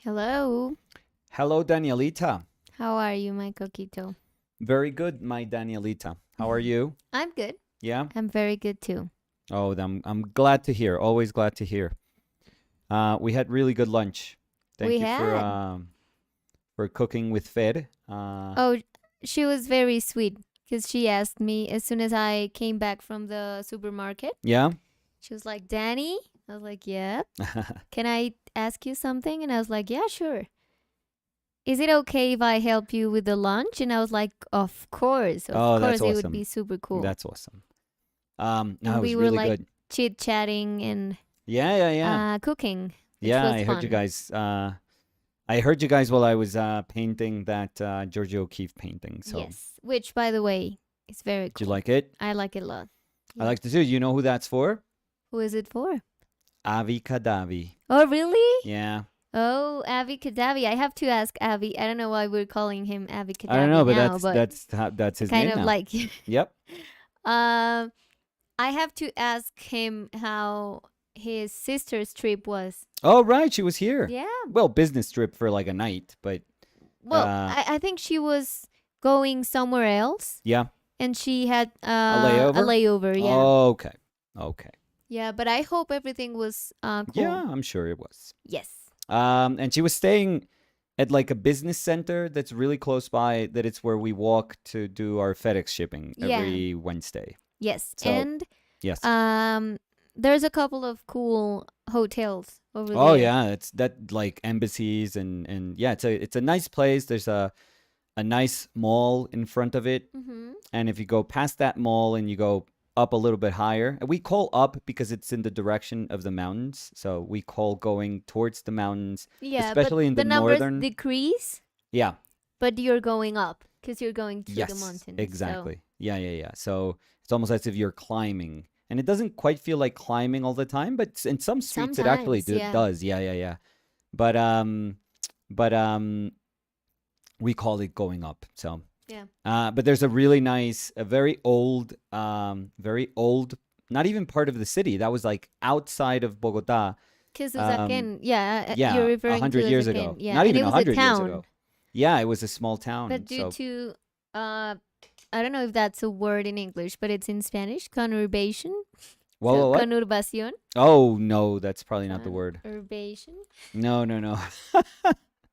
Hello. Hello, Danielita. How are you, my coquito? Very good, my Danielita. How are you? I'm good. Yeah? I'm very good too. Oh, I'm glad to hear. Always glad to hear. We had really good lunch. Thank We you had. for cooking with Fed. Oh, she was very sweet because she asked me as soon as I came back from the supermarket. Yeah? She was like, Danny? I was like, yeah. Can I ask you something? And I was like, yeah, sure. Is it okay if I help you with the lunch? And I was like, of course. Of Oh, that's course, it would be awesome. super cool. That's awesome. No, And it we was were really like good. chit-chatting and Yeah. cooking, which Yeah, was I heard you fun. guys. I heard you guys while I was painting that Giorgio O'Keeffe painting. So, Yes, which, by the way, is very did you cool. like it? I like it a lot. I Yeah. like to do. You know who that's for? Who is it for? Avi Kadavi. Oh, really? Yeah. Oh, Avi Kadavi. I have to ask Avi. I don't know why we're calling him Avi I don't know, Kadavi but now, that's but that's I his kind name of now. like. Yep. um, I have to ask him how his sister's trip was. Oh, right, she was here. Yeah. Well, business trip for like a night, but Well, uh, I think she was going somewhere else, yeah, and she had a a layover. layover. Yeah. Okay. Yeah, but I hope everything was Yeah, cool. I'm sure it was. Yes. And she was staying at like a business center that's really close by. That it's where we walk to do our FedEx shipping Yeah. every Wednesday. Yes. So And yes. there's a couple of cool hotels over Oh there. yeah, it's that like embassies and yeah, it's a nice place. There's a nice mall in front of it. Mm-hmm. And if you go past that mall and you go up a little bit higher, and we call up because it's in the direction of the mountains. So we call going towards the mountains, Yeah, but especially in the the numbers northern. decrease, Yeah. but you're going up because you're going through the Yes. mountains. Exactly. Yeah. So it's almost as if you're climbing. And it doesn't quite feel like climbing all the time, but in some streets it actually Sometimes, yeah. does. Yeah. But we call it going up. So Yeah. but there's a really nice, a very old, not even part of the city. That was like outside of Bogota. Because Um, Usaquén, yeah, yeah, you're referring to 100 years Usaquén. ago. Yeah, Not and even it was a 100 years town. ago. Yeah, it was a small town. But due So to, I don't know if that's a word in English, but it's in Spanish, conurbation. what? Conurbación. Oh no, that's probably not the word. Conurbation. No.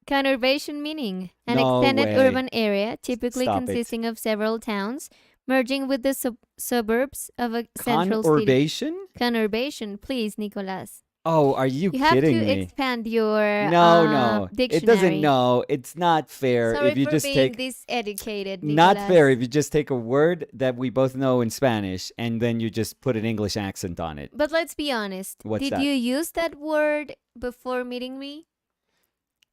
Conurbation meaning an No extended way. urban area typically Stop it. consisting of several towns merging with the suburbs of a central city. Conurbation? Conurbation, please, Nicolas. Oh, are you You have kidding to me? expand your No. dictionary. It doesn't. No, it's not fair Sorry if you for just being take. diseducated, Not Nicolas. fair if you just take a word that we both know in Spanish and then you just put an English accent on it. But let's be honest. What's Did that? you use that word before meeting me?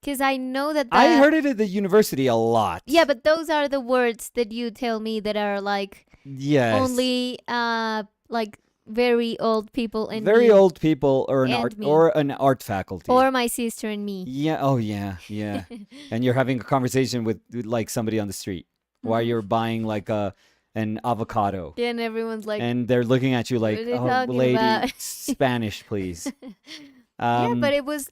Because I know that I heard it at the university a lot. Yeah, but those are the words that you tell me that are like Yes. only like very old people and Very me, old people or And me. an art faculty. or my sister and me. Yeah. Oh yeah. And you're having a conversation with like somebody on the street while Mhm. you're buying like an avocado. Yeah, and everyone's like, And they're looking at you like, What are they "Oh, talking lady, about?" Spanish, please." yeah, but it was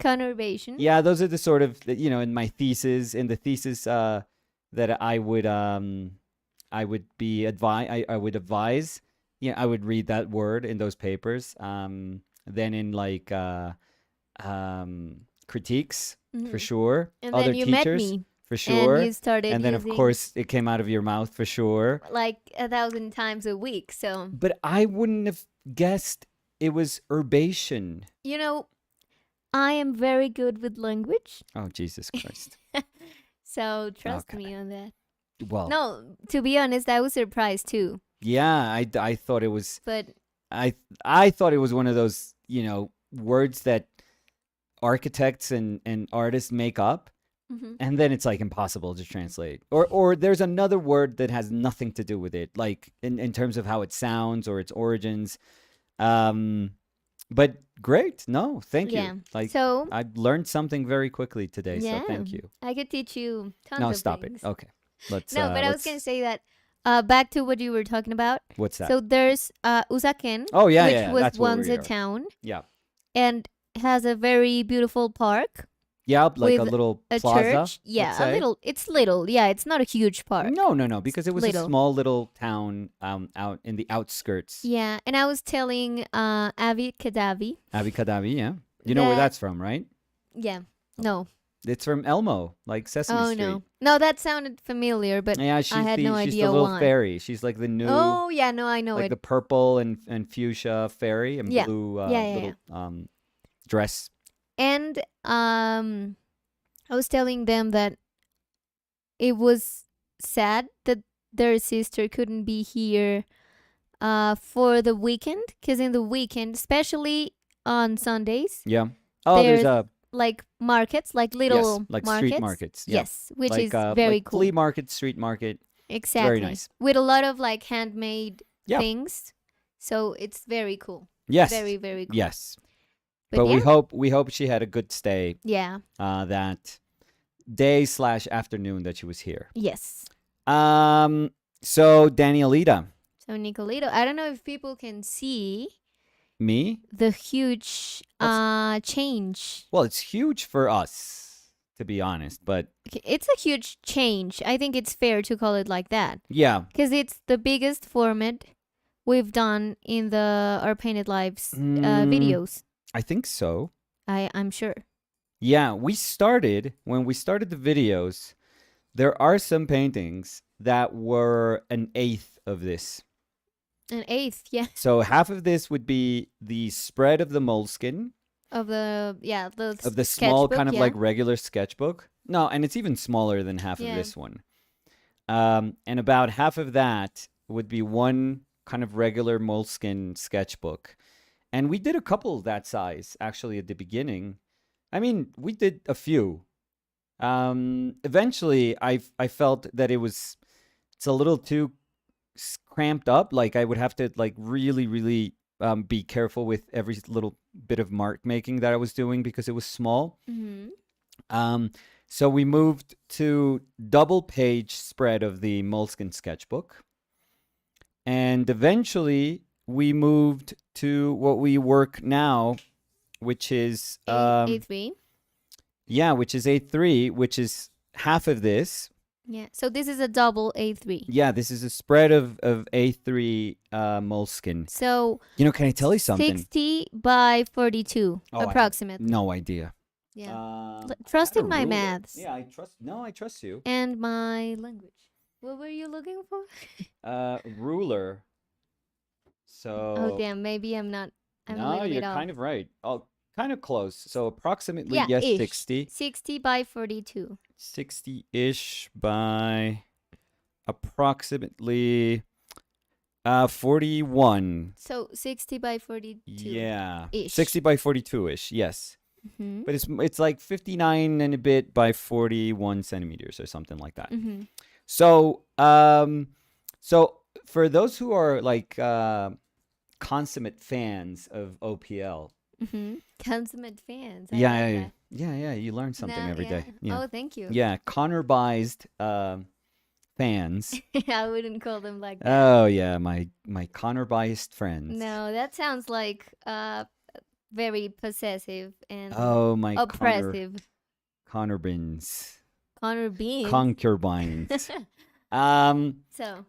conurbation. Yeah, those are the sort of in my thesis, in the thesis that I would I would advise. Yeah, I would read that word in those papers. Then in like critiques for Mhm. sure. And Other then you teachers met me, for sure. and you started And then of using course it came out of your mouth for sure. like 1,000 times a week. So But I wouldn't have guessed it was urbation. you know, I am very good with language. Oh, Jesus Christ. So trust Okay. me on that. Well, No, to be honest, I was surprised too. yeah, I thought it was But I thought it was one of those, words that architects and artists make up, mhm. and then it's like impossible to translate. Or there's another word that has nothing to do with it, like in terms of how it sounds or its origins. But great. No, thank Yeah. you. Like So I learned something very quickly today, yeah, so thank you. I could teach you tons No, of stop things. it. Okay. Let's No, but I was let's gonna say that back to what you were talking about. what's that? So there's Usaquén, Oh yeah, which yeah, was that's where once we a are. town Yeah. and has a very beautiful park. Yeah, like a with little a plaza, church. let's Yeah, a say. little. It's little. Yeah, it's not a huge park. No, no, no, It's because it was a little. small little town out in the outskirts. Yeah, and I was telling Avi Kadavi Abikadavi, yeah. You know where that that's from, right? yeah, no. It's from Elmo, like Sesame Oh Street. no. No, that sounded familiar, but Yeah, I had no she's the idea little why. fairy. She's like the new, Oh yeah, no, I know like it. the purple and fuchsia fairy and Yeah. blue Yeah, yeah, yeah. little dress. And I was telling them that it was sad that their sister couldn't be here for the weekend, because in the weekend, especially on Sundays, Yeah. Oh, there's there's a like markets, like yes, little like street markets. markets. Yeah. Yes, which is very Like flea cool. market, street market. It's very Exactly. nice. With a lot of like handmade Yeah. things. So it's very cool. Yes. Very, very cool. Yes. But But yeah, we hope she had a good stay yeah, that day/afternoon that she was here. yes. Um so Danielita, So Nicolito, I don't know if people can see me? the huge change. Well, it's huge for us, to be honest, but Okay, it's a huge change. I think it's fair to call it like that, yeah. because it's the biggest format we've done in the Our Painted Lives Mm, videos. I think so. I'm sure. Yeah, when we started the videos, there are some paintings that were an eighth of this. An eighth, yeah, So half of this would be the spread of the moleskin of the of the small sketchbook, kind of yeah. like regular sketchbook. No, and it's even smaller than half of Yeah. this one. And about half of that would be one kind of regular moleskin sketchbook. And we did a couple that size actually at the beginning. I mean, we did a few. Eventually, I felt that it's a little too cramped up. Like I would have to like really, really be careful with every little bit of mark making that I was doing because it was small. Mm-hmm. So we moved to double page spread of the moleskin sketchbook. And eventually we moved to what we work now, which is A3. yeah, which is A3, which is half of this. Yeah. So this is a double A3. Yeah, this is a spread of A3 moleskin. So You know, can I tell you something? 60 by 42 Oh, I have approximately. no idea. Yeah. I Trust had a in my ruler. maths. Yeah, I trust. No, I trust you. And my language. What were you looking for? Ruler. So Oh damn, maybe I'm a no, little you're bit off. kind of right. Oh, kind of close. So approximately, Yeah, yes, ish. 60. 60 by 42. 60-ish by approximately 41. So 60 by 42. Yeah. Ish. 60 by 42-ish, yes. Mm-hmm. But it's like 59 and a bit by 41 centimeters or something like that. Mm-hmm. So so for those who are like consummate fans of OPL, Mm-hmm. Consummate fans. I yeah, like yeah, that. yeah, you learn something No, every yeah. day. Yeah. Oh, thank you. Yeah, Connor-bized fans. I wouldn't call them like that. Oh yeah, my Connor-biased friends. No, that sounds like very possessive and Oh my oppressive. Connorbins. Connor Bean. Concubines. um So,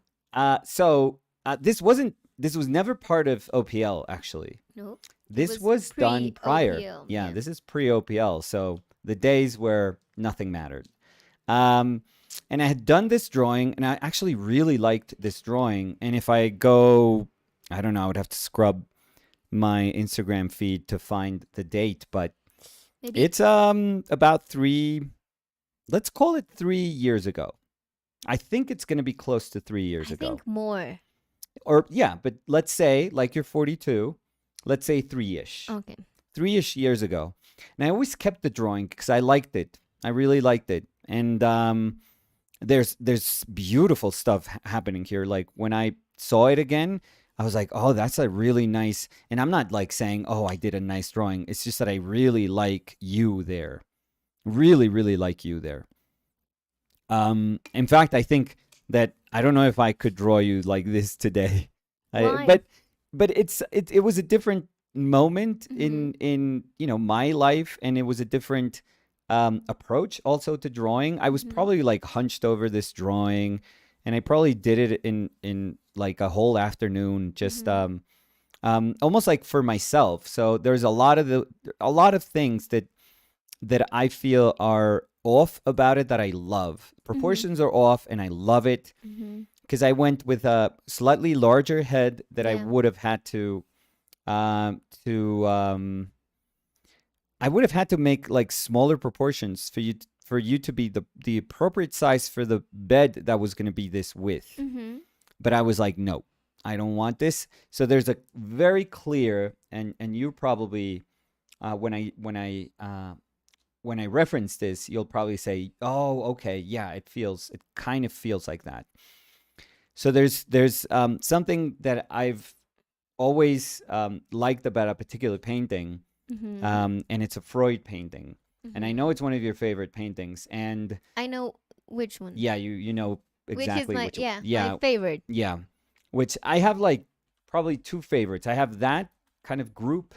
this was never part of OPL actually. nope. This was was done prior. pre-OPL, Yeah, yeah. this is pre-OPL. So the days where nothing mattered. And I had done this drawing, and I actually really liked this drawing. And if I go, I don't know, I would have to scrub my Instagram feed to find the date, but Maybe it's about let's call it 3 years ago. I think it's going to be close to 3 years I ago. think more. Or yeah, but let's say like you're 42, let's say 3-ish. Okay. 3-ish years ago. And I always kept the drawing because I liked it. I really liked it. And there's beautiful stuff happening here. Like when I saw it again, I was like, oh, that's a really nice. And I'm not like saying, oh, I did a nice drawing. It's just that I really like you there. Really, really like you there. In fact, I think that I don't know if I could draw you like this today. Why? But it was a different moment Mhm. in my life, and it was a different approach also to drawing. I was Mm-hmm. probably like hunched over this drawing, and I probably did it in like a whole afternoon, just Mm-hmm. almost like for myself. So there's a lot of things that I feel are off about it that I love. Mm-hmm. Proportions are off, and I love it Mm-hmm. because I went with a slightly larger head that I Yeah. would have had um, to I would have had to make like smaller proportions for you to be the appropriate size for the bed that was going to be this width. Mm-hmm. But I was like, no, I don't want this. So there's a very clear, and you probably when I reference this, you'll probably say, oh, okay, yeah, it kind of feels like that. So there's something that I've always liked about a particular painting, Mm-hmm. and it's a Freud painting. And I Mm-hmm. know it's one of your favorite paintings, and I know which one. yeah, you know Which is exactly my which. yeah my Yeah, favorite. yeah. Which I have like probably two favorites. I have that kind of group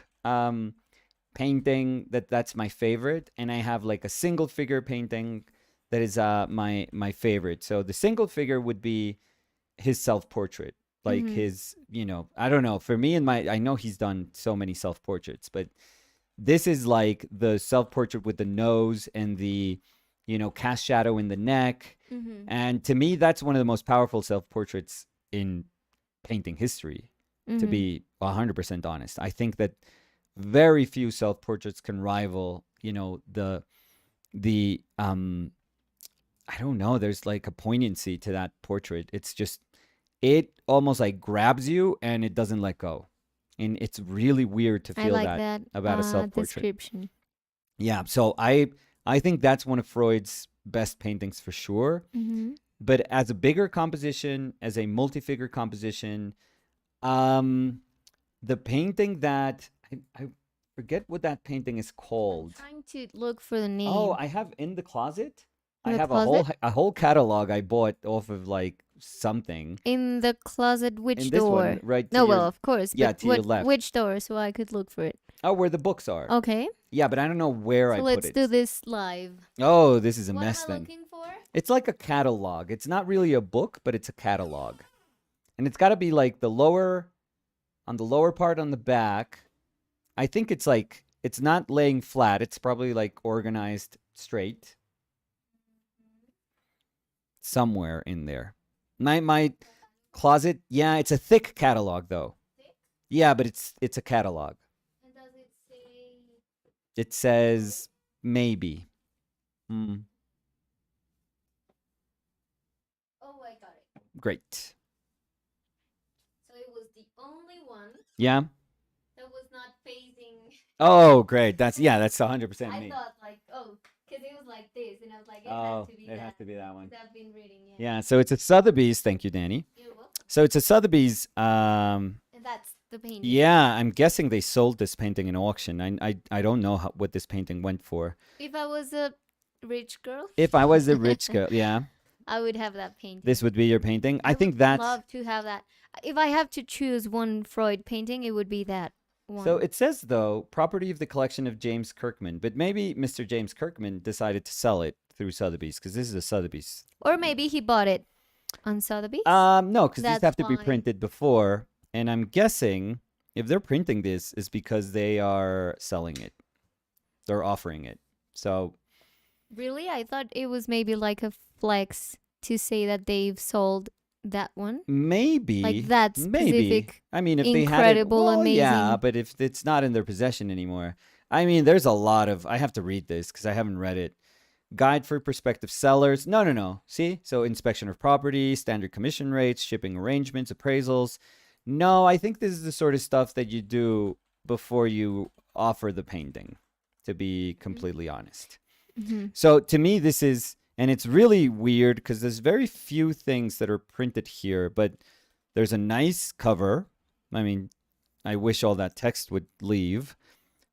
painting that's my favorite, and I have like a single figure painting that is my favorite. So the single figure would be his self portrait, like Mm-hmm. his, I don't know, for me, I know he's done so many self portraits, but this is like the self portrait with the nose and the cast shadow in the neck. Mm-hmm. And to me, that's one of the most powerful self portraits in painting history, to Mm-hmm. be 100% honest. I think that very few self portraits can rival, the I don't know, there's like a poignancy to that portrait. It's just, it almost like grabs you and it doesn't let go. And it's really weird to I feel like that that about a self portrait. description. Yeah, so I think that's one of Freud's best paintings for sure. Mm-hmm. But as a bigger composition, as a multi-figure composition, um the painting that I forget what that painting is I'm called. trying to look for the Oh, name I have in the closet. I in the have closet. a whole catalog I bought off of like something. In the closet, In which this one, door? right to No, your well, of course, yeah, but to your which left. door so I could look for it? Oh, where the books are. Okay, Yeah, but I don't know where I so put let's do it. this live. Oh, this is a What am mess I then. looking for? It's like a catalog. It's not really a book, but it's a catalog. And it's got to be like on the lower part on the back. I think it's like it's not laying flat. It's probably like organized straight somewhere in there. My closet, yeah, it's a thick catalog though. Yeah, but it's a catalog. And does it say? It says maybe. Hmm. Oh, I got it. Great. So it was the only one Yeah. that was not facing. Oh, great. That's 100% I me. thought like, oh, because it was like this, and I was like, it has Oh, to be it has that. to be that one. Because I've been reading, yeah. Yeah, so it's a Sotheby's. Thank you, Danny. You're welcome. So it's a Sotheby's. And that's the painting. Yeah, I'm guessing they sold this painting in auction. I don't know what this painting went for. If I was a rich girl, If I was a rich girl, yeah, I would have that painting. this would be your painting. I I think would that's love to have that. If I have to choose one Freud painting, it would be that one. so. It says though, property of the collection of James Kirkman, but maybe Mr. James Kirkman decided to sell it through Sotheby's because this is a Sotheby's. Or maybe he bought it on Sotheby's. No, because these That's have to be why. printed before, and I'm guessing if they're printing this is because they are selling it, they're offering it. So Really? I thought it was maybe like a flex to say that they've sold that one. maybe, Like that maybe. specific, I mean, if they had it, incredible, well, yeah, amazing. but if it's not in their possession anymore, I mean, there's a lot of. I have to read this because I haven't read it. Guide for prospective sellers. No, no, no. See? So inspection of property, standard commission rates, shipping arrangements, appraisals. No, I think this is the sort of stuff that you do before you offer the painting, to be completely honest. Mm-hmm. So to me, this is, and it's really weird because there's very few things that are printed here, but there's a nice cover. I mean, I wish all that text would leave,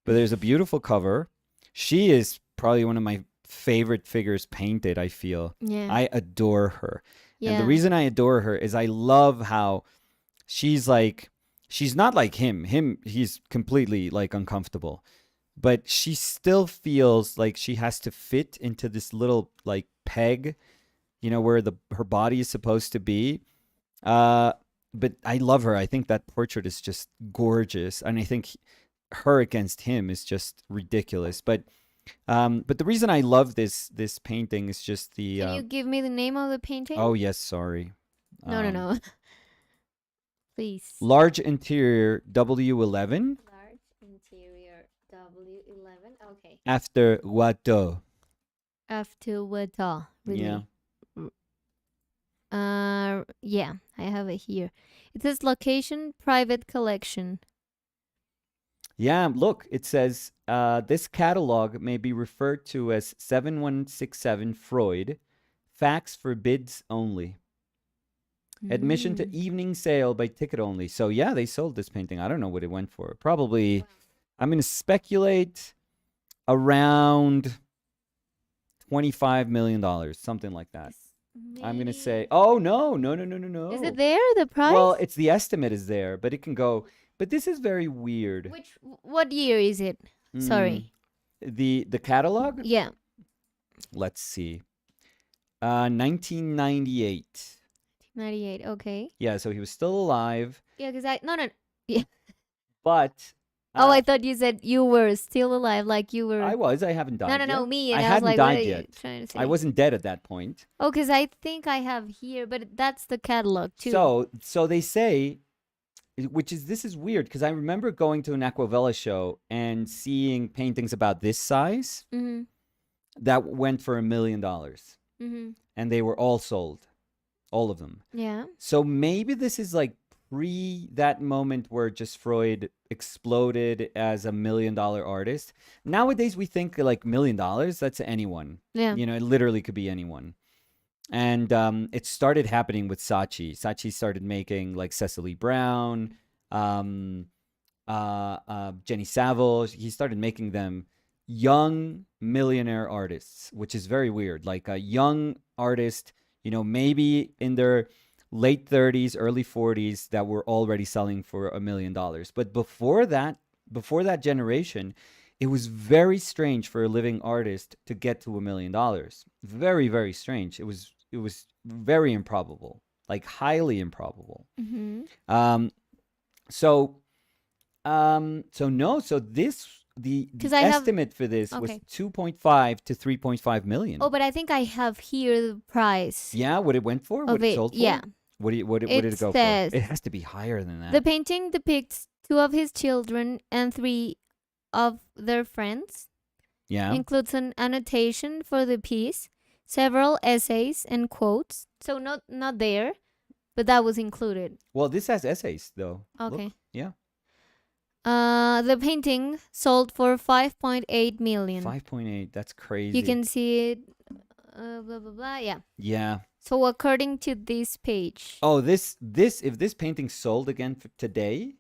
but there's a beautiful cover. She is probably one of my favorite figures painted, I feel. Yeah. I adore her. And the Yeah. reason I adore her is I love how she's not like him. He's completely like uncomfortable. but she still feels like she has to fit into this little like peg, where her body is supposed to be. Uh, but I love her. I think that portrait is just gorgeous, and I think her against him is just ridiculous. But the reason I love this painting is just the Can you give me the name of the painting? oh yes, sorry. No, no, no. Please. Large interior W11 Large interior W11. Okay. after Watteau. After Weta. Yeah. Really. Yeah, I have it here. It says location, private collection. Yeah, look, it says this catalog may be referred to as 7167 Freud, fax for bids only. Admission to evening sale by ticket only. So, yeah, they sold this painting. I don't know what it went for. Probably, I'm going to speculate around $25 million, something like that. I'm going to say, oh, no. Is it there, the price? Well, it's the estimate is there, but it can go. But this is very weird. What year is it? Sorry. The catalog? Yeah. Let's see. 1998. 98. Okay. Yeah, so he was still alive. Yeah, because no. Yeah. But I thought you said you were still alive, like you were. I was. I haven't died. No, yet. me. I And I was hadn't like, died what are yet. you trying to say? I wasn't dead at that point. Oh, because I think I have here, but that's the catalog too. So they say, this is weird because I remember going to an Aquavella show and seeing paintings about this size that went for $1 million, and they were all sold, all of them. Yeah. So maybe this is like pre that moment where just Freud exploded as $1 million artist. Nowadays we think like $1 million, that's anyone. Yeah. It literally could be anyone. And it started happening with Saatchi. Saatchi started making like Cecily Brown, Jenny Savile. He started making them young millionaire artists, which is very weird. Like a young artist, maybe in their late 30s, early 40s, that were already selling for $1 million. But before that generation, it was very strange for a living artist to get to $1 million. Very, very strange. It was very improbable, like highly improbable. So the estimate for this was 2.5 to 3.5 million. Oh, but I think I have here the price. Yeah, what it went for? What it sold for? Yeah. What did it go for? It has to be higher than that. The painting depicts 2 of his children and 3 of their friends. Yeah. Includes an annotation for the piece, several essays and quotes. So not there, but that was included. Well, this has essays though. Okay. Look. Yeah. The painting sold for 5.8 million. 5.8. That's crazy. You can see it. Blah blah blah. Yeah. Yeah. So according to this page. Oh, this if this painting sold again for today,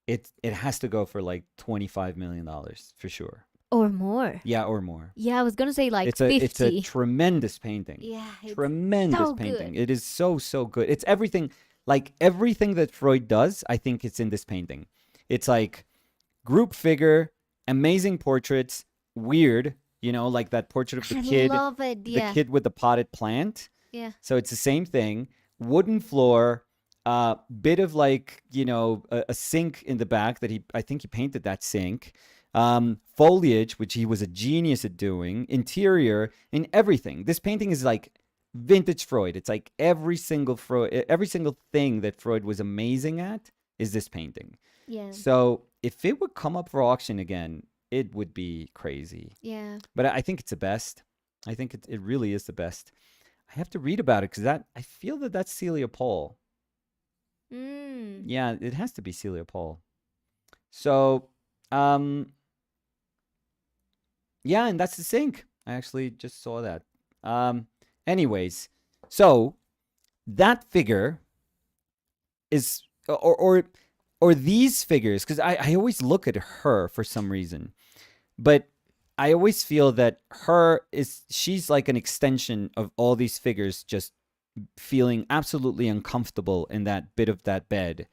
it has to go for like $25 million for sure. Or more. Yeah, or more. Yeah, I was gonna say like 50. It's a tremendous painting. Yeah, it's tremendous so painting. good. It is so good. It's everything, like everything that Freud does. I think it's in this painting. It's like group figure, amazing portraits, weird. Like that portrait of the kid. I love it. Yeah. The kid with the potted plant. Yeah. So it's the same thing. Wooden floor. Bit of like a sink in the back that I think he painted that sink. Foliage, which he was a genius at doing, interior, and everything. This painting is like vintage Freud. It's like every single thing that Freud was amazing at is this painting. Yeah. So if it would come up for auction again, it would be crazy. Yeah. But I think it's the best. I think it really is the best. I have to read about it because I feel that's Celia Paul. Yeah, it has to be Celia Paul. So, yeah, and that's the sink. I actually just saw that. Anyways, so that figure is, or these figures, because I always look at her for some reason, but I always feel that she's like an extension of all these figures just feeling absolutely uncomfortable in that bit of that bed.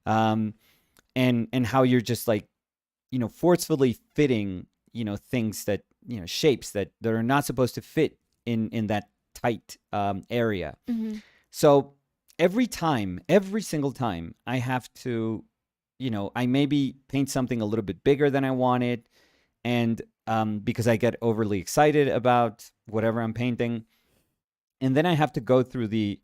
And how you're just like forcefully fitting, things that, shapes that are not supposed to fit in that tight area. Mm-hmm. So every single time, I have to, I maybe paint something a little bit bigger than I wanted, and because I get overly excited about whatever I'm painting, and then I have to go through the,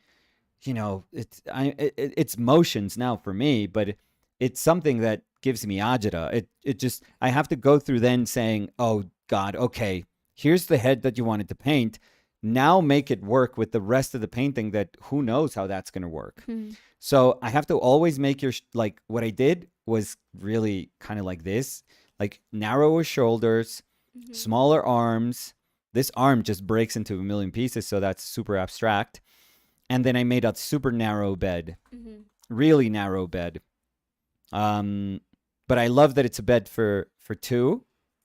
it's motions now for me, but it's something that gives me agita. It just, I have to go through then saying, oh God, okay, here's the head that you wanted to paint. Now make it work with the rest of the painting that who knows how that's going to work. Mm-hmm. So I have to always make like what I did was really kind of like this, like narrower shoulders, Mm-hmm. smaller arms. This arm just breaks into a million pieces, so that's super abstract. And then I made a super narrow bed, Mm-hmm. really narrow bed. But I love that it's a bed for two,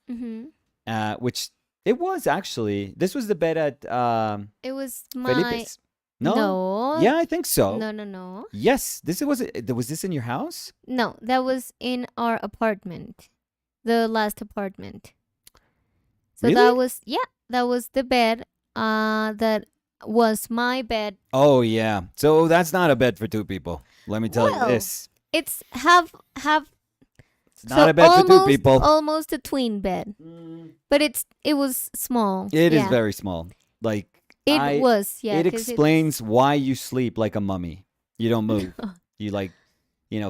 Mm-hmm. which it was actually. This was the bed at It was my Felipe's. No, no, yeah, I think so. no. Yes, was this in your house? No, that was in our apartment, the last apartment. So Really? that was the bed. That was my bed. Oh yeah. So that's not a bed for two people. Let me tell you Well, this. it's half. It's not So a bed for two people. almost a twin bed, but it was small. It is Yeah, very small. Like it was. Yeah, it 'cause explains why you sleep like a mummy. You don't move. You like,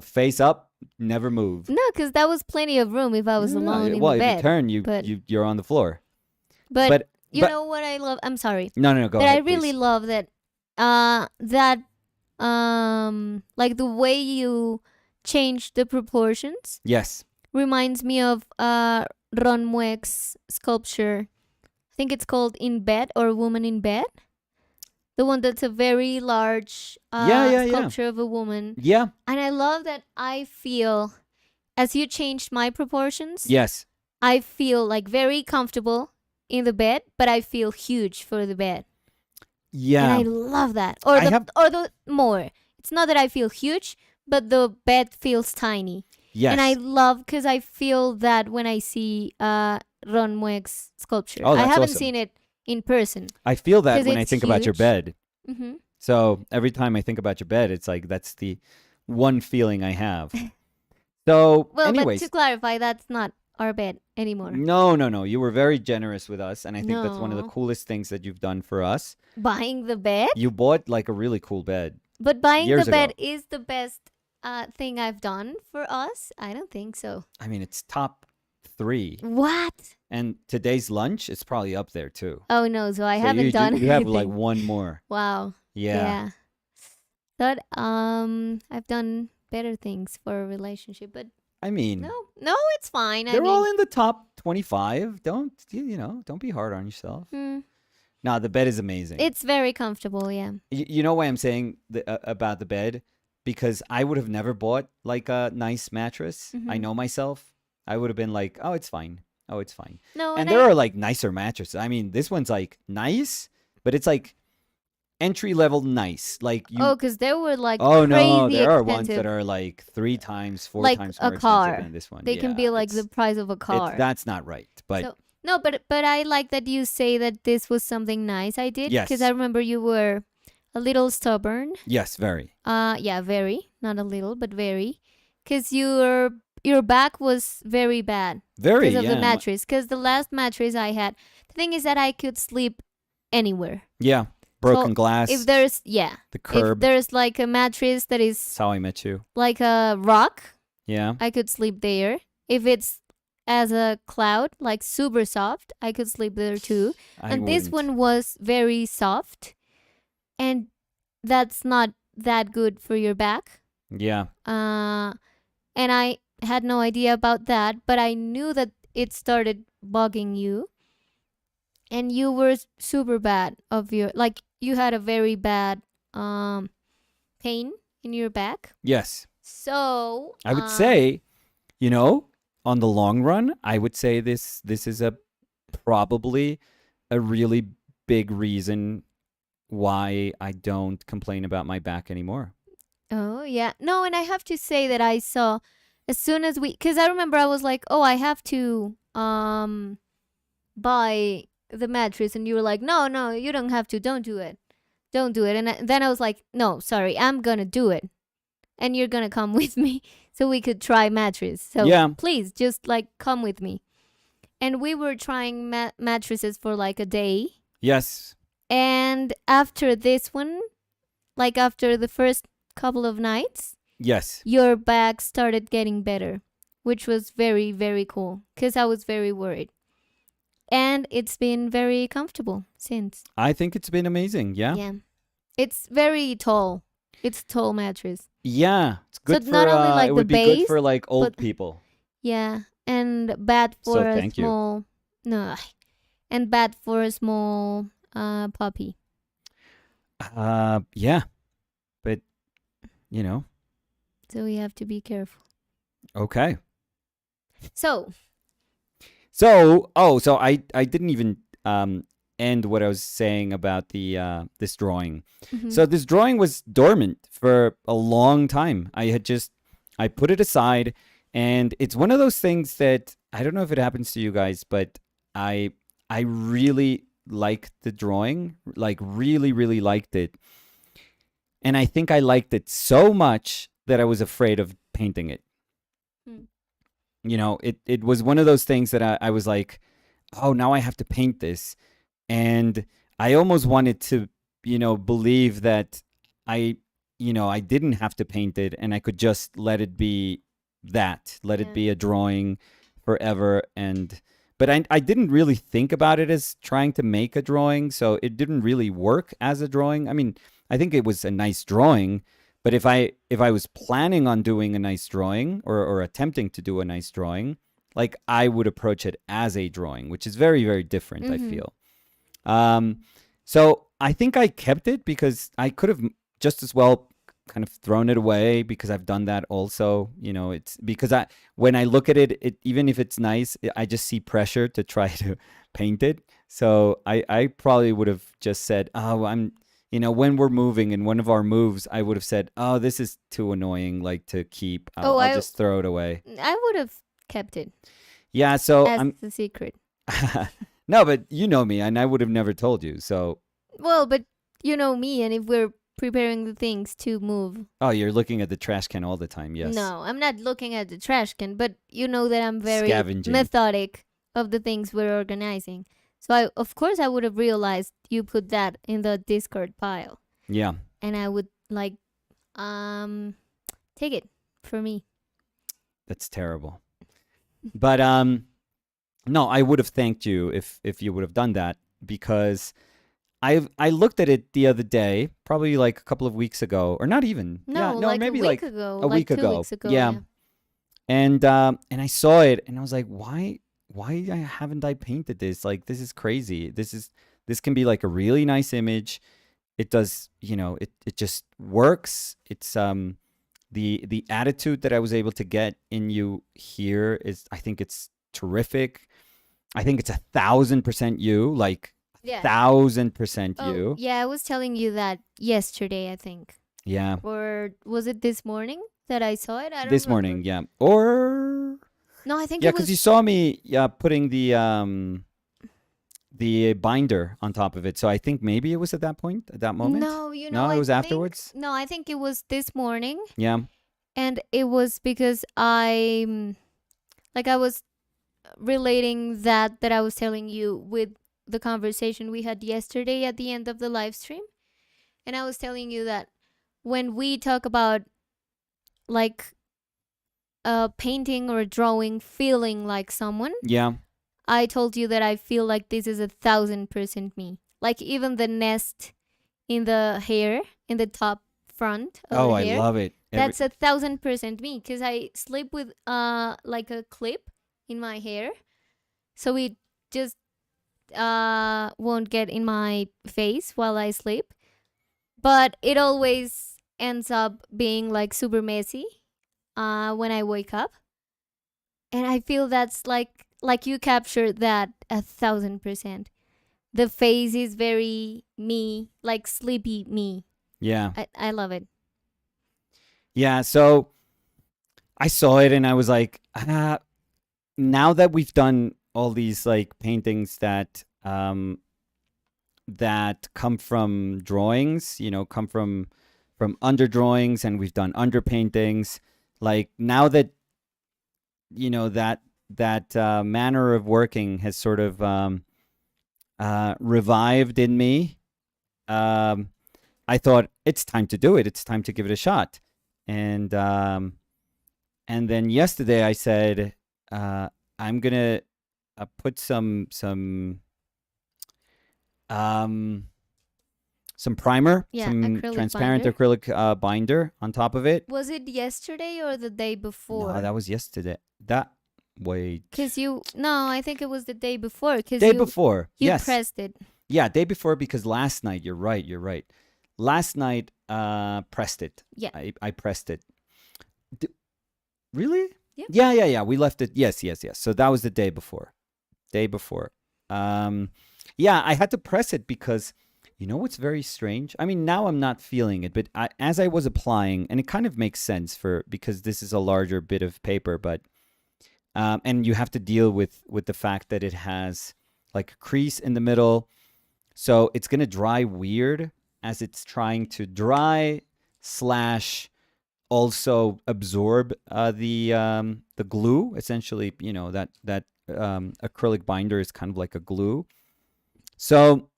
face up, never move. No, because that was plenty of room if I was alone in Well, the if you bed. turn, But you're on the floor. but But you but know what I love? I'm sorry. no, go But I ahead, really please. love that that like the way you change the proportions Yes. reminds me of Ron Muek's sculpture. I think it's called In Bed or Woman in Bed. The one that's a very large Yeah. sculpture of a woman. Yeah. And I love that I feel as you changed my proportions, Yes. I feel like very comfortable in the bed, but I feel huge for the bed. And I Yeah. love that. I have Or the more. It's not that I feel huge, but the bed feels tiny. yes. And I love because I feel that when I see Ron Mueg's sculpture. Oh, I that's haven't awesome. seen it in person I feel that 'cause when I it's think about your huge. bed. Mm-hmm. So every time I think about your bed, it's like that's the one feeling I have. So, Well, but to anyways, clarify, that's not our bed anymore. no. You were very generous with us, and I think that's one of the No. coolest things that you've done for us. Buying the bed? You bought like a really cool bed But buying years the bed ago. is the best thing I've done for us? I don't think so. I mean, it's top 3. What? And today's lunch is probably up there too. Oh no, so I So haven't done you have like anything. one more. Wow. Yeah. But I've done better things for a relationship, but I mean, no, it's fine. I they're all mean, in the top 25. Don't be hard on yourself. No, the bed is amazing. it's very comfortable, yeah. You know why I'm saying about the bed? Because I would have never bought like a nice mattress. I Mhm. know myself. I would have been like, oh, it's fine. Oh, it's fine. No, And and there are like nicer mattresses. I mean, this one's like nice, but it's like entry level nice. Like you. oh, because they were like Oh no, crazy there are ones that expensive, are like 3 times, 4 like times a more expensive car. than this one. They can Yeah, be like the price of a car. that's not right. But So no, but I like that you say that this was something nice I did because yes, I remember you were a little stubborn. yes, very, Yeah, very, not a little, but very, because your back was very bad very. because of the Yeah, mattress. Because the last mattress I had, the thing is that I could sleep anywhere. yeah. Broken So glass. if there's the if curb. there's like a mattress that is That's how I met you. like a rock, Yeah. I could sleep there. If it's as a cloud, like super soft, I could sleep there too. I And this wouldn't. one was very soft, and that's not that good for your back. Yeah. And I had no idea about that, but I knew that it started bugging you, and you were super bad of your like you had a very bad pain in your back. Yes. So I would say, on the long run, I would say this is a probably a really big reason why I don't complain about my back anymore. oh yeah, no, and I have to say that I saw As soon as we, because I remember I was like, oh, I have to buy the mattress, and you were like, no, no, you don't have to. Don't do it. Don't do it. And then I was like, no, sorry, I'm gonna do it, and you're gonna come with me so we could try mattress. So Yeah. please, just like come with me. And we were trying mattresses for like a day. Yes. And after this one, like after the first couple of nights, Yes. your back started getting better, which was very, very cool because I was very worried. And it's been very comfortable since. I think it's been amazing. Yeah. Yeah. It's very tall. It's a tall mattress. Yeah. It's So good not for only it like the would be good base, for like old but people. yeah, and bad So for a thank you. small no, and bad for a small puppy. Yeah, but you know, So we have to be careful. okay. So, So I didn't even end what I was saying about the this drawing. mhm. So this drawing was dormant for a long time. I put it aside, and it's one of those things that I don't know if it happens to you guys, but I I really liked the drawing, like really really liked it. And I think I liked it so much that I was afraid of painting it. Mm. It was one of those things that I was like, oh, now I have to paint this. And I almost wanted to, believe that I, I didn't have to paint it and I could just let it be let it Yeah. be a drawing forever. But I didn't really think about it as trying to make a drawing. So it didn't really work as a drawing. I mean, I think it was a nice drawing, but if I was planning on doing a nice drawing or attempting to do a nice drawing, like I would approach it as a drawing, which is very, very different, I Mhm. feel. Um, so I think I kept it because I could have just as well kind of thrown it away because I've done that also. It's because when I look at it, even if it's nice, I just see pressure to try to paint it. So I probably would have just said, oh, when we're moving in one of our moves, I would have said, oh, this is too annoying, like to keep. Oh, I'll just throw it away. I would have kept it Yeah. So as I'm the secret. no, but you know me, and I would have never told you. So, Well, but you know me, and if we're preparing the things to move. oh, you're looking at the trash can all the time. Yes. No, I'm not looking at the trash can, but you know that I'm very Scavenging. methodic of the things we're organizing. So of course I would have realized you put that in the discard pile, Yeah. and I would like take it for me. That's terrible. But no, I would have thanked you if you would have done that because I looked at it the other day, probably like a couple of weeks ago, or not even. No, Yeah, no, like maybe a week like ago, a like week 2 ago. weeks ago. Yeah. And I saw it and I was like, why haven't I painted this? Like this is crazy. This can be like a really nice image. It does, it just works. It's the attitude that I was able to get in you here is, I think it's terrific. I think it's 1,000% you, like Yeah. 1,000% Oh, you. yeah, I was telling you that yesterday, I think. Yeah. Or was it this morning that I saw it? I don't This remember. morning, yeah. Or No, I think yeah, it because you was. saw me putting the binder on top of it. So I think maybe it was at that point, at that moment. No, you know, No, it I was think. afterwards. No, I think it was this morning. Yeah. And it was because I was relating that I was telling you with the conversation we had yesterday at the end of the live stream. And I was telling you that when we talk about like painting or drawing feeling like someone, Yeah. I told you that I feel like this is 1,000% me. Like even the nest in the hair, in the top front of Oh, the I hair, love it. that's 1,000% me because I sleep with like a clip in my hair, so it just won't get in my face while I sleep. But it always ends up being like super messy when I wake up, and I feel that's like you captured that 1,000%. The face is very me, like sleepy me. Yeah. I love it. Yeah. So I saw it and I was like, now that we've done all these like paintings that come from drawings, come from under drawings, and we've done under paintings. Like now that that manner of working has sort of revived in me. Um, I thought it's time to do it. It's time to give it a shot. And and then yesterday I said I'm gonna put um, some primer, Yeah, some acrylic transparent binder. acrylic binder on top of it. Was it yesterday or the day No, before? that was yesterday. That wait, Cause you no, I think it was the day before. Cause day you before. you Yes, pressed it. yeah, day before because last night. You're right. You're right. Last night, pressed it. Yeah. I pressed it. D- really? Yep. Yeah, yeah, yeah. We left it. Yes, yes, yes. So that was the day before. Day before. Um, yeah, I had to press it because you know what's very strange. I mean, now I'm not feeling it, but as I was applying, and it kind of makes sense for because this is a larger bit of paper, but and you have to deal with the fact that it has like a crease in the middle, so it's gonna dry weird as it's trying to dry slash also absorb the glue. Essentially, that acrylic binder is kind of like a glue. So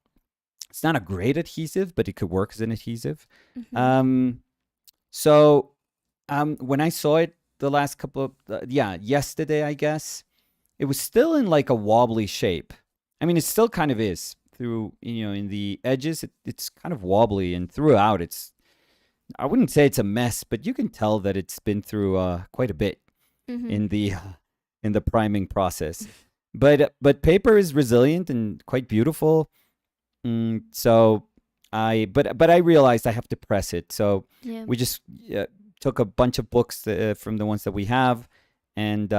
it's not a great adhesive, but it could work as an adhesive. Mm-hmm. Um, so when I saw it the last couple of yesterday, I guess it was still in like a wobbly shape. I mean, it still kind of is through in the edges. It's kind of wobbly, and throughout it's. I wouldn't say it's a mess, but you can tell that it's been through quite a bit Mm-hmm. in the in the priming process. But paper is resilient and quite beautiful. So but I realized I have to press it. So Yeah. we just took a bunch of books from the ones that we have, and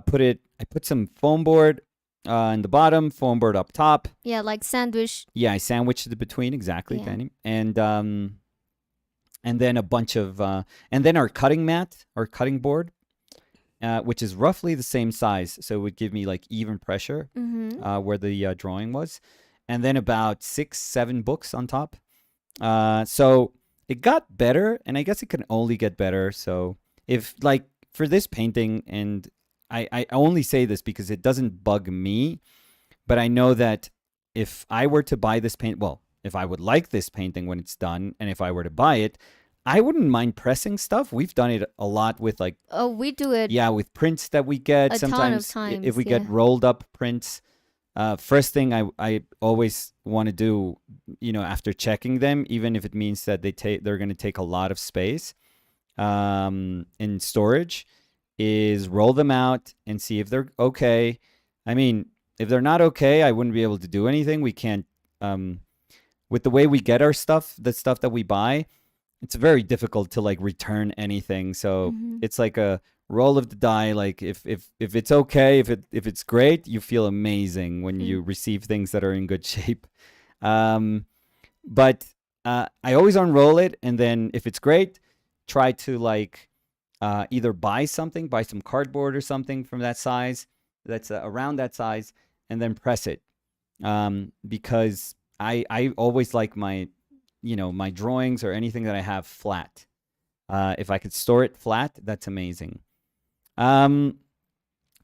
put it. I put some foam board in the bottom, foam board up top. Yeah, like sandwich. Yeah, I sandwiched it between exactly, Yeah. Danny, and then a bunch of and then our cutting mat, our cutting board, which is roughly the same size, so it would give me like even pressure Mm-hmm. where the drawing was, and then about 6, 7 books on top. So it got better, and I guess it can only get better. So if like for this painting, and I only say this because it doesn't bug me, but I know that if I were to buy this paint, well, if I would like this painting when it's done, and if I were to buy it, I wouldn't mind pressing stuff. We've done it a lot with like, Oh, we do it yeah, with prints that we get. a ton of Sometimes if times. we get Yeah. rolled up prints, first thing I always want to do, after checking them, even if it means that they're going to take a lot of space in storage, is roll them out and see if they're okay. I mean, if they're not okay, I wouldn't be able to do anything. We can't, with the way we get our stuff, the stuff that we buy, it's very difficult to like return anything. So Mm-hmm. it's like a roll of the die. Like if it's okay, if it's great, you feel amazing when Mm-hmm. you receive things that are in good shape. Um, but I always unroll it, and then if it's great, try to like either buy some cardboard or something from that size, that's around that size, and then press it. Because I always like my drawings or anything that I have flat. If I could store it flat, that's amazing. Um,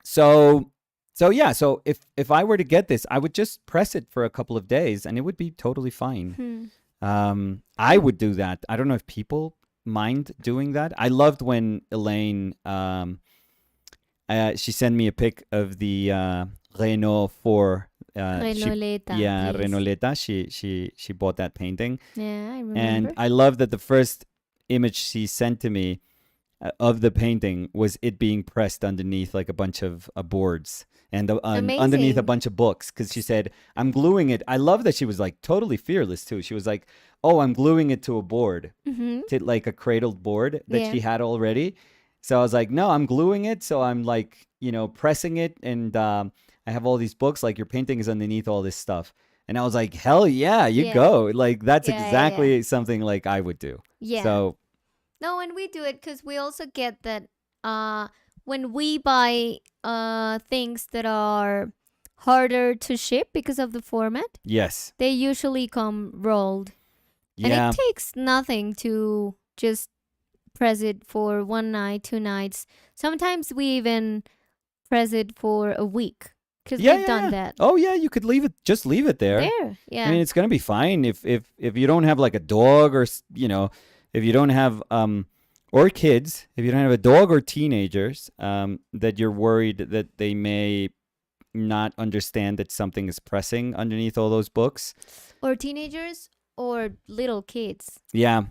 so yeah. So if I were to get this, I would just press it for a couple of days, and it would be totally fine. Hmm. I would do that. I don't know if people mind doing that. I loved when Elaine she sent me a pic of the Renault 4. Renoleta, Yeah, yes. Renoleta. She bought that painting, Yeah, I and remember. I love that the first image she sent to me of the painting was it being pressed underneath like a bunch of boards and underneath a Amazing. bunch of books, because she said, I'm gluing it. I love that she was like totally fearless too. She was like, oh, I'm gluing it to a board, Mm-hmm. to like a cradled board that Yeah. she had already. So I was like, no, I'm gluing it. So I'm like, pressing it, and I have all these books. Like, your painting is underneath all this stuff. And I was like, hell yeah, you Yeah. go. Like, that's Yeah, yeah, yeah. exactly something like I would do. Yeah. So No, and we do it because we also get that uh, when we buy things that are harder to ship because of the format, Yes. they usually come rolled. And it Yeah. takes nothing to just press it for one night, 2 nights. Sometimes we even press it for a week because Yeah, we've yeah, done yeah. that. Oh yeah, you could leave it. Just leave it there. There, I mean, yeah. it's gonna be fine if you don't have like a dog or if you don't have or kids, if you don't have a dog or teenagers that you're worried that they may not understand that something is pressing underneath all those books. Or teenagers or little kids. Yeah,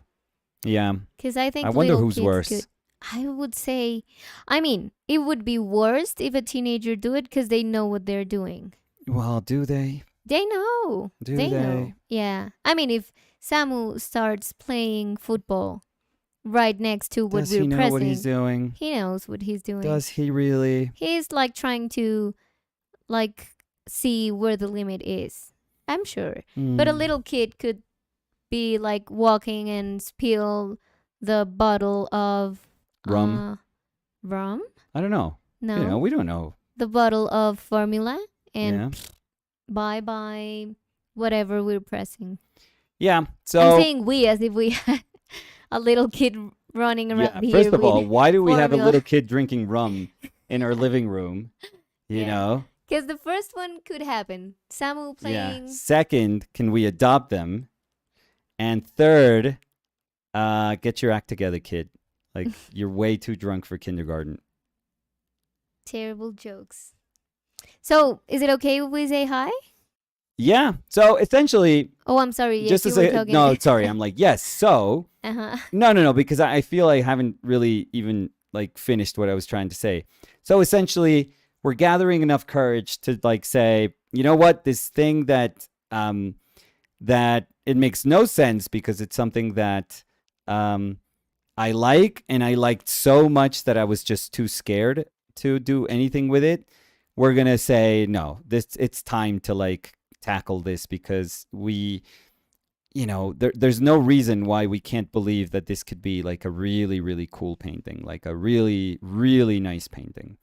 yeah. Because I I think wonder little who's kids could. worse. I would say, I mean, it would be worst if a teenager do it because they know what they're doing. Well, do they? They know. Do They they? know. Yeah. I mean, if Samu starts playing football right next to what Does we're he know what he's pressing, doing? he knows what he's doing. Does he really? He's like trying to like see where the limit is. I'm sure. But a Hmm. little kid could be like walking and spill the bottle of Rum? uh rum? I don't know. No. We don't know. The bottle of formula and Yeah. bye bye whatever we're pressing. Yeah. I'm So, saying we as if we had a little kid running yeah, around first here of all, with why do we have a formula. little kid drinking rum in our living room? You Yeah. know? Because the first one could happen. Samu Yeah. playing. Second, can we adopt them? And third, get your act together, kid. Like, you're way too drunk for kindergarten. Terrible jokes. So, is it okay if we say hi? Yeah. So, essentially, Oh, I'm sorry. Yes, just you as were a, talking. no, sorry. I'm like, yes. So, Uh-huh. no, because I feel I haven't really even like finished what I was trying to say. So essentially, we're gathering enough courage to like say, you know what, this thing that it makes no sense because it's something that um, I like and I liked so much that I was just too scared to do anything with it. We're gonna say no. It's time to like tackle this because there's no reason why we can't believe that this could be like a really, really cool painting, like a really, really nice painting.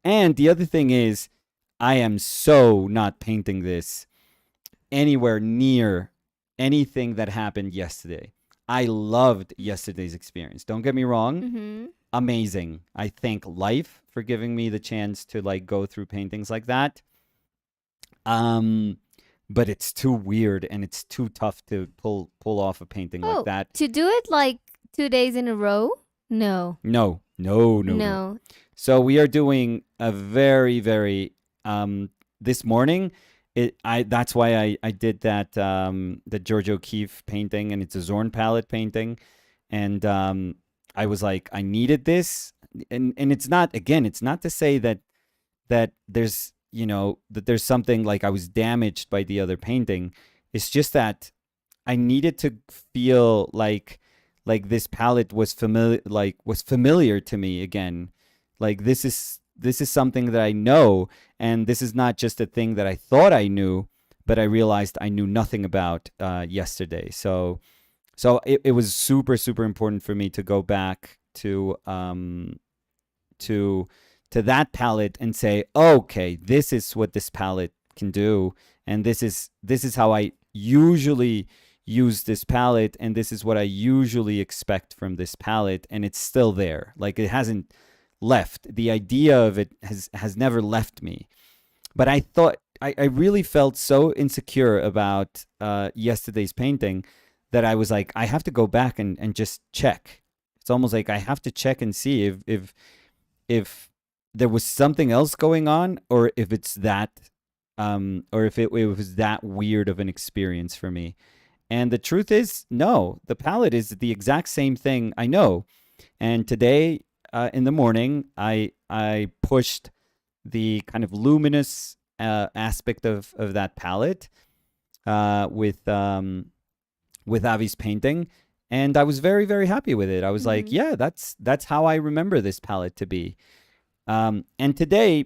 And the other thing is, I am so not painting this anywhere near anything that happened yesterday. I loved yesterday's experience. Don't get me wrong. Mm-hmm. Amazing. I thank life for giving me the chance to like go through paintings like that. Um, but it's too weird and it's too tough to pull off a painting like Oh, that. to do it like 2 days in a row? No. No. No. So we are doing a very, very this morning. That's why I did that the George O'Keeffe painting, and it's a Zorn palette painting, and I was like, I needed this, and it's not, again, it's not to say that there's that there's something like I was damaged by the other painting. It's just that I needed to feel like this palette was familiar to me again. Like this is something that I know, and this is not just a thing that I thought I knew, but I realized I knew nothing about yesterday. So it was super, super important for me to go back to to that palette and say, okay, this is what this palette can do, and this is how I usually use this palette, and this is what I usually expect from this palette, and it's still there. Like, it hasn't left. The idea of it has never left me. But I thought I really felt so insecure about yesterday's painting that I was like, I have to go back and just check. It's almost like I have to check and see if there was something else going on, or if it's that or if it was that weird of an experience for me. And the truth is, no, the palette is the exact same thing I know. And today in the morning, I pushed the kind of luminous aspect of that palette with Avi's painting, and I was very, very happy with it. I was like, Mm-hmm. yeah, that's how I remember this palette to be. And today,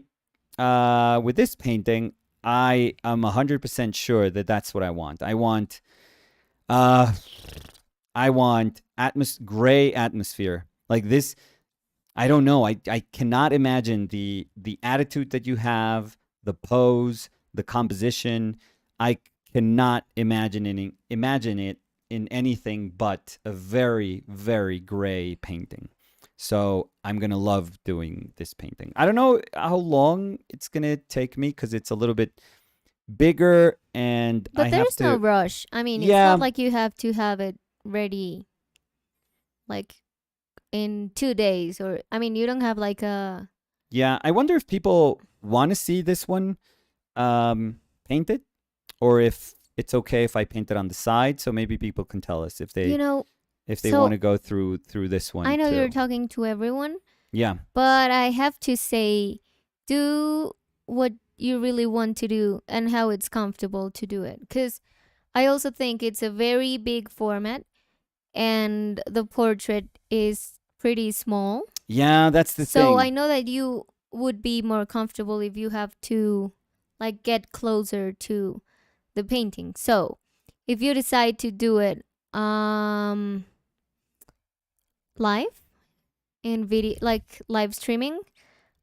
with this painting, I am 100% sure that that's what I want. I want, uh, I want gray atmosphere. Like this, I don't know. I cannot imagine the attitude that you have, the pose, the composition. I cannot imagine it in anything but a very, very gray painting. So I'm gonna love doing this painting. I don't know how long it's gonna take me because it's a little bit bigger, and I But have there's no to. rush. I mean, it's Yeah, not like you have to have it ready like in 2 days, or I mean, you don't have like a. yeah. I wonder if people want to see this one painted, or if it's okay if I paint it on the side. So maybe people can tell us You know, if they want so to go through this I one know you're too. talking to everyone, Yeah. but I have to say, do what you really want to do and how it's comfortable to do it. Because I also think it's a very big format and the portrait is pretty small. Yeah, that's the So I thing. know that you would be more comfortable if you have to like get closer to the painting. So if you decide to do it live in video, like live streaming,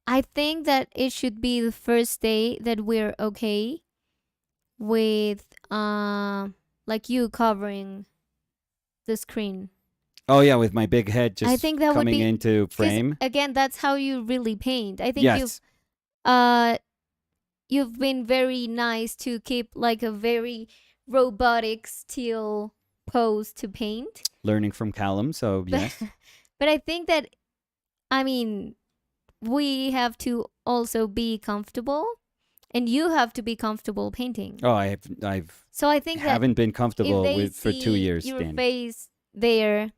I think that it should be the first day that we're okay with like you covering the screen. Oh yeah, with my big head I just think that would coming be into because frame. again that's how you really paint. I think Yes. uh you've been very nice to keep like a very robotic still pose to paint. Learning from Callum, so But yes. but I think that I mean we have to also be comfortable and you have to be comfortable painting. Oh, I've So I think that haven't been if comfortable they with for 2 see years, your Danny. face there,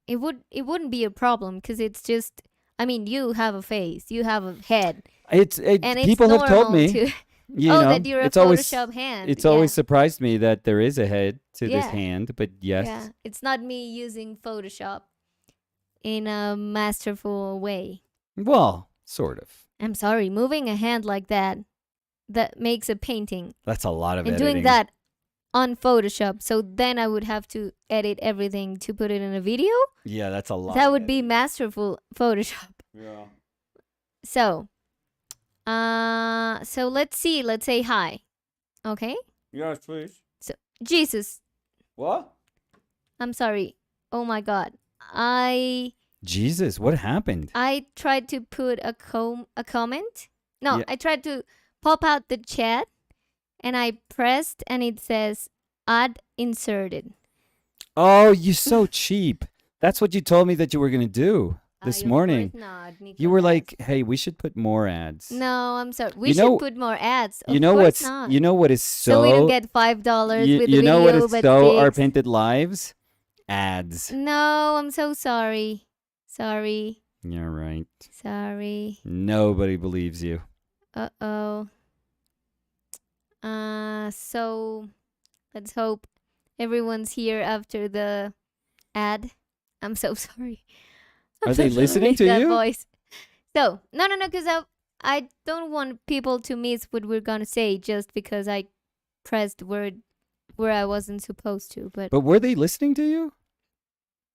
it wouldn't be a problem because it's just I mean you have a face, you have a head, and it's People have told normal me, to you oh know, that you're a it's always Photoshop hand. it's Yeah. always surprised me that there is a head to this Yeah. hand, but Yeah. yes. It's not me using Photoshop in a masterful way. Well, sort of. I'm sorry, moving a hand like that makes a painting That's a lot of and doing editing. that on Photoshop. So then I would have to edit everything to put it in a video. Yeah, that's a lot. That of would be editing. masterful Photoshop. Yeah. So, so let's see. Let's say hi. Okay? Yes, please. So, Jesus, What? I'm sorry. Oh my god. I Jesus, what happened? I tried to put a comment. No, Yeah. I tried to pop out the chat and I pressed and it says add inserted. Oh, you're so cheap. That's what you told me that you were going to do this Of morning. course not, You were Nicolas. like, "Hey, we should put more ads." No, I'm sorry. We You know- should put more ads. You Of know course what's not. you know what is So we don't so get $5 with the you know what video, is but so our 6. painted lives? Ads. No, I'm so sorry. Sorry. You're right. Sorry. Nobody believes you. Uh-oh. So let's hope everyone's here after the ad. I'm so sorry. I'm Are so they sorry listening with to that you? voice. So, no, because I don't want people to miss what we're gonna say just because I pressed word where I wasn't supposed to. But But were they listening to you?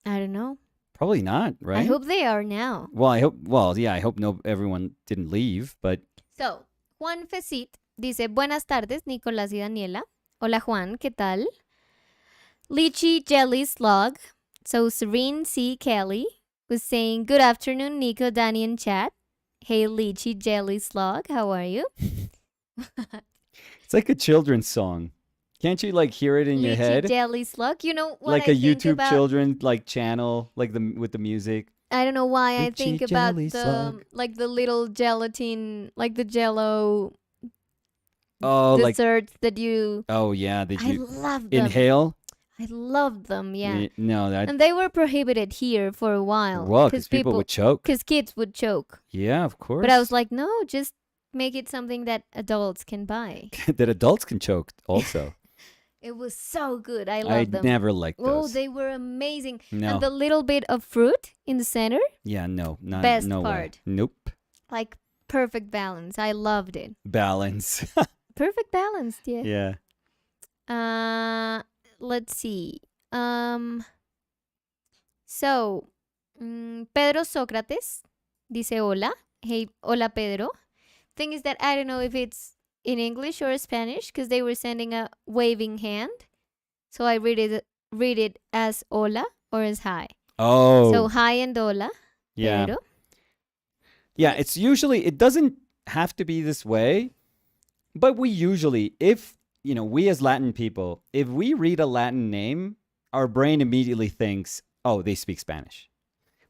I don't know. Probably not, right? I hope they are now. Well, I hope. Well, yeah, I hope everyone didn't leave, but So, Juan Fesit dice, buenas tardes, Nicolás y Daniela. Hola, Juan, ¿qué tal? Lychee Jelly Slug. So, Serene C. Kelly was saying, good afternoon, Nico, Danny, and chat. Hey, Lychee Jelly Slug, how are you? it's like a children's song. Can't you like hear it in your Lychee head? Jelly Slug. You know what Like I a think YouTube about? children like channel, like with the music. I don't know why I think Lychee about Jelly the Slug. like the little gelatin, like the Jello Oh, like desserts that you. oh yeah, did I you love them. inhale? I loved them. Yeah. No, that And they were prohibited here for a while. well, because people would choke. Because kids would choke. Yeah, of course. But I was like, no, just make it something that adults can buy. that adults can choke also. It was so good. I I love them. never liked Oh, those. they were amazing. No. And the little bit of fruit in the center, Yeah, no, not Best no way. part. Nope. like perfect balance. I loved it. Balance. Perfect balance, yeah. yeah. Let's see. So, Pedro Sócrates dice hola. Hey, hola Pedro. Thing is that I don't know if it's in English or Spanish because they were sending a waving hand. So I read it as hola or as hi. So Oh, hi and hola, yeah. Pedro. Yeah, it's usually, it doesn't have to be this way, but we usually, if, we as Latin people, if we read a Latin name, our brain immediately thinks, oh, they speak Spanish,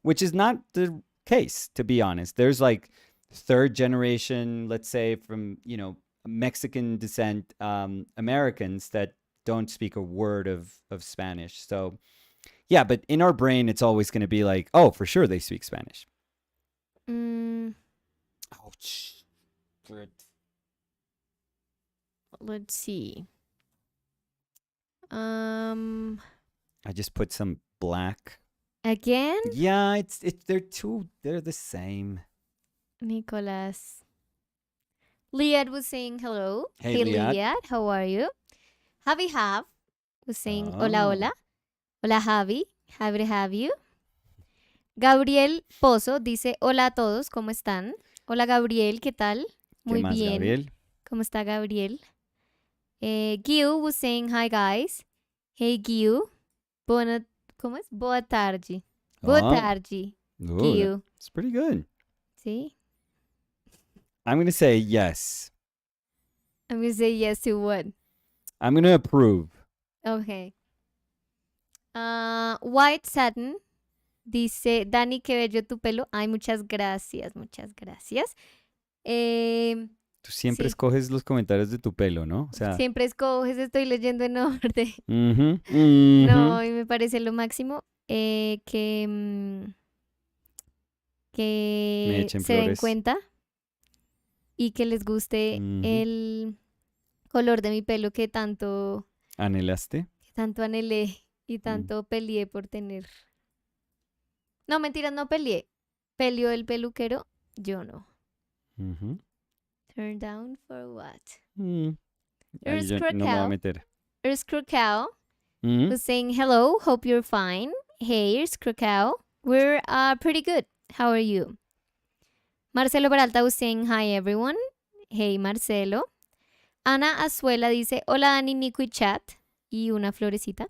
which is not the case, to be honest. There's like third generation, let's say, from, Mexican descent Americans that don't speak a word of Spanish. So, yeah, but in our brain, it's always going to be like, oh, for sure they speak Spanish. Mm, Ouch. let's see. I just put some black. Again? Yeah, they're the same. Nicolas. Liad was saying hello. Hey, Liat. Liad, how are you? Javi Have was saying hola, Oh. hola. Hola, Javi. Happy to have you. Gabriel Pozo dice hola a todos, ¿cómo están? Hola, Gabriel, ¿qué tal? ¿Qué Muy más, bien. Gabriel? ¿Cómo está, Gabriel? Gil was saying hi, guys. Hey, Gil. ¿Cómo es? Boa tarde. Boa tarde, Gil. It's pretty good. ¿Sí? I'm going to say yes. I'm going to say yes to what? I'm going to approve. Okay. White Satin dice, Dani, qué bello tu pelo. Ay, muchas gracias, muchas gracias. Tú siempre sí. escoges los comentarios de tu pelo, ¿no? O sea, Siempre escoges, estoy leyendo en orden. ujú. No, y me parece lo máximo que Me echen se den flores. cuenta y que les guste el color de mi pelo que tanto ¿Anhelaste? que tanto anhelé y tanto peleé por tener. No, mentiras, no peleé. Peleó el peluquero, yo no. Turn down for what? Ahí yo no me voy a meter. Earth who's saying hello, hope you're fine. Hey, Earth we're pretty good. How are you? Marcelo Peralta was saying hi everyone. Hey Marcelo. Ana Azuela dice hola Dani, Nico y chat. Y una florecita.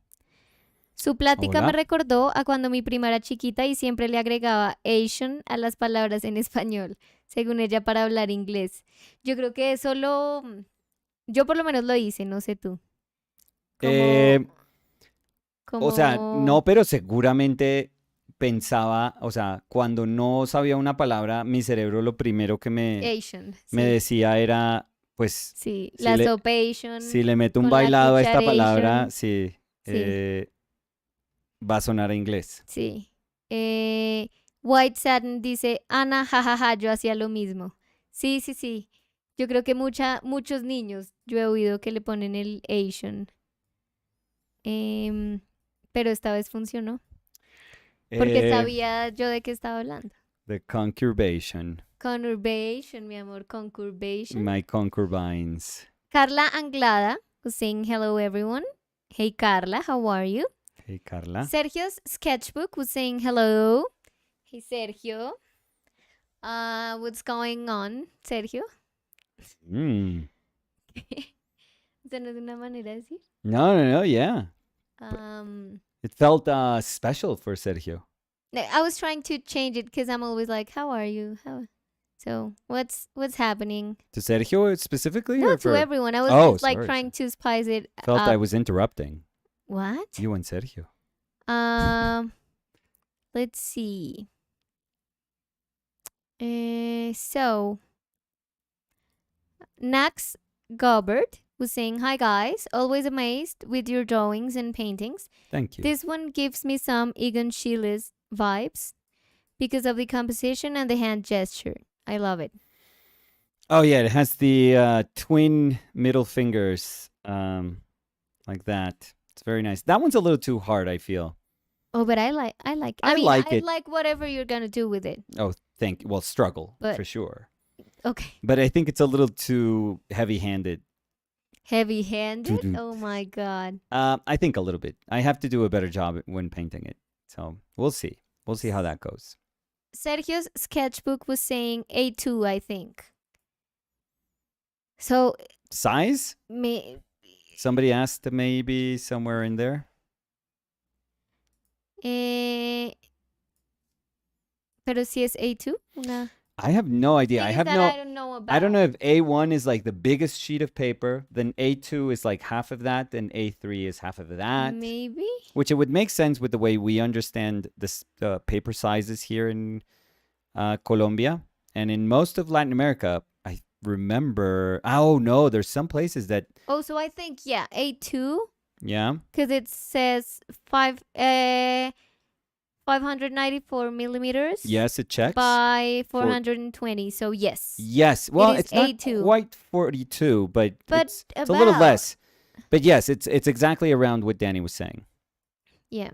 Su plática Hola. me recordó a cuando mi prima era chiquita y siempre le agregaba Asian a las palabras en español, según ella para hablar inglés. Yo creo que eso yo por lo menos lo hice, no sé tú. O sea, no, pero seguramente pensaba, o sea, cuando no sabía una palabra, mi cerebro lo primero que Asian, me decía era, pues, sí, la soap Asian, si le meto un bailado a esta palabra, sí. Va a sonar a inglés. Sí. White Satin dice, Ana, jajaja, yo hacía lo mismo. Sí, sí, sí. Yo creo que muchos niños, yo he oído que le ponen el Asian. Pero esta vez funcionó. Porque sabía yo de qué estaba hablando. The concurbation. Conurbation, mi amor, concurbation. My concubines. Carla Anglada was saying hello everyone. Hey Carla, how are you? Hey Carla. Sergio's sketchbook was saying hello. Hey Sergio. What's going on, Sergio? ¿Eso no es una manera de decir? No, yeah. It felt special for Sergio. I was trying to change it because I'm always like, how are you? So what's happening? To Sergio specifically? No, or to everyone. I was just like trying to spice it Felt up. I was interrupting. What? You and Sergio. Let's see. So Nax Gobert was saying, hi guys, always amazed with your drawings and paintings. Thank you. This one gives me some Egon Schiele's vibes because of the composition and the hand gesture. I love it. Oh yeah, it has the twin middle fingers like that. It's very nice. That one's a little too hard, I feel. Oh, but I like I like whatever you're gonna do with it. Oh, struggle for sure. Okay. But I think it's a little too heavy-handed. Heavy-handed? Oh my god. I think a little bit. I have to do a better job when painting it. So we'll see. We'll see how that goes. Sergio's sketchbook was saying A2, I think. So, Size? me, Somebody asked maybe somewhere in there. pero si es A2, una I have no idea. thing I is have that no. I don't know about. I don't know if A1 is like the biggest sheet of paper, then A2 is like half of that, then A3 is half of that. Maybe. Which it would make sense with the way we understand this paper sizes here in Colombia and in most of Latin America. I remember. Oh no, there's some places that. Oh, so I think yeah, A2 Yeah. because it says 594 millimeters. Yes, it checks. By 420. So yes. Yes. Well, it is it's not A2. quite 42, but it's About, a little less. But yes, it's exactly around what Danny was saying. Yeah.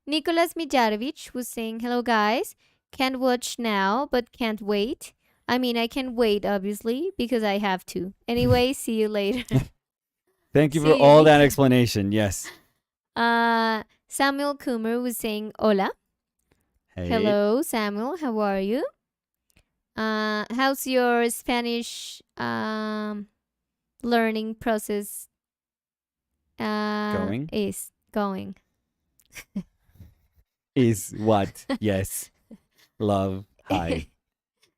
Nicolas Mijarovic was saying, "Hello guys, can't watch now, but can't wait. I mean, I can wait obviously because I have to. Anyway, see you later." Thank you See for you, all that Nick. explanation. Yes. Samuel Coomer was saying, "Hola." Hey. Hello, Samuel. How are you? How's your Spanish learning process Going? is going? Is what? Yes. Love. Hi.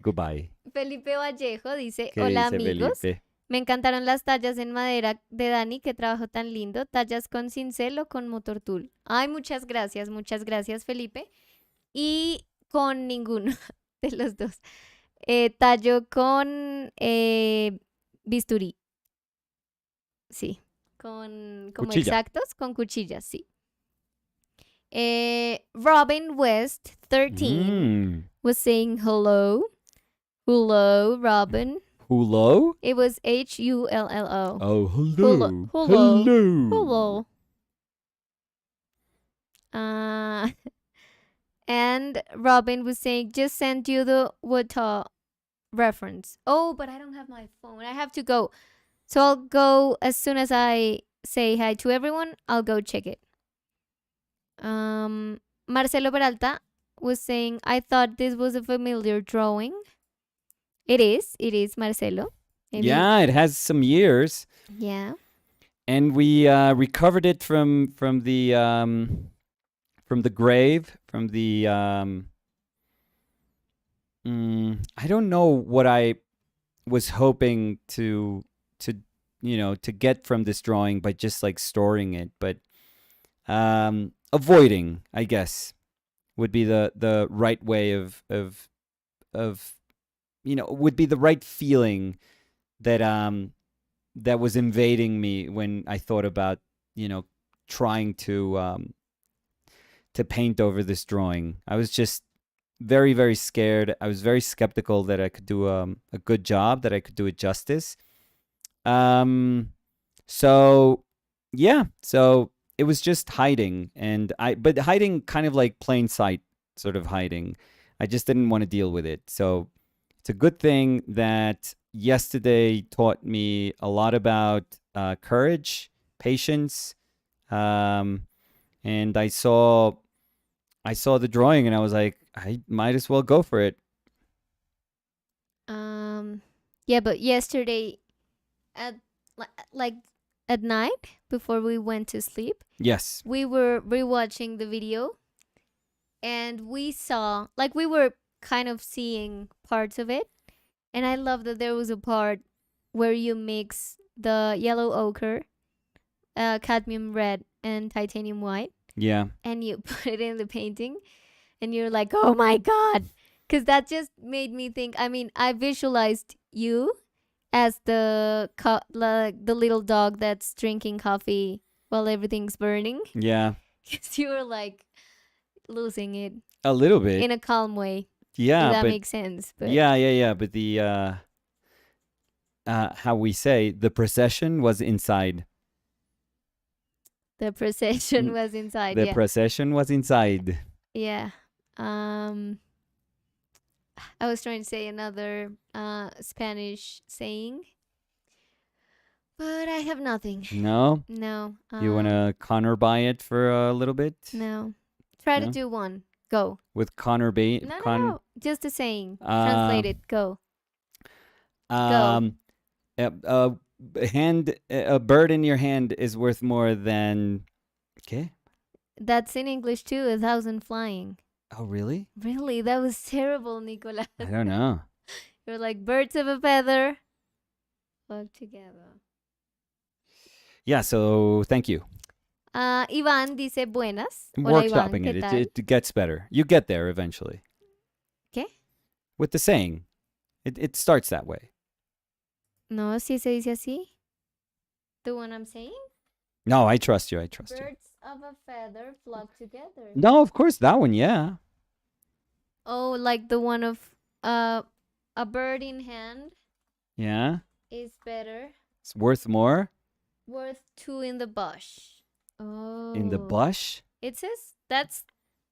Goodbye. Felipe Vallejo dice, ¿Qué hola dice amigos, Felipe? me encantaron las tallas en madera de Dani, qué trabajo tan lindo, tallas con cincel o con motor tool. Ay, muchas gracias Felipe. Y con ninguno de los dos. Tallo con bisturí. Sí, con como Cuchilla. exactos, con cuchillas, sí. Robin West 13 was saying hello. Hello, Robin. Hello? It was Hullo. Oh, hello. Hello. And Robin was saying, just send you the Wata reference. Oh, but I don't have my phone. I have to go. So I'll go as soon as I say hi to everyone. I'll go check it. Marcelo Peralta was saying, I thought this was a familiar drawing. It is, Marcelo. Maybe. Yeah, it has some years. Yeah. And we recovered it from the grave, from the I don't know what I was hoping to to get from this drawing by just like storing it, but avoiding, I guess, would be the right way of would be the right feeling that that was invading me when I thought about trying to paint over this drawing. I was just very, very scared. I was very skeptical that I could do a good job, that I could do it justice. So yeah, so it was just hiding, but hiding kind of like plain sight sort of hiding. I just didn't want to deal with it. So it's a good thing that yesterday taught me a lot about courage, patience, and I saw the drawing and I was like, I might as well go for it. Yeah, but yesterday at at night before we went to sleep, yes, we were rewatching the video and we saw, like, we were kind of seeing parts of it, and I love that there was a part where you mix the yellow ochre, cadmium red, and titanium white. Yeah. And you put it in the painting, and you're like, oh my god, because that just made me think. I mean, I visualized you as the little dog that's drinking coffee while everything's burning. Yeah. Because you were like losing it a little bit in a calm way. Yeah, if that but makes sense. But yeah. But the how we say, the procession was inside. the procession was inside. The Yeah. procession was inside. Yeah. I was trying to say another Spanish saying, but I have nothing. No? No. You want to Connor buy it for a little bit? No. Try to No? do one. Go. With Connor Bait? No. Just a saying. Uh, Translate it. Go. Go. um, a bird in your hand is worth more than. Okay. That's in English too. 1,000 flying. Oh, really? Really? That was terrible, Nicolas. I don't know. You're like birds of a feather flock together. Yeah, so thank you. Iván dice buenas. I'm Hola, Iván, workshopping ¿qué it. tal? It gets better. You get there eventually. ¿Qué? With the saying. It starts that way. No, si se dice así. The one I'm saying? No, I trust you. I trust you. Birds of a feather flock together. No, of course, that one, yeah. Oh, like the one of a bird in hand Yeah. is better. It's worth more Worth two in the bush. Oh. in the bush. It says that's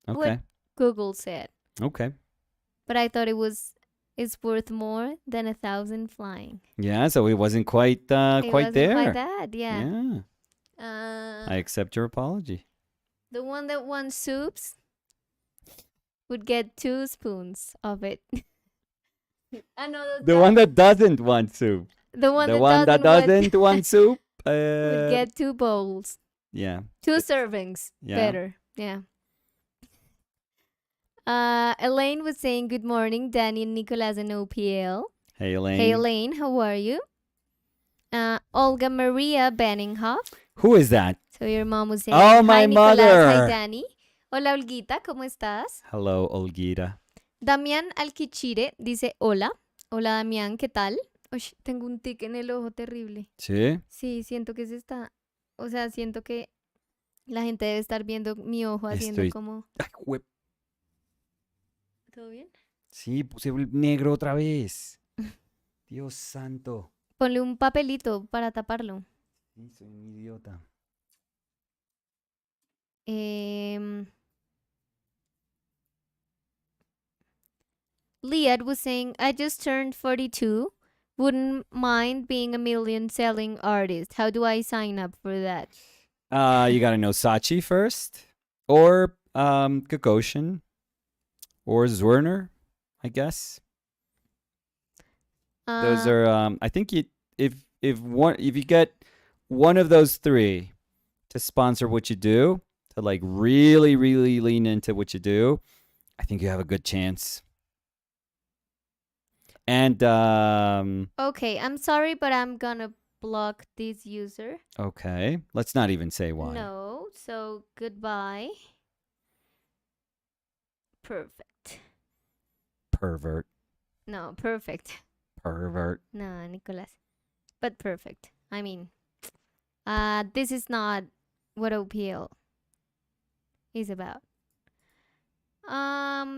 Okay. what Google said. Okay. But I thought it's worth more than 1,000 flying. Yeah, so it wasn't quite It quite wasn't there. quite that, yeah. Yeah. I accept your apology. The one that wants soups would get 2 spoons of it. The one that doesn't want soup. The one The that one that doesn't want soup would get 2 bowls. yeah. 2 servings. Yeah. Better. Yeah. Elaine was saying good morning, Danny and Nicolas and OPL. Hey, Elaine. Hey Elaine, how are you? Olga Maria Benninghoff. Who is that? So your mom was saying, Oh, my hi Nicolas, mother. hi Danny. Hola Olguita, ¿cómo estás? Hello, Olguita. Damián Alquichire dice hola. Hola Damián, ¿qué tal? Uy, tengo un tic en el ojo terrible. ¿Sí? Sí, siento que se está... O sea, siento que la gente debe estar viendo mi ojo haciendo como... Ay, hue- ¿Todo bien? Sí, puse negro otra vez. Dios santo. Ponle un papelito para taparlo. Sí, soy un idiota. Liad was saying, I just turned 42. Wouldn't mind being a million selling artist. How do I sign up for that? You gotta know Sachi first, or Gagosian, or Zwirner, I guess. Those are I think if you get one of those 3 to sponsor what you do, to like really lean into what you do, I think you have a good chance. And Okay, I'm sorry, but I'm gonna block this user. okay, let's not even say why. No, so goodbye. Perfect. Pervert. No, perfect. Pervert. No, Nicolas. But perfect. I mean, this is not what OPL is about.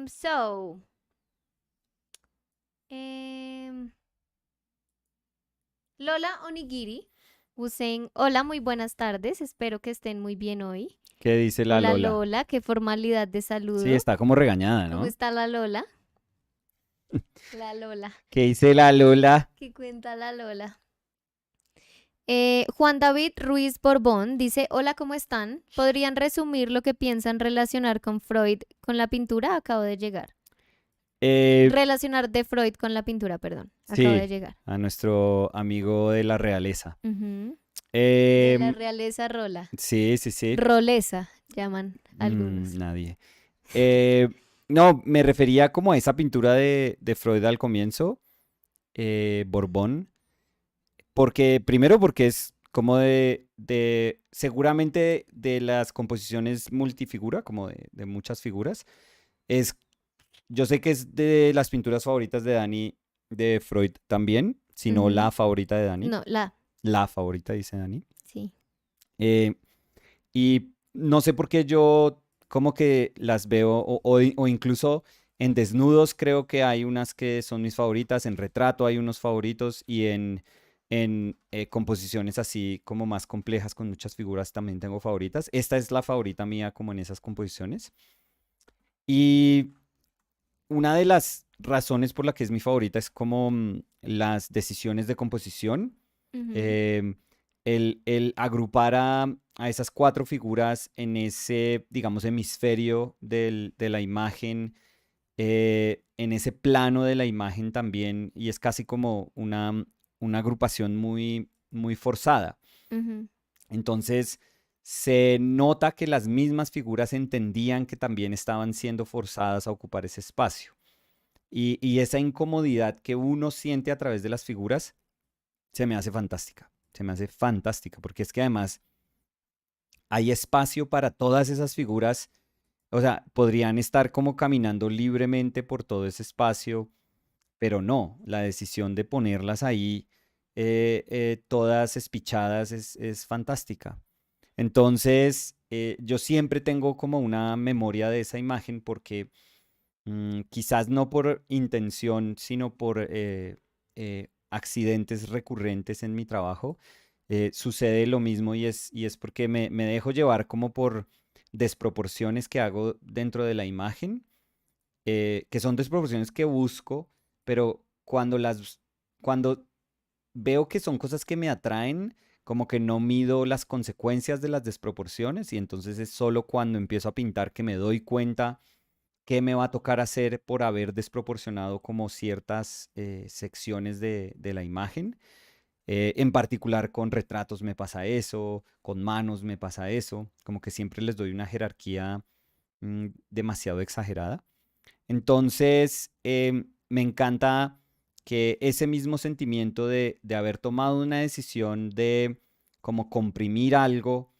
So Lola Onigiri was saying, hola, muy buenas tardes, espero que estén muy bien hoy. ¿Qué dice la Hola Lola? Lola, qué formalidad de saludo. Sí, está como regañada, ¿no? ¿Cómo está la Lola? La Lola. ¿Qué dice la Lola? ¿Qué cuenta la Lola? Juan David Ruiz Borbón dice, hola, ¿cómo están? ¿Podrían resumir lo que piensan relacionar con Freud con la pintura? Acabo de llegar. Relacionar de Freud con la pintura, perdón. Acabo de llegar. A nuestro amigo de la realeza. De la realeza rola. Sí. Roleza, llaman algunos. Nadie. No, me refería como a esa pintura de Freud al comienzo, Borbón. Primero porque es como de seguramente de las composiciones multifigura, como de muchas figuras. Yo sé que es de las pinturas favoritas de Dani, de Freud también, si no la favorita de Dani. No, la. La favorita, dice Dani. Sí. Y no sé por qué yo como que las veo, o incluso en desnudos creo que hay unas que son mis favoritas, en retrato hay unos favoritos, y en composiciones así como más complejas con muchas figuras también tengo favoritas. Esta es la favorita mía como en esas composiciones. Y una de las razones por la que es mi favorita es como las decisiones de composición. el agrupar a esas cuatro figuras en ese, digamos, hemisferio de la imagen, en ese plano de la imagen también, y es casi como una agrupación muy, muy forzada. Ujú, Entonces, se nota que las mismas figuras entendían que también estaban siendo forzadas a ocupar ese espacio. Y esa incomodidad que uno siente a través de las figuras se me hace fantástica. Se me hace fantástica, porque es que además hay espacio para todas esas figuras. O sea, podrían estar como caminando libremente por todo ese espacio, pero no, la decisión de ponerlas ahí todas espichadas es fantástica. Entonces, yo siempre tengo como una memoria de esa imagen porque quizás no por intención, sino por accidentes recurrentes en mi trabajo, sucede lo mismo y es porque me dejo llevar como por desproporciones que hago dentro de la imagen, que son desproporciones que busco, pero cuando veo que son cosas que me atraen, como que no mido las consecuencias de las desproporciones y entonces es solo cuando empiezo a pintar que me doy cuenta qué me va a tocar hacer por haber desproporcionado como ciertas secciones de la imagen. En particular con retratos me pasa eso, con manos me pasa eso, como que siempre les doy una jerarquía demasiado exagerada. Entonces, me encanta que ese mismo sentimiento de haber tomado una decisión de como comprimir algo,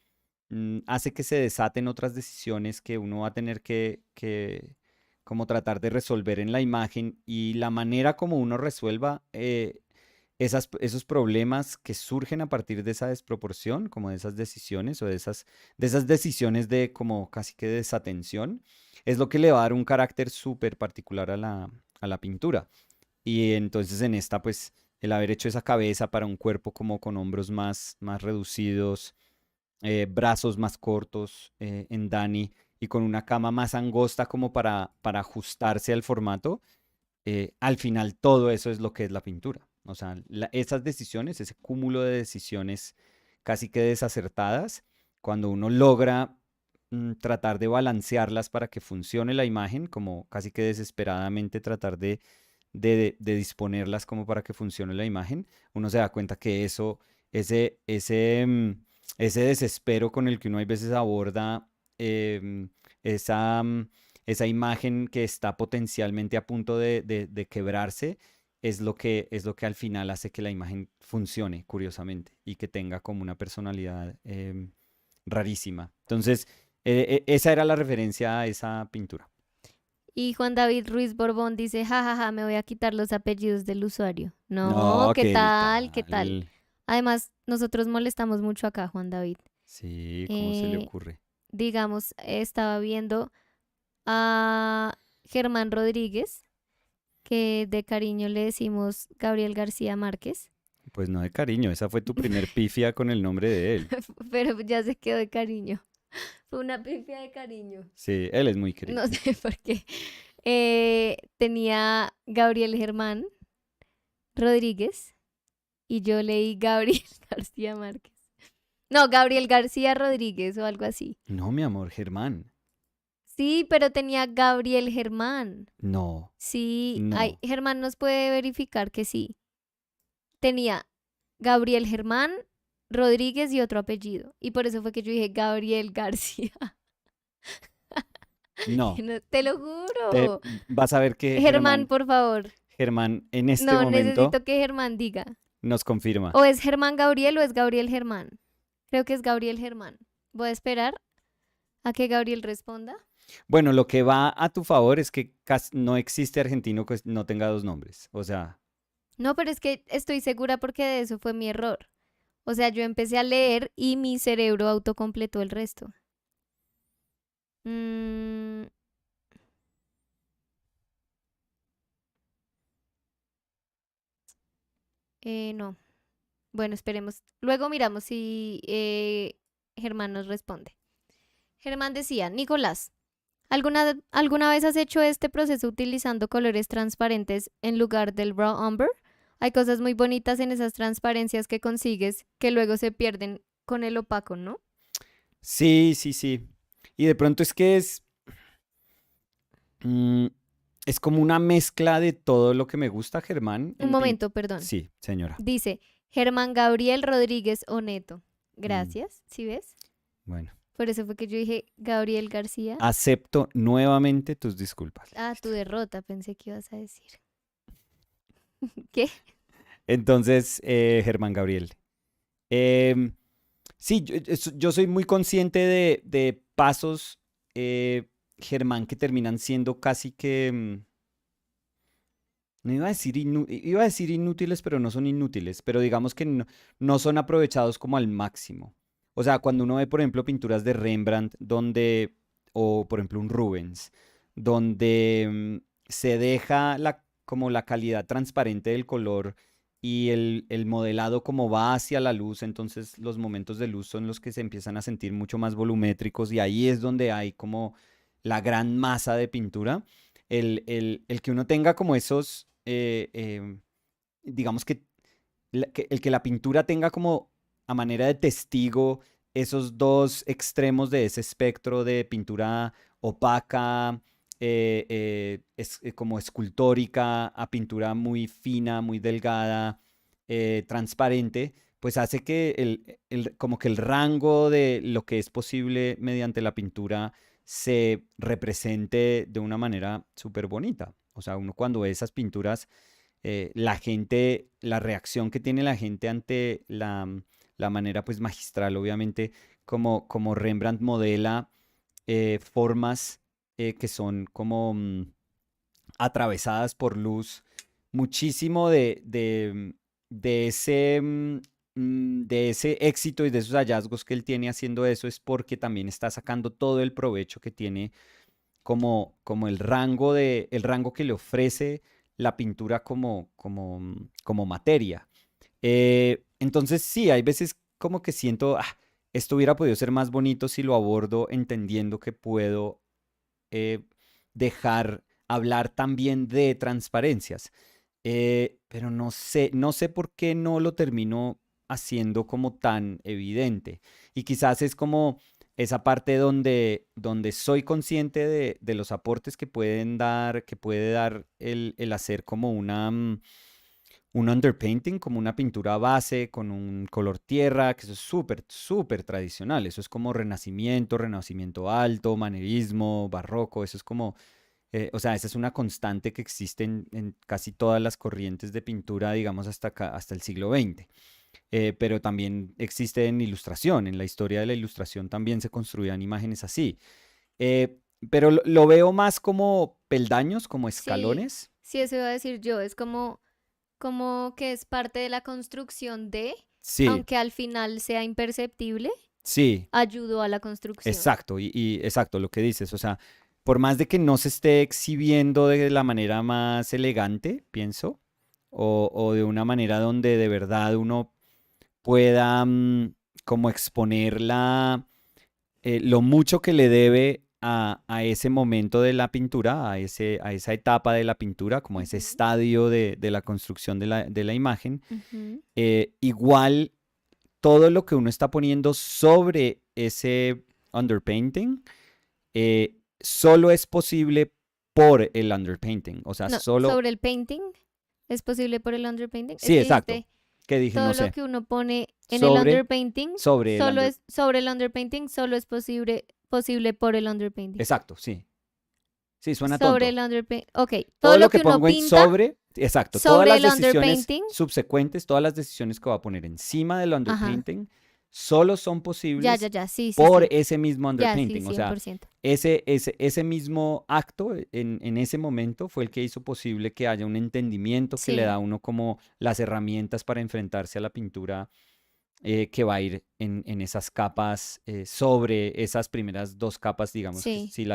hace que se desaten otras decisiones que uno va a tener que como tratar de resolver en la imagen y la manera como uno resuelva esos problemas que surgen a partir de esa desproporción, como de esas decisiones o de esas decisiones de como casi que desatención, es lo que le va a dar un carácter súper particular a la pintura. Y entonces en esta, pues, el haber hecho esa cabeza para un cuerpo como con hombros más reducidos, brazos más cortos en Dani y con una cama más angosta como para ajustarse al formato, al final todo eso es lo que es la pintura. O sea, esas decisiones, ese cúmulo de decisiones casi que desacertadas, cuando uno logra tratar de balancearlas para que funcione la imagen, como casi que desesperadamente tratar de disponerlas como para que funcione la imagen, uno se da cuenta que ese desespero con el que uno a veces aborda esa, esa imagen que está potencialmente a punto de quebrarse, es lo que al final hace que la imagen funcione, curiosamente, y que tenga como una personalidad rarísima. Entonces, esa era la referencia a esa pintura. Y Juan David Ruiz Borbón dice, jajaja, me voy a quitar los apellidos del usuario. No, No, ¿qué ¿qué tal? ¿Qué tal? tal? Además, nosotros molestamos mucho acá, Juan David. Sí, ¿cómo se le Eh, ocurre? digamos, estaba viendo a Germán Rodríguez, que de cariño le decimos Gabriel García Márquez, Pues no de cariño, esa fue tu primer pifia con el nombre de él. pero ya se quedó de cariño. Fue una pifia de cariño. Sí, él es muy No querido. sé por qué. Tenía Gabriel Germán Rodríguez y yo leí Gabriel García Márquez. No, Gabriel García Rodríguez o algo así. No, mi amor, Germán. Sí, pero tenía Gabriel Germán. No, Sí, ay, no. Germán nos puede verificar que sí. Tenía Gabriel Germán Rodríguez y otro apellido. Y por eso fue que yo dije Gabriel García. No. No, te lo Te juro. vas a ver que Germán, por favor. Germán en este No, momento necesito que Germán diga. nos confirma. O es Germán Gabriel o es Gabriel Germán. Creo que es Gabriel Germán. Voy a esperar a que Gabriel responda. Bueno, lo que va a tu favor es que no existe argentino que no tenga dos nombres. O sea, No, pero es que estoy segura porque de eso fue mi error. O sea, yo empecé a leer y mi cerebro autocompletó el resto. Mm, no. Bueno, esperemos. Luego miramos si Germán nos responde. Germán decía, Nicolás, ¿alguna vez has hecho este proceso utilizando colores transparentes en lugar del raw umber? Hay cosas muy bonitas en esas transparencias que consigues que luego se pierden con el opaco, ¿no? Sí, sí, sí. Y de pronto es que mm, es como una mezcla de todo lo que me gusta, Germán, Un en momento, perdón. Sí, señora. Dice Germán Gabriel Rodríguez Oneto. Mm, Gracias, ¿sí ves? bueno, Por eso fue que yo dije Gabriel García. acepto nuevamente tus disculpas, Ah, tu Lecita. derrota, pensé que ibas a decir. ¿Qué? Entonces, Germán Gabriel. em, sí, yo soy muy consciente de pasos, Germán, que terminan siendo casi que, no iba a decir, iba a decir inútiles, pero no son inútiles, pero digamos que no son aprovechados como al máximo. O sea, cuando uno ve, por ejemplo, pinturas de Rembrandt, o por ejemplo un Rubens, donde se deja como la calidad transparente del color y el modelado como va hacia la luz, entonces los momentos de luz son los que se empiezan a sentir mucho más volumétricos y ahí es donde hay como la gran masa de pintura. El que uno tenga como esos, digamos el que la pintura tenga como a manera de testigo esos dos extremos de ese espectro de pintura opaca, como escultórica, a pintura muy fina, muy delgada, transparente, pues hace que como que el rango de lo que es posible mediante la pintura se represente de una manera súper bonita. O sea, uno cuando ve esas pinturas, la gente, la reacción que tiene la gente ante la manera pues magistral, obviamente, como Rembrandt modela formas que son como atravesadas por luz, muchísimo de ese éxito y de esos hallazgos que él tiene haciendo eso es porque también está sacando todo el provecho que tiene como el rango que le ofrece la pintura como materia. Entonces sí, hay veces como que siento, esto hubiera podido ser más bonito si lo abordo entendiendo que puedo eh, dejar hablar también de transparencias. Pero no sé por qué no lo termino haciendo como tan evidente. Y quizás es como esa parte donde soy consciente de los aportes que puede dar el hacer como un underpainting, como una pintura base con un color tierra, que eso es súper, súper tradicional. Eso es como renacimiento, renacimiento alto, manerismo, barroco. Eso es como, o sea, esa es una constante que existe en casi todas las corrientes de pintura, digamos, hasta el siglo XX. Pero también existe en ilustración. En la historia de la ilustración también se construían imágenes así. Eh, pero lo veo más como peldaños, como Sí, escalones. sí, eso iba a decir yo. Es como que es parte de la construcción de, Sí, aunque al final sea imperceptible, sí. ayudó a la construcción. Exacto, y exacto lo que dices, o sea, por más de que no se esté exhibiendo de la manera más elegante, pienso, o de una manera donde de verdad uno pueda como exponer lo mucho que le debe a ese momento de la pintura, a esa etapa de la pintura, como a ese Ujú, estadio de la construcción de la imagen, ujú. igual todo lo que uno está poniendo sobre ese underpainting solo es posible por el underpainting. O sea, No, solo... sobre el painting, ¿es posible por el underpainting? Es Sí, que exacto. dijiste, ¿Qué dije? No todo lo sé. que uno pone en el Sobre, underpainting, sobre el under... sobre el underpainting, solo es posible por el underpainting. Exacto, sí. Sí, suena Sobre el tonto. underpainting, ok, todo Todo lo lo que que uno pongo en pinta sobre, exacto, todas sobre las el decisiones underpainting, subsecuentes, todas las decisiones que voy a poner encima del ajá, underpainting, solo son ya, ya, posibles ya, sí, sí, por sí, ese mismo ya, sí, underpainting. O sea, 100%. ese mismo acto en ese momento fue el que hizo posible que haya un entendimiento que le da Sí, a uno como las herramientas para enfrentarse a la pintura que va a ir en esas capas, sobre esas primeras dos capas, digamos que sí,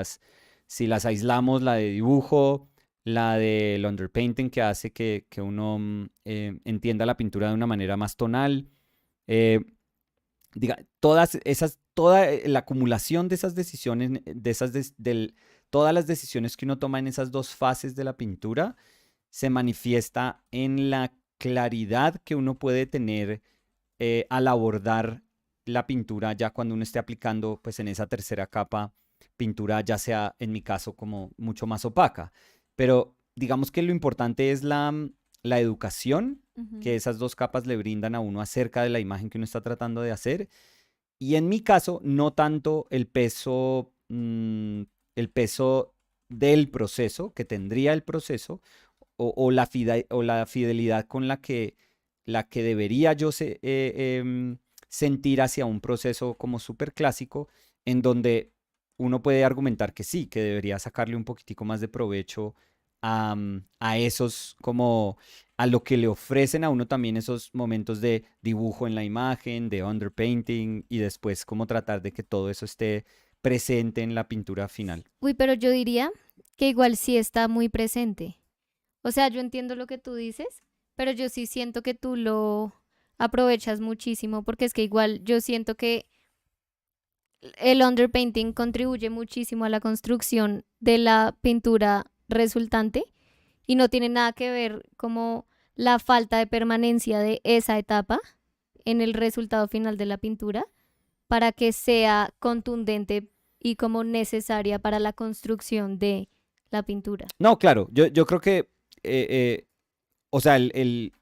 si las aislamos, la de dibujo, la del underpainting que hace que uno entienda la pintura de una manera más tonal, eh, toda la acumulación de esas decisiones, todas las decisiones que uno toma en esas dos fases de la pintura, se manifiesta en la claridad que uno puede tener al abordar la pintura ya cuando uno esté aplicando pues en esa tercera capa pintura, ya sea en mi caso como mucho más opaca. Pero digamos que lo importante es la educación Ujú. que esas dos capas le brindan a uno acerca de la imagen que uno está tratando de hacer. Y en mi caso, no tanto el peso del proceso que tendría el proceso, o la fidelidad con la que debería yo sentir hacia un proceso como súper clásico, en donde uno puede argumentar que sí, que debería sacarle un poquitico más de provecho a esos como a lo que le ofrecen a uno también esos momentos de dibujo en la imagen, de underpainting y después como tratar de que todo eso esté presente en la pintura final. Uy, pero yo diría que igual sí está muy presente. O sea, yo entiendo lo que tú dices, pero yo sí siento que tú lo aprovechas muchísimo porque es que igual yo siento que el underpainting contribuye muchísimo a la construcción de la pintura resultante y no tiene nada que ver como la falta de permanencia de esa etapa en el resultado final de la pintura para que sea contundente y como necesaria para la construcción de la pintura. No, claro, yo creo que, o sea, el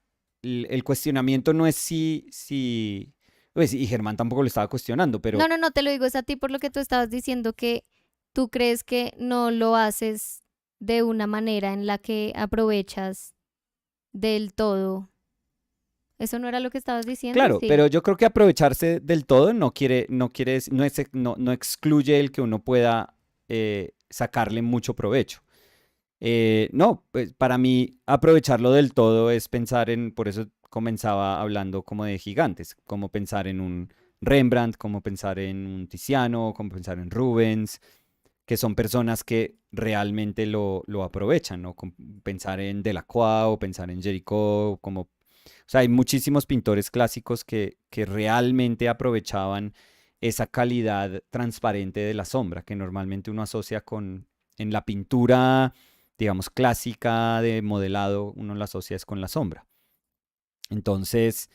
cuestionamiento no es si, pues, y Germán tampoco lo estaba cuestionando, No, pero no, no, te lo digo es a ti por lo que tú estabas diciendo que tú crees que no lo haces de una manera en la que aprovechas del todo. ¿Eso no era lo que estabas diciendo? claro, Sí. pero yo creo que aprovecharse del todo no excluye el que uno pueda sacarle mucho provecho. No, pues para mí aprovecharlo del todo es pensar por eso comenzaba hablando como de gigantes, como pensar en un Rembrandt, como pensar en un Tiziano, como pensar en Rubens, que son personas que realmente lo aprovechan, ¿no? Pensar en Delacroix o pensar en Géricault, o sea, hay muchísimos pintores clásicos que realmente aprovechaban esa calidad transparente de la sombra que normalmente uno asocia en la pintura, digamos, clásica de modelado, uno la asocia es con la sombra. Entonces,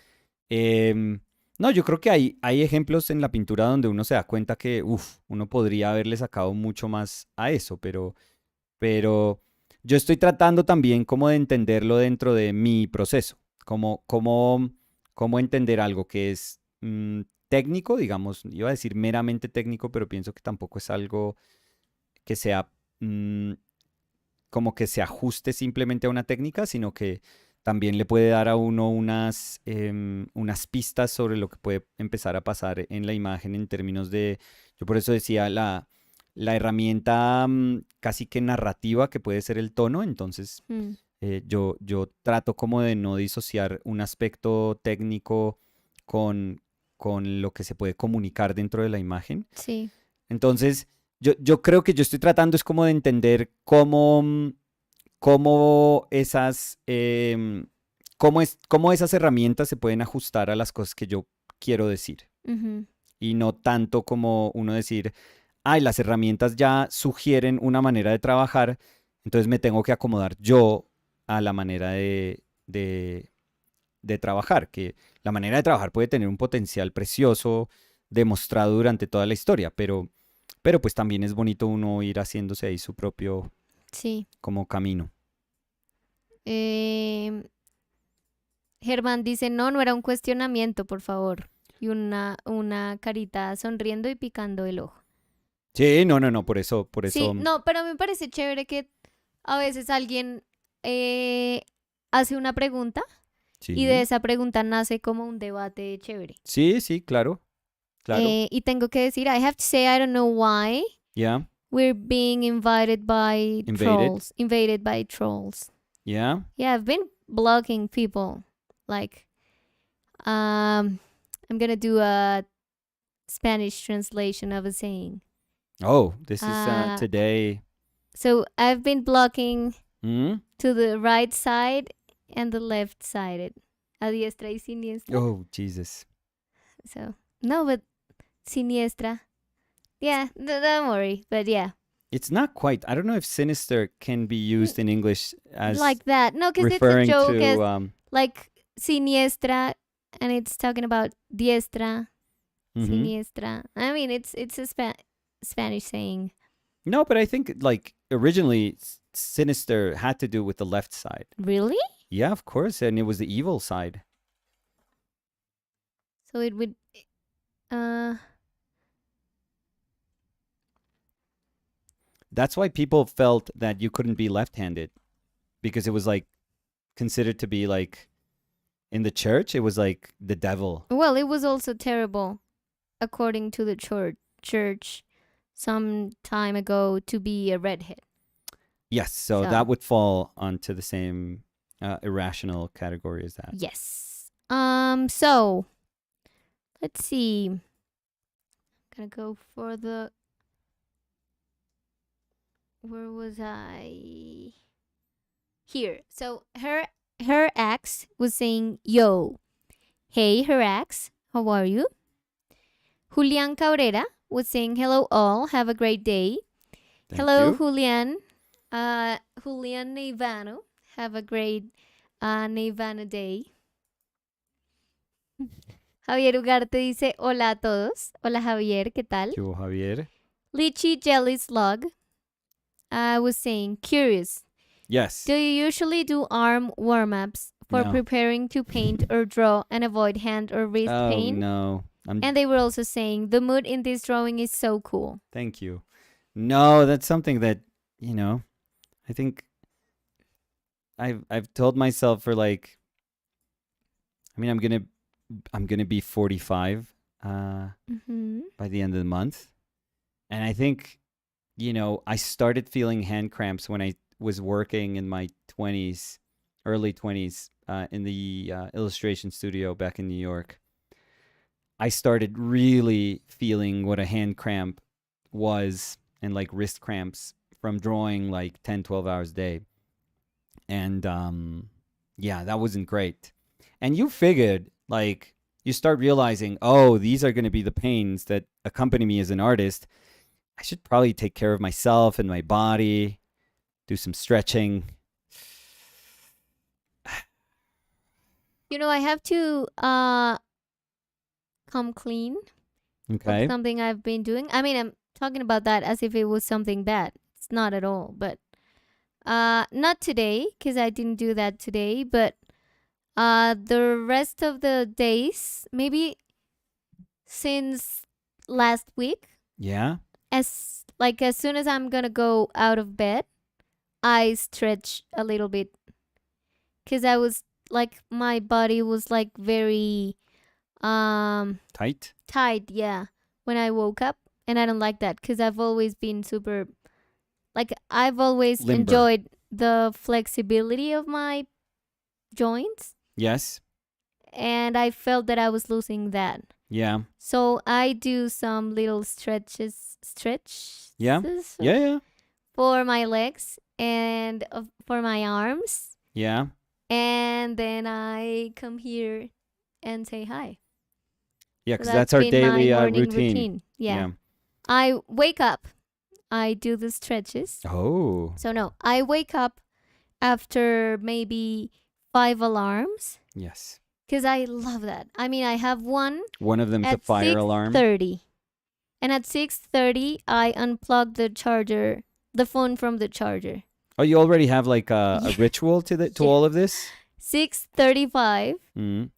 em, no, yo creo que hay ejemplos en la pintura donde uno se da cuenta que, uno podría haberle sacado mucho más a eso, pero yo estoy tratando también como de entenderlo dentro de mi proceso, cómo entender algo que es técnico, digamos, iba a decir meramente técnico, pero pienso que tampoco es algo que sea mm, como que se ajuste simplemente a una técnica, sino que también le puede dar a uno unas pistas sobre lo que puede empezar a pasar en la imagen en términos de, yo por eso decía, la herramienta casi que narrativa que puede ser el tono, entonces Mm, yo trato como de no disociar un aspecto técnico con, con lo que se puede comunicar dentro de la imagen. sí. Entonces, yo creo que yo estoy tratando es como de entender cómo cómo esas herramientas se pueden ajustar a las cosas que yo quiero decir. Ujú. Y no tanto como uno decir, ay, las herramientas ya sugieren una manera de trabajar, entonces me tengo que acomodar yo a la manera de trabajar, que la manera de trabajar puede tener un potencial precioso demostrado durante toda la historia, pero pues también es bonito uno ir haciéndose ahí su propio Sí. como camino. Em, Germán dice, no, no era un cuestionamiento, por favor. Y una carita sonriendo y picando el ojo. Sí, no, por Sí, eso, no, pero me parece chévere que a veces alguien eh, hace una pregunta y de sí, esa pregunta nace como un debate chévere. sí, claro, claro, Y tengo que decir, I have to say, I don't know why yeah, we're being invited by invaded, trolls, invaded by trolls. yeah. Yeah, I've been blocking people. Like, I'm gonna do a Spanish translation of a saying. Oh, this is Uh, today. so I've been blocking Mm? to the right side and the left sided. A diestra y siniestra. Oh, Jesus. So, no, but siniestra. Yeah, don't worry. But yeah, It's not quite. I don't know if sinister can be N- used in English as like that. No, because it's a referring joke as to. like siniestra, and it's talking about diestra, Mm-hmm. siniestra. I mean, it's a Spanish saying. No, but I think like originally sinister had to do with the left side. Really? Yeah, of course, and it was the evil side. So it would. Uh, That's why people felt that you couldn't be left-handed because it was like considered to be like in the church, it was like the devil. well, it was also terrible, according to the church, some time ago, to be a redhead. Yes, so So that would fall onto the same irrational category as that. yes. So let's see. I'm gonna go for the. Where was I? Here. So her ex was saying, "Yo, hey, her ex, how are you?" Julian Cabrera was saying, "Hello, all. Have a great day." Thank Hello, you. Julian. Julian Neivano. Have a great Neivano day. Javier Ugarte dice, hola a todos. Hola, Javier, ¿qué tal? Yo, Javier. Lychee Jelly Slug was saying, curious. Yes. Do you usually do arm warm-ups for No. preparing to paint or draw and avoid hand or wrist Oh pain? no. And they were also saying, the mood in this drawing is so cool. Thank you. No, that's something that, you know, I think I've told myself for like I mean I'm gonna be 45 Mm-hmm. by the end of the month. And I think, you know, I started feeling hand cramps when I was working in my 20s, early 20s, in the illustration studio back in New York. I started really feeling what a hand cramp was and like wrist cramps from drawing like 10, 12 hours a day. And yeah, that wasn't great. And you figured like you start realizing, oh, these are going to be the pains that accompany me as an artist. I should probably take care of myself and my body, do some stretching. You know, I have to come clean Okay. of something I've been doing. I mean, I'm talking about that as if it was something bad. It's not at all. But not today, because I didn't do that today. But the rest of the days, maybe since last week, Yeah. as soon as I'm gonna go out of bed, I stretch a little bit, because I was like, my body was like very Tight. tight, yeah, when I woke up, and I don't like that because I've always been super, like, I've always Limber. enjoyed the flexibility of my joints, Yes. and I felt that I was losing that. Yeah. So I do some little stretches Yeah. Yeah. Yeah. for my legs and for my arms, Yeah. and then I come here and say hi. Yeah, So because that's our been my daily morning routine. Yeah. I wake up, I do the stretches. Oh. So no, I wake up after maybe 5 alarms, Yes. because I love that. I mean, I have one One of them's a at fire alarm. 6:30. And at 6:30 I unplug the phone from the charger. Oh, you already have like a ritual to Yeah. all of this? 6:35 Mm.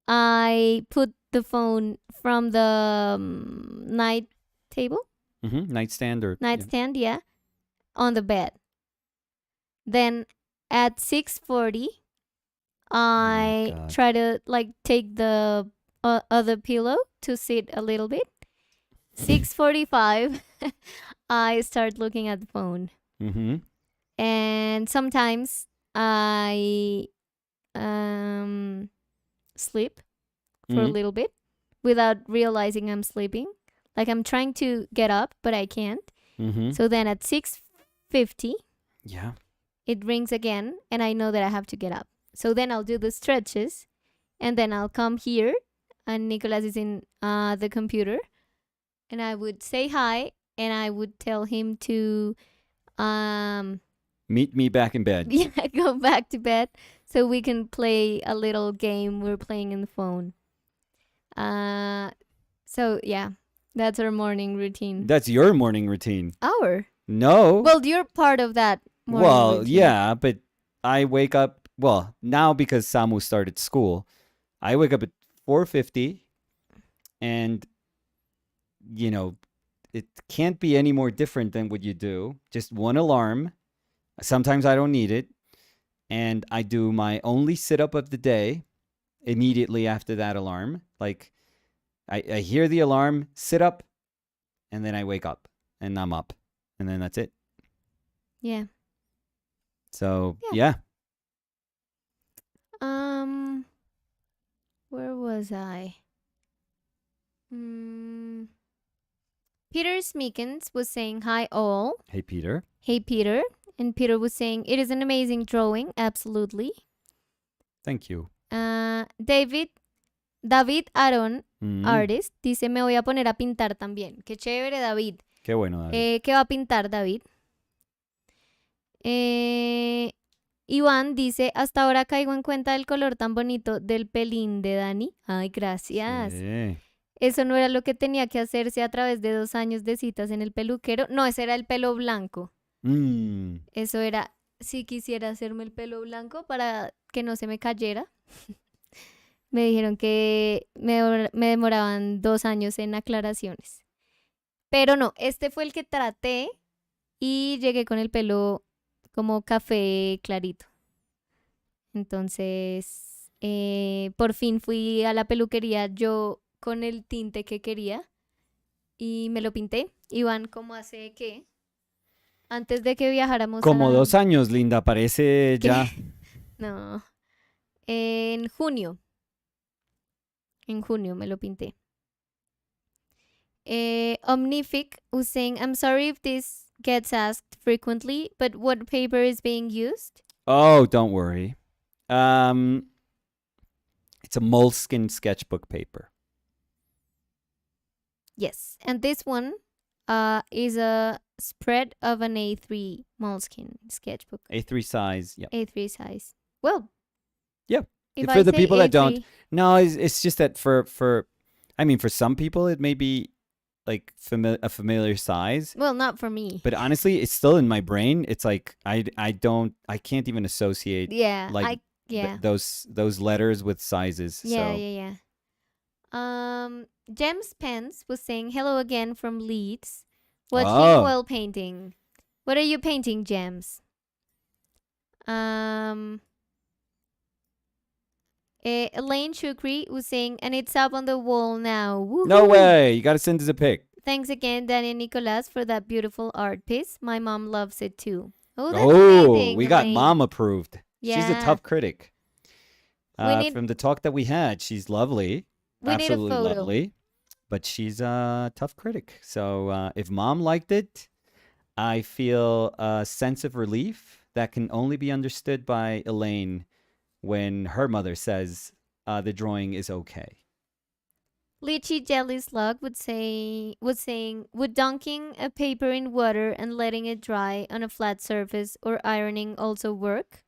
I put the phone from the night table, Mm-hmm. Nightstand or nightstand, yeah, on the bed. Then at 6:40 I God. try to like take the other pillow to sit a little bit. 6:45 I start looking at the phone. Mm-hmm. And sometimes I sleep for a Mhm. little bit without realizing I'm sleeping. Like, I'm trying to get up, but I can't. Mm-hmm. So then at 6:50, Yeah. it rings again, and I know that I have to get up. So then I'll do the stretches, and then I'll come here, and Nicolas is in the computer, and I would say hi, and I would tell him to Meet me back in bed. yeah, go back to bed so we can play a little game we're playing in the phone. Uh, so yeah, that's our morning routine. That's your morning routine. Our No. well, you're part of that morning Well, routine. yeah, but I wake up, well, now because Samu started school, I wake up at 4:50 and you know, it can't be any more different than what you do. Just one alarm. Sometimes I don't need it, and I do my only sit up of the day immediately after that alarm. Like I hear the alarm, sit up, and then I wake up and I'm up. And then that's it. Yeah. So, Yeah. yeah. Where was I? Mm, Peter Smekins was saying hi all. Hey, Peter. Hey Peter. And Peter was saying it is an amazing drawing, absolutely. Thank you. David Aaron, Mm. artist, dice me voy a poner a pintar también. Qué chévere, David. Qué bueno, David. ¿Qué va a pintar, David? Iván dice, hasta ahora caigo en cuenta del color tan bonito del pelín de Dani. Ay, gracias. Sí. Eso no era lo que tenía que hacerse a través de 2 años de citas en el peluquero. No, ese era el pelo blanco. Eso era, si quisiera hacerme el pelo blanco para que no se me cayera. Me dijeron que me demoraban 2 años en aclaraciones. Pero no, este fue el que traté y llegué con el pelo como café clarito. Entonces, por fin fui a la peluquería yo con el tinte que quería y me lo pinté. Iván, ¿cómo hace qué? Antes de que viajáramos Como a la... 2 años, Linda, parece ¿Qué? ya. No, en junio. En junio me lo pinté. Omnific was saying, I'm sorry if this gets asked frequently, but what paper is being used? Oh, don't worry. It's a moleskin sketchbook paper. Yes, and this one is a spread of an A3 moleskin sketchbook. A3 size. Yep. A3 size. Well, Yep. If For I the say people that A3, don't, no, it's just that for I mean, for some people it may be like a familiar size, well, not for me. but honestly, it's still in my brain. It's like I can't even associate Yeah, like yeah, those letters with sizes. yeah, So yeah, yeah. James Pence was saying hello again from Leeds, watching Oh. while painting. What are you painting, James? Elaine Shukri was saying, and it's up on the wall now. Woohoo! No way! You gotta send us a pic. Thanks again, Danny and Nicolas, for that beautiful art piece. My mom loves it too. Oh, that's Oh, amazing, we got Elaine. mom approved. She's a Yeah. tough critic. We need- From the talk that we had, she's lovely. We need a Absolutely photo. lovely. But she's a tough critic. So if mom liked it, I feel a sense of relief that can only be understood by Elaine when her mother says the drawing is okay. Lychee Jelly Slug was saying, would dunking a paper in water and letting it dry on a flat surface or ironing also work?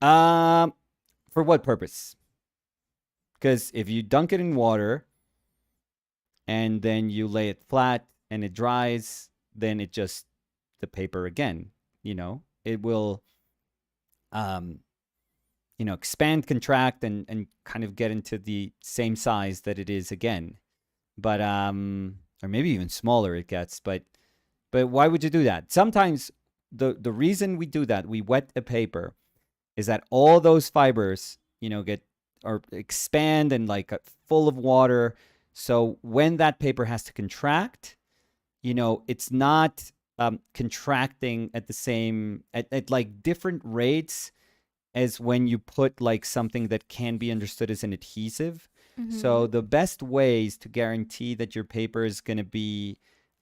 For what purpose? Because if you dunk it in water and then you lay it flat and it dries, then it just the paper again. It will expand, contract, and kind of get into the same size that it is again. But or maybe even smaller it gets. But why would you do that? Sometimes the reason we do that, we wet a paper, is that all those fibers, get or expand and like full of water. So when that paper has to contract, it's not contracting at the same at like different rates as when you put like something that can be understood as an adhesive. Mm-hmm. So the best ways to guarantee that your paper is going to be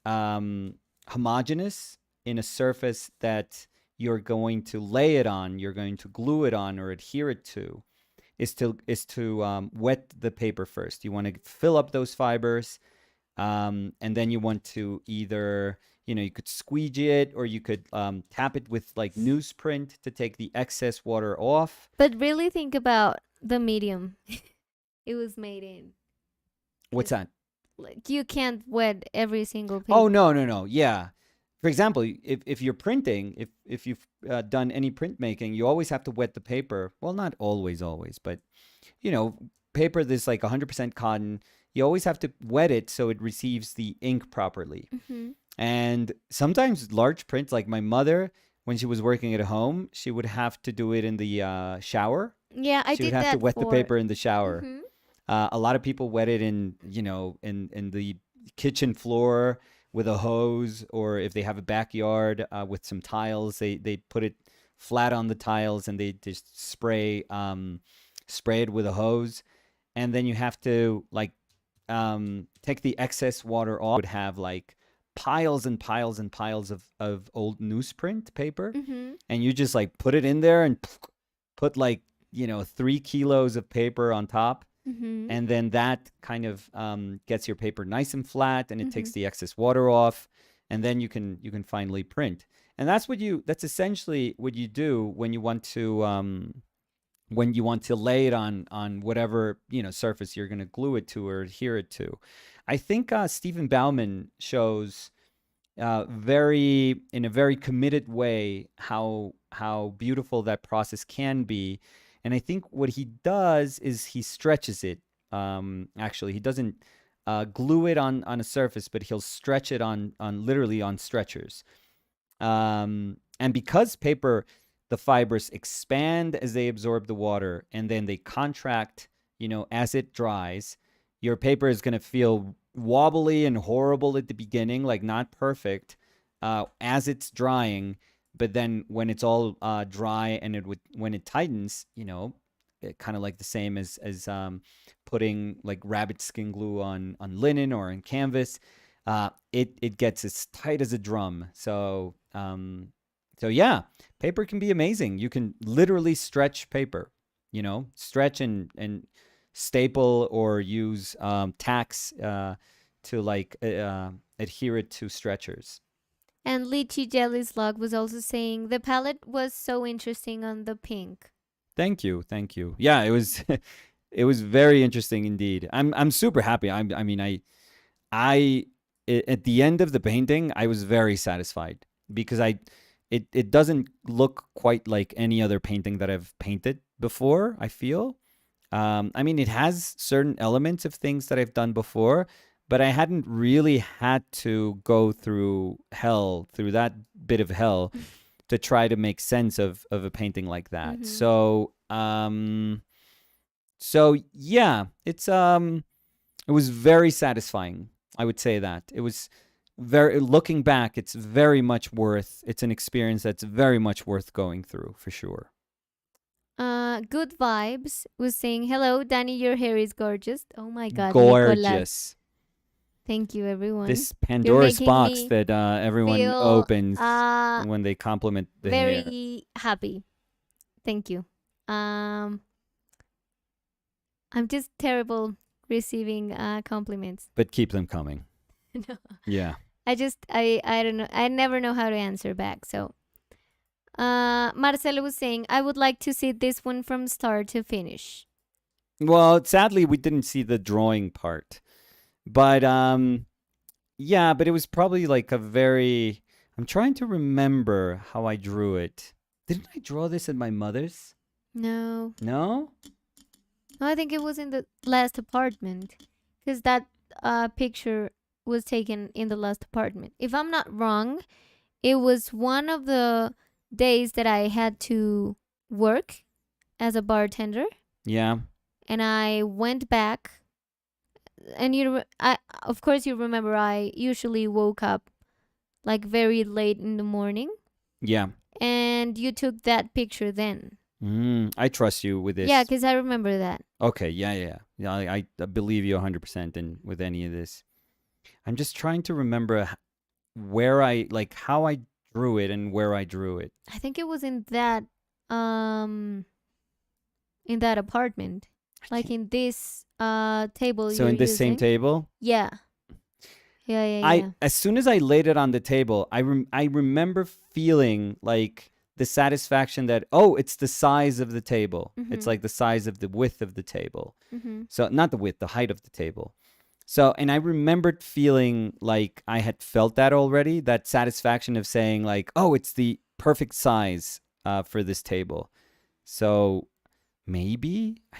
homogeneous in a surface that you're going to lay it on, you're going to glue it on or adhere it to, is to wet the paper first. You want to fill up those fibers And then you want to either, you could squeegee it, or you could tap it with like newsprint to take the excess water off. But really think about the medium it was made in. What's 'Cause, that? like, you can't wet every single Oh, paper. no, no, no. Yeah. For example, if you're printing, if you've done any printmaking, you always have to wet the paper. Well, not always, but you know, paper that's like 100% cotton, you always have to wet it so it receives the ink properly. Hmm. And sometimes large prints, like my mother, when she was working at home, she would have to do it in the shower. Yeah, I She would did have to that wet the for. paper in the shower. Hmm. A lot of people wet it in, in the kitchen floor with a hose, or if they have a backyard with some tiles, they put it flat on the tiles and they just spray it with a hose, and then you have to like take the excess water off. Would have like piles and piles and piles of old newsprint paper, Hmm. and you just like put it in there and put like 3 kilos of paper on top, Hmm. and then that kind of gets your paper nice and flat, and it Hmm. takes the excess water off, and then you can finally print. And that's essentially what you do when you want to lay it on whatever surface you're going to glue it to or adhere it to. I think Stephen Bauman shows very in a very committed way how beautiful that process can be. And I think what he does is he stretches it. Actually, he doesn't glue it on a surface, but he'll stretch it on literally on stretchers. And because paper, the fibers expand as they absorb the water, and then they contract, as it dries. Your paper is going to feel wobbly and horrible at the beginning, like not perfect, as it's drying. But then when it's all dry and when it tightens, kind of like the same as putting like rabbit skin glue on linen or on canvas. It gets as tight as a drum. So yeah, paper can be amazing. You can literally stretch paper, stretch and staple or use tacks to like adhere it to stretchers. And Lychee Jelly Slug was also saying the palette was so interesting on the pink. Thank you, thank you. Yeah, it was it was very interesting indeed. I'm super happy. I mean I at the end of the painting, I was very satisfied because it doesn't look quite like any other painting that I've painted before, I feel. I mean, it has certain elements of things that I've done before, but I hadn't really had to go through that bit of hell to try to make sense of a painting like that. Mm-hmm. So yeah, it was very satisfying. I would say that. It was very looking back, it's an experience that's very much worth going through for sure. Good Vibes was saying, hello, Danny, your hair is gorgeous. Oh my God, Nicolas. Gorgeous. Thank you, everyone. This You're Pandora's making box me that everyone feel opens when they compliment the hair. very happy. Thank you. Um, I'm just terrible receiving compliments. But keep them coming. No. Yeah. I don't know. I never know how to answer back. So, Marcelo was saying, I would like to see this one from start to finish. Well, sadly, we didn't see the drawing part. But yeah, but it was probably like a very. I'm trying to remember how I drew it. Didn't I draw this at my mother's? No, No? no, I think it was in the last apartment because that picture was taken in the last apartment. If I'm not wrong, it was one of the days that I had to work as a bartender, Yeah. and I went back. And I of course you remember I usually woke up like very late in the morning, Yeah. and you took that picture then. I trust you with Yeah, this. because I remember that. Okay. Yeah. Yeah. Yeah. I believe you 100% in with any of this. I'm just trying to remember where how I drew it and where I drew it. I think it was um in that apartment, I like can't- in this table So you're in this same using. table, Yeah. Yeah, yeah, I yeah. as soon as I laid it on the table, I remember feeling like the satisfaction that, oh, it's the size of the table. It's Mhm. like the size of the width of the table. Mhm. So not the width, the height of the table. So, and I remembered feeling like I had felt that already, that satisfaction of saying like, oh, it's the perfect size for this table. So maybe I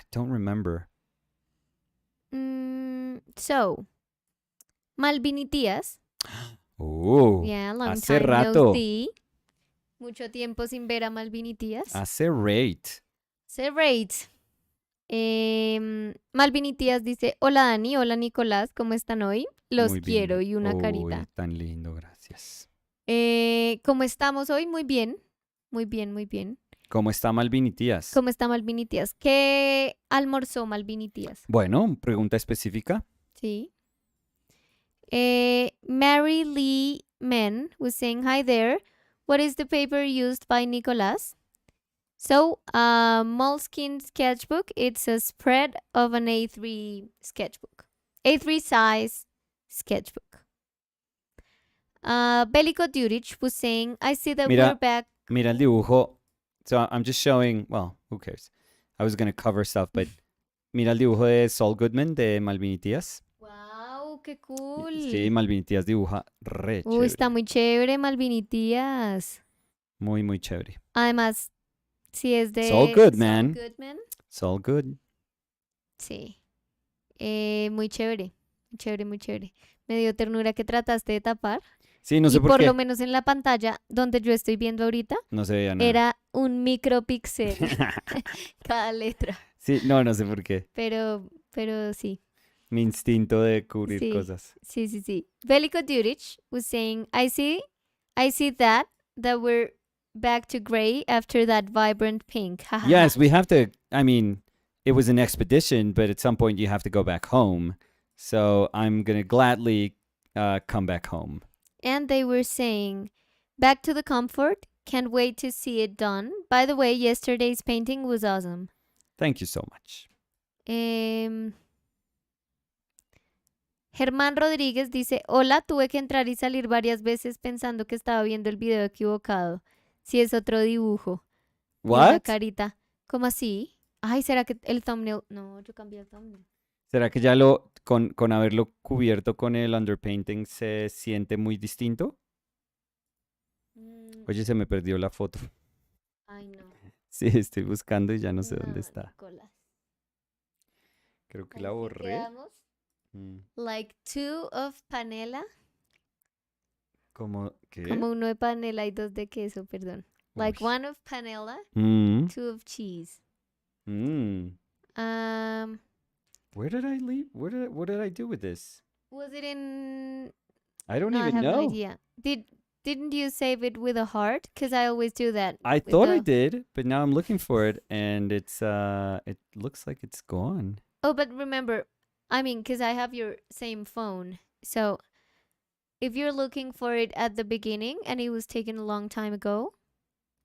don't remember. So, Malvin y Tías. Oh, Yeah, long hace time no rato, see. Mucho tiempo sin ver a Malvin y Tías. hace rate. Great. Malvin y Tías dice, hola Dani, hola Nicolás, ¿cómo están hoy? Los Muy quiero bien. y una Uy, carita. tan lindo, gracias. ¿Cómo estamos hoy? Muy bien. Muy bien, muy bien. ¿Cómo está Malvin y tías? ¿Cómo está Malvin y Tías? ¿Qué almorzó Malvin y Tías? Bueno, pregunta específica. Sí. Mary Lee Men was saying, hi there. What is the paper used by Nicolás? So, Moleskine sketchbook, it's a spread of an A3 sketchbook. A3 size sketchbook. Beliko Duric was saying, I see that we're Mira, back. mira el dibujo. So I'm just showing, well, who cares? I was going to cover stuff, but mira el dibujo de Saul Goodman de Malvin y tías. Wow, qué cool. Sí, Malvin y tías dibuja re Uy, está chévere. muy chévere, Malvin y Tías. Muy, muy chévere. Además, si es de Saul Goodman. Saul Goodman. Saul Good. Sí. Muy chévere. Muy chévere, muy chévere. Me dio ternura que trataste de tapar. Sí, no sé Y por por lo qué. menos en la pantalla donde yo estoy viendo ahorita, No se veía nada. era un micropíxel cada letra. Sí, no sé por qué. Pero sí. Mi instinto de cubrir Sí. cosas. Sí, sí, sí. Veliko Duric was saying, I see that we're back to gray after that vibrant pink. Yes, we have to. I mean, it was an expedition, but at some point you have to go back home. So I'm going to gladly come back home. And they were saying, back to the comfort. Can't wait to see it done. By the way, yesterday's painting was awesome. Thank you so much. Germán Rodríguez dice, hola, tuve que entrar y salir varias veces pensando que estaba viendo el video equivocado. Si es otro dibujo. Y una What? carita. ¿Cómo así? Ay, ¿será que el thumbnail? No, yo cambié el thumbnail. ¿Será que ya con haberlo cubierto con el underpainting se siente muy distinto? Oye, se me perdió la foto. Ay, no. Sí, estoy buscando y ya no sé dónde está. Nicolás. Creo que la Ahí sí borré. quedamos. Like two of panela. ¿Cómo qué? Como uno de panela y dos de queso, perdón. Like Uy. one of panela, Mm. two of cheese. Mm. Um, Where did I leave? What did I do with this? was it in? I don't No, I even have no know. idea. Didn't you save it with a heart? Because I always do that. I with thought I the- did, but now I'm looking for it and it looks like it's gone. Oh, but remember, I mean, because I have your same phone. So if you're looking for it at the beginning and it was taken a long time ago,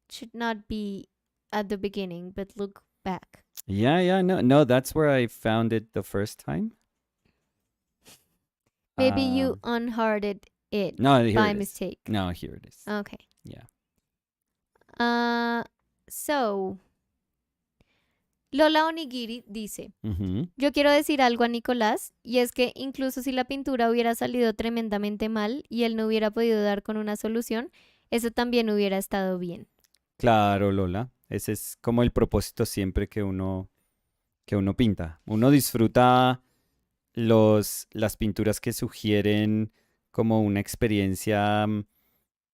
it should not be at the beginning, but look back. Yeah, no, that's where I found it the first time. Maybe you unhearted it No, here by it is. mistake. No, here it is. Okay. Yeah. So, Lola Onigiri dice, Mhm. yo quiero decir algo a Nicolás, y es que incluso si la pintura hubiera salido tremendamente mal y él no hubiera podido dar con una solución, eso también hubiera estado bien. Claro, Lola. Ese es como el propósito siempre que uno pinta. Uno disfruta las pinturas que sugieren como una experiencia,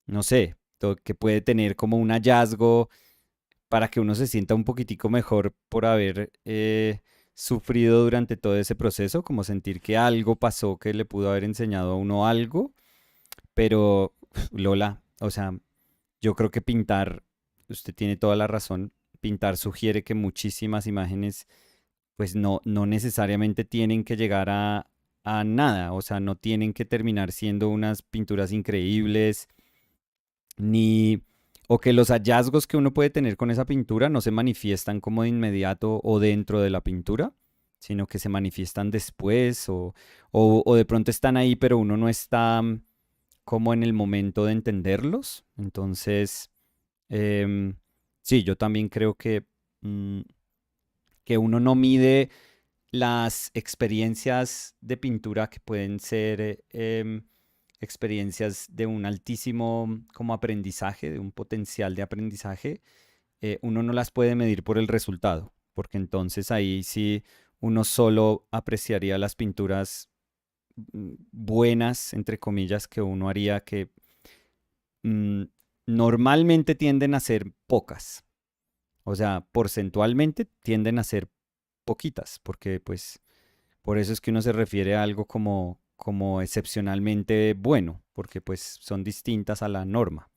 no sé, que puede tener como un hallazgo para que uno se sienta un poquitico mejor por haber sufrido durante todo ese proceso, como sentir que algo pasó que le pudo haber enseñado a uno algo. Pero, Lola, o sea, yo creo que pintar, usted tiene toda la razón, pintar sugiere que muchísimas imágenes pues no necesariamente tienen que llegar a nada, o sea, no tienen que terminar siendo unas pinturas increíbles, ni o que los hallazgos que uno puede tener con esa pintura no se manifiestan como de inmediato o dentro de la pintura, sino que se manifiestan después o de pronto están ahí, pero uno no está como en el momento de entenderlos. Entonces, em, sí, yo también creo mm, que uno no mide las experiencias de pintura que pueden ser experiencias de un altísimo como aprendizaje, de un potencial de aprendizaje, uno no las puede medir por el resultado, porque entonces ahí sí uno solo apreciaría las pinturas buenas, entre comillas, que uno haría que mm, normalmente tienden a ser pocas. O sea, porcentualmente tienden a ser poquitas, porque pues por eso es que uno se refiere a algo como excepcionalmente bueno, porque pues son distintas a la norma.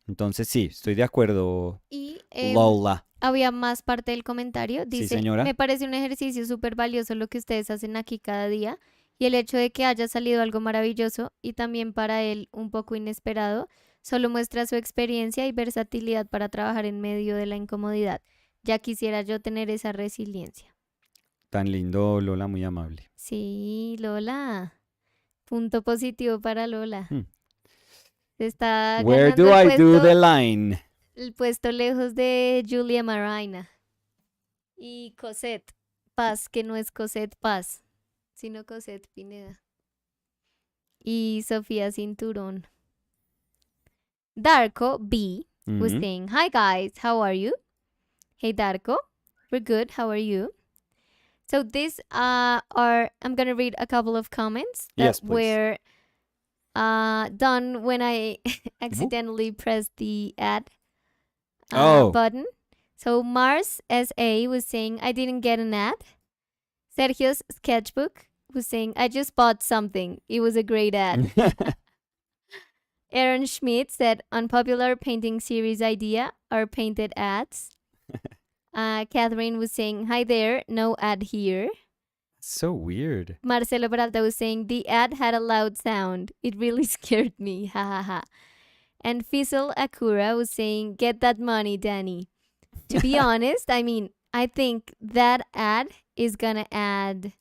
Entonces sí, estoy de acuerdo, Y Lola. había más parte del comentario. Sí, Dice, señora. me parece un ejercicio súper valioso lo que ustedes hacen aquí cada día y el hecho de que haya salido algo maravilloso y también para él un poco inesperado, solo muestra su experiencia y versatilidad para trabajar en medio de la incomodidad. Ya quisiera yo tener esa resiliencia. Tan lindo, Lola, muy amable. Sí, Lola. Punto positivo para Lola. Hmm. Se está Where ganando do I do the line? el puesto lejos de Julia Maraina y Cosette Paz, que no es Cosette Paz, sino Cosette Pineda. Y Sofía Cinturón. Darko B was Mhm. saying, "Hi guys, how are you?" Hey Darko, we're good. How are you? So these are I'm gonna read a couple of comments that Yes, please. were done when I Whoop. accidentally pressed the add Oh. button. So Mars SA was saying, I didn't get an ad. Sergio's sketchbook was saying, I just bought something. It was a great ad. Aaron Schmidt said, unpopular painting series idea are painted ads. Catherine was saying, hi there, no ad here. So weird. Marcelo Peralta was saying, the ad had a loud sound. It really scared me. Ha ha ha. And Fizzle Akura was saying, get that money, Danny. To be honest, I mean, I think that ad is gonna add.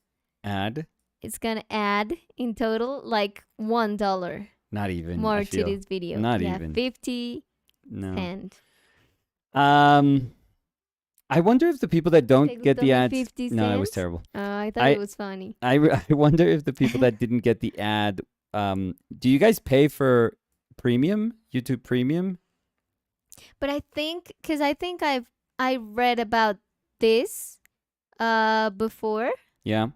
Ad? It's gonna add in total like $1 Not even, I more to feel. this video. Not Yeah, even. 50 No. cent. Um, I wonder if the people that ¿Te don't get gustó the mi ads. 50 No, it was cents? terrible. I thought it I was funny. I wonder if the people that didn't get the ad. Do you guys pay for premium? YouTube Premium? But I think, because I think I read about this before, Yeah.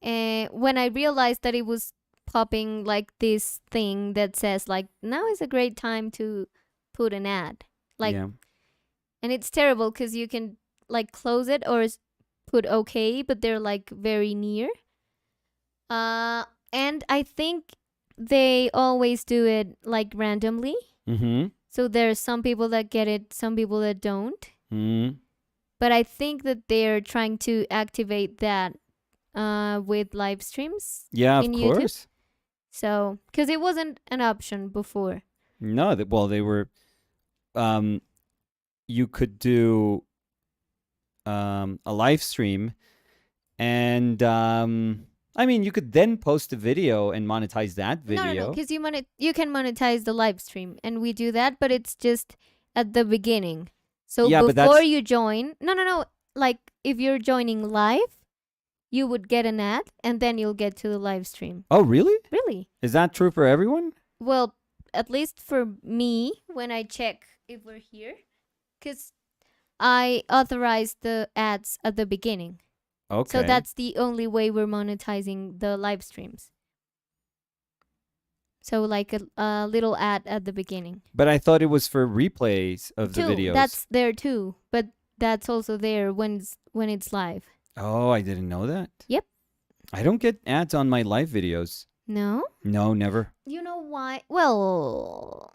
and when I realized that it was popping like this thing that says like now is a great time to put an ad, like, Yeah. and it's terrible because you can like close it or put okay, but they're like very near. And I think they always do it like randomly. Mm-hmm. So there's some people that get it, some people that don't. Mm-hmm. But I think that they're trying to activate that with live streams Yeah, of in YouTube. course. So, because it wasn't an option before. No, well, they were. Um, you could do a live stream, and I mean, you could then post a video and monetize that No, video. because you can monetize the live stream, and we do that, but it's just at the beginning. So Yeah, but before that's you join, no, like if you're joining live, you would get an ad, and then you'll get to the live stream. oh really? Really? Is that true for everyone? Well, at least for me, when I check if we're here, because I authorized the ads at the beginning. Okay. So that's the only way we're monetizing the live streams. So like a little ad at the beginning. But I thought it was for replays of the videos. That's there too, but that's also there when it's live. Oh, I didn't know that. Yep. I don't get ads on my live videos. No? No, never. You know why? Well,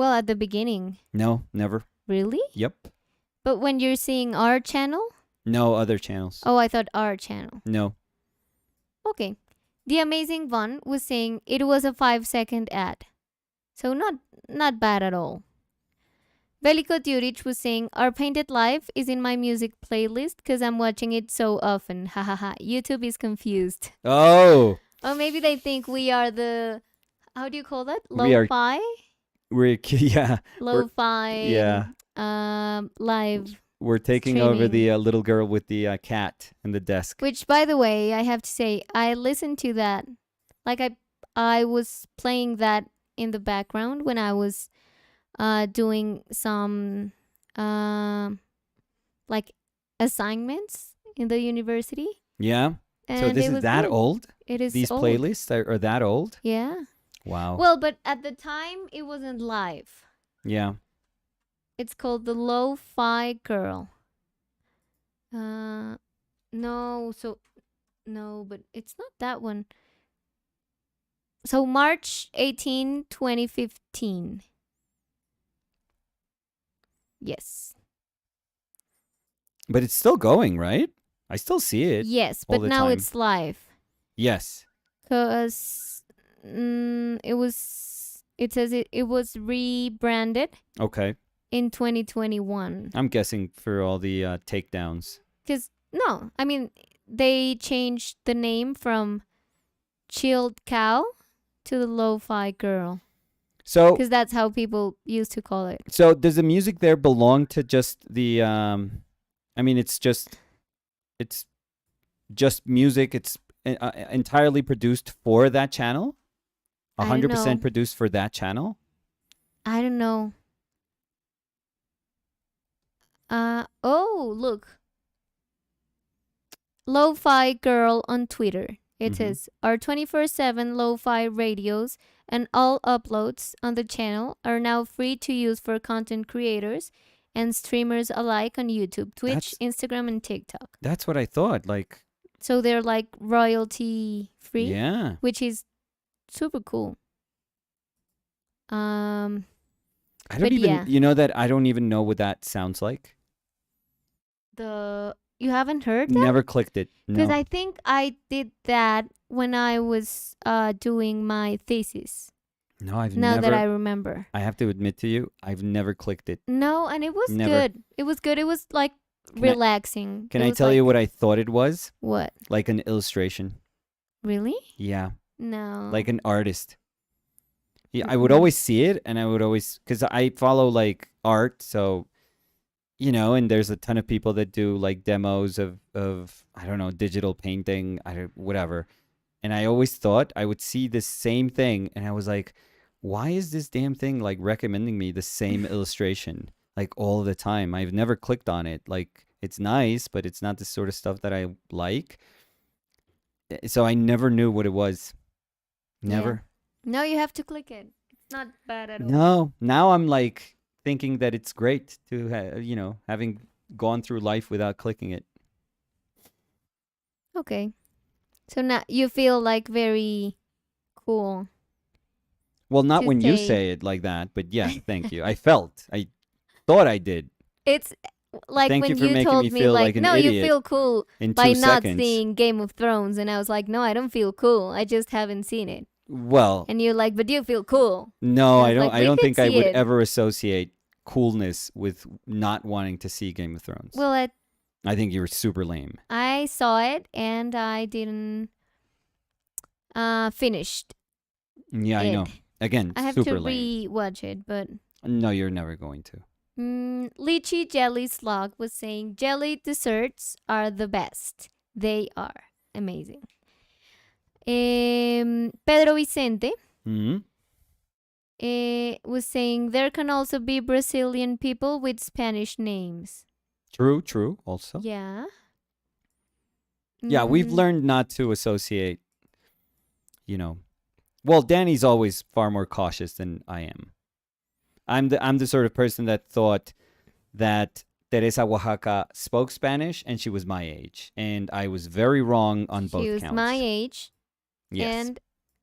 at the beginning. No, never. Really? Yep. But when you're seeing our channel? No other channels. Oh, I thought our channel. No. Okay. The Amazing One was saying it was a 5-second ad. So not bad at all. Veliko Djuric was saying, our Painted Life is in my music playlist because I'm watching it so often. Ha ha ha. YouTube is confused. Oh, Or maybe they think we are the, how do you call that? we are. Lo-fi? Yeah. Lo-fi Yeah. live We're taking over streaming. the little girl with the cat in the desk. Which, by the way, I have to say, I listened to that. Like I was playing that in the background when I was doing some like assignments in the university, Yeah. So and this it is was that good. old? It is These old. playlists are that old? Yeah. Wow. Well, but at the time it wasn't live. Yeah. It's called the Lo-Fi Girl. No, so no, but it's not that one. So March 18, 2015. Yes. But it's still going, right? I still see it Yes, all but the now time. it's live. Yes. Because it says it was rebranded Okay. in 2021. I'm guessing for all the takedowns. Because, no, I mean, they changed the name from Chilled Cow to the Lo-Fi Girl. So Because that's how people used to call it. so does the music there belong to just the I mean it's just music. It's entirely produced for that channel? I don't 100% know. produced for that channel? I don't know. Oh, look. Lo-Fi Girl on Twitter. It says, our 24/7 lo-fi radios and all uploads on the channel are now free to use for content creators and streamers alike on YouTube, Twitch, Instagram, and TikTok. That's what I thought. Like, So they're like royalty free, yeah. which is super cool. I don't but even, yeah. you know that I don't even know what that sounds like. You haven't heard that? Never clicked it. Because No. I think I did that when I was doing my thesis. No, I've Now never. that I remember. I have to admit to you, I've never clicked it. No, and it was Never. good. It was good. It was like relaxing. Can It I was tell like, you what I thought it was? What? Like an illustration. Really? Yeah. No. Like an artist. Yeah, I would always see it, and I would always, because I follow like art, so you know, and there's a ton of people that do like demos of I don't know, digital painting, whatever. And I always thought I would see the same thing, and I was like, why is this damn thing like recommending me the same illustration like all the time? I've never clicked on it. Like it's nice, but it's not the sort of stuff that I like. So I never knew what it was. Never. No, you have to click it. It's not bad at all. No. Now I'm like thinking that it's great to having gone through life without clicking it. Okay. So now you feel like very cool. Well, not to when you say- say it like that, but yes, thank you. I thought I did. It's like Thank when you for making told me me feel like, like an no, you idiot feel cool in by 2 not seconds. seeing Game of Thrones, and I was like, no, I don't feel cool. I just haven't seen it. Well, And you're like, but you feel cool. no, And I it's don't. like, I we don't could think I see would it. ever associate coolness with not wanting to see Game of Thrones. Well, I think you were super lame. I saw it and I didn't finished. Yeah, I know. it. Again, I have super to lame. rewatch it, but No, you're never going to. Lychee Jelly Slog was saying jelly desserts are the best. They are amazing. Pedro Vicente Hmm. was saying there can also be Brazilian people with Spanish names. True. Also. Yeah. Yeah, we've learned not to associate. Well, Danny's always far more cautious than I am. I'm the sort of person that thought that Teresa Oaxaca spoke Spanish and she was my age, and I was very wrong on both She was counts. my age, Yes,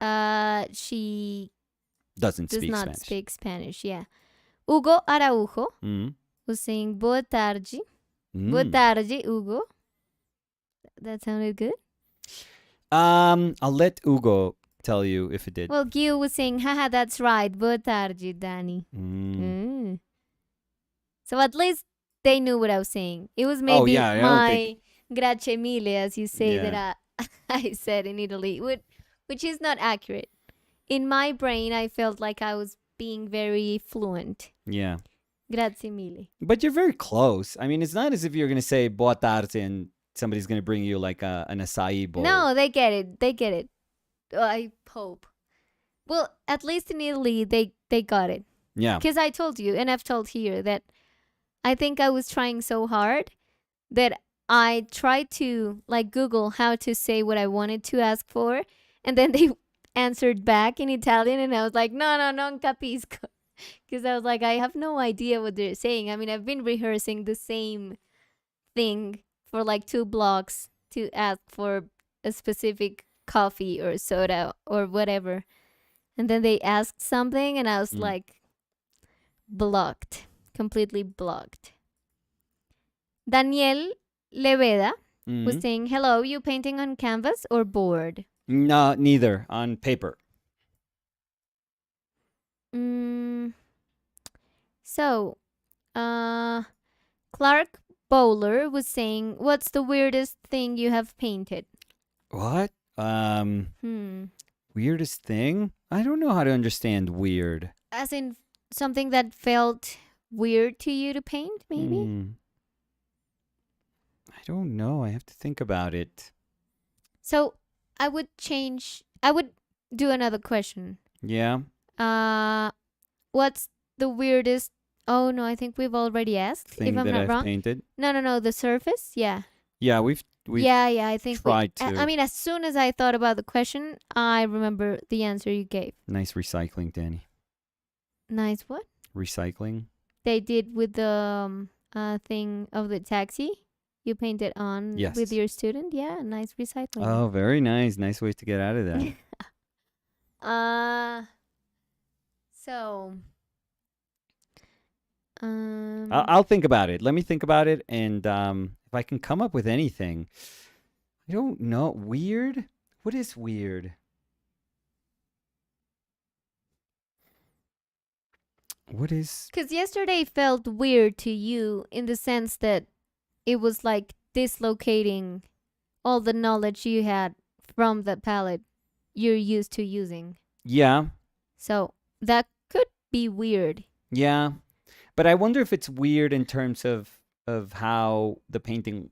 and she doesn't does speak not Spanish. speak Spanish. Yeah. Hugo Araujo Mm. was saying boa tarde. Mm. Boa tarde, Hugo. That sounded good. I'll let Hugo tell you if it did. Well, Gil was saying, haha, that's right. Boa tarde, Danny. Mm. So at least they knew what I was saying. It was Oh maybe yeah, I don't think. my grazie mille, as you say, Yeah, that I said in Italy, which is not accurate. In my brain, I felt like I was being very fluent. yeah. Grazie mille. But you're very close. I mean, it's not as if you're gonna say boa tarde and somebody's gonna bring you like an acai bowl. No, they get it. They get it. I hope. Well, at least in Italy, they got it. Yeah. Because I told you, and I've told here, that I think I was trying so hard that I tried to like Google how to say what I wanted to ask for, and then they answered back in Italian, and I was like, no, no, non capisco. Because I was like, I have no idea what they're saying. I mean, I've been rehearsing the same thing for like 2 blocks to ask for a specific coffee or soda or whatever. And then they asked something, and I was like, blocked, completely blocked. Daniel Leveda was saying, hello, you painting on canvas or board? No, neither. On paper. So, Clark Bowler was saying, what's the weirdest thing you have painted? What? Weirdest thing? I don't know how to understand weird. As in something that felt weird to you to paint, maybe? I don't know. I have to think about it. So I would do another question. Yeah. What's the weirdest? Oh no, I think we've already asked. Thing if I'm that not I've wrong. painted. No. The surface. Yeah. Yeah, we've yeah. I think tried to. I mean, as soon as I thought about the question, I remember the answer you gave. Nice recycling, Danny. Nice what? Recycling. They did with the thing of the taxi. You painted on with your student. Yeah, nice recycling. Oh, very nice. Nice ways to get out of that. So. I'll think about it. Let me think about it, and if I can come up with anything, I don't know. Weird? What is weird? What is? Because yesterday felt weird to you in the sense that it was like dislocating all the knowledge you had from the palette you're used to using. Yeah. So that could be weird. Yeah. But I wonder if it's weird in terms of how the painting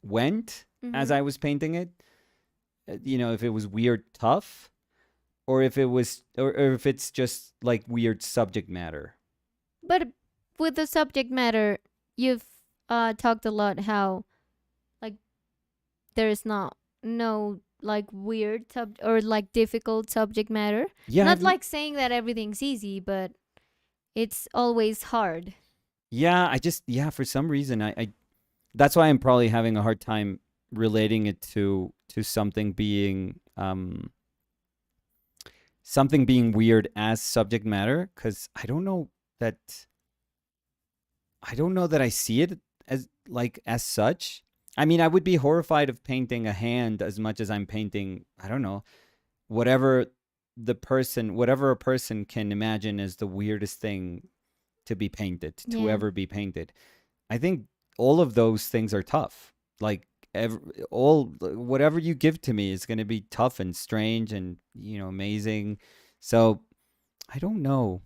went as I was painting it. If it was weird tough, or if it was, or if it's just like weird subject matter. But with the subject matter, you've talked a lot how like there's no like weird or like difficult subject matter. Yeah. Not like saying that everything's easy, but it's always hard. Yeah, for some reason I that's why I'm probably having a hard time relating it to something being weird as subject matter, because I don't know that I see it as such. I mean, I would be horrified of painting a hand as much as I'm painting, I don't know, whatever a person can imagine as the weirdest thing to be painted, to ever be painted. I think all of those things are tough. Like whatever you give to me is going to be tough and strange and amazing. So I don't know.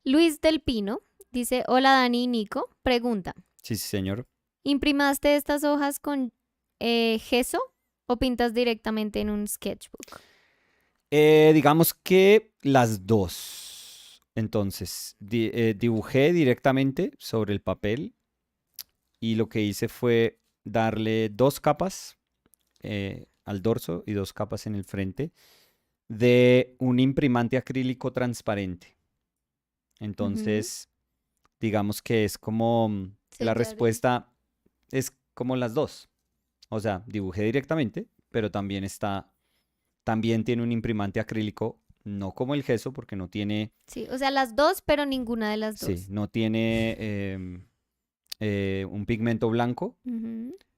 Luis Del Pino dice, hola Dani y Nico, pregunta. Sí, señor. ¿Imprimaste estas hojas con gesso o pintas directamente en un sketchbook? Digamos que las dos. Entonces, dibujé directamente sobre el papel y lo que hice fue darle 2 capas al dorso y 2 capas en el frente de un imprimante acrílico transparente. Entonces, digamos que es como la respuesta es como las dos. O sea, dibujé directamente, pero también tiene un imprimante acrílico, no como el gesso, porque no tiene... Sí, o sea, las dos, pero ninguna de las dos. Sí, no tiene un pigmento blanco,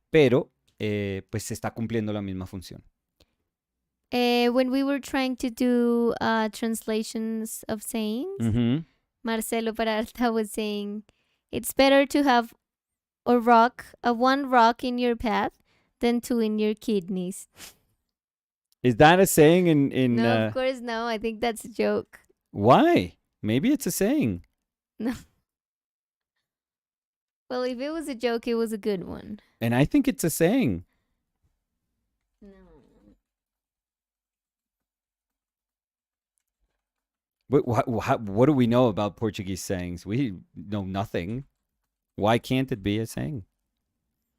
pero pues se está cumpliendo la misma función. When we were trying to do translations of sayings, Marcelo Peralta was saying, It's better to have a one rock in your path than two in your kidneys. Is that a saying in No, of course no. I think that's a joke. why? Maybe it's a saying. No. Well, if it was a joke, it was a good one. And I think it's a saying. No. What do we know about Portuguese sayings? We know nothing. Why can't it be a saying?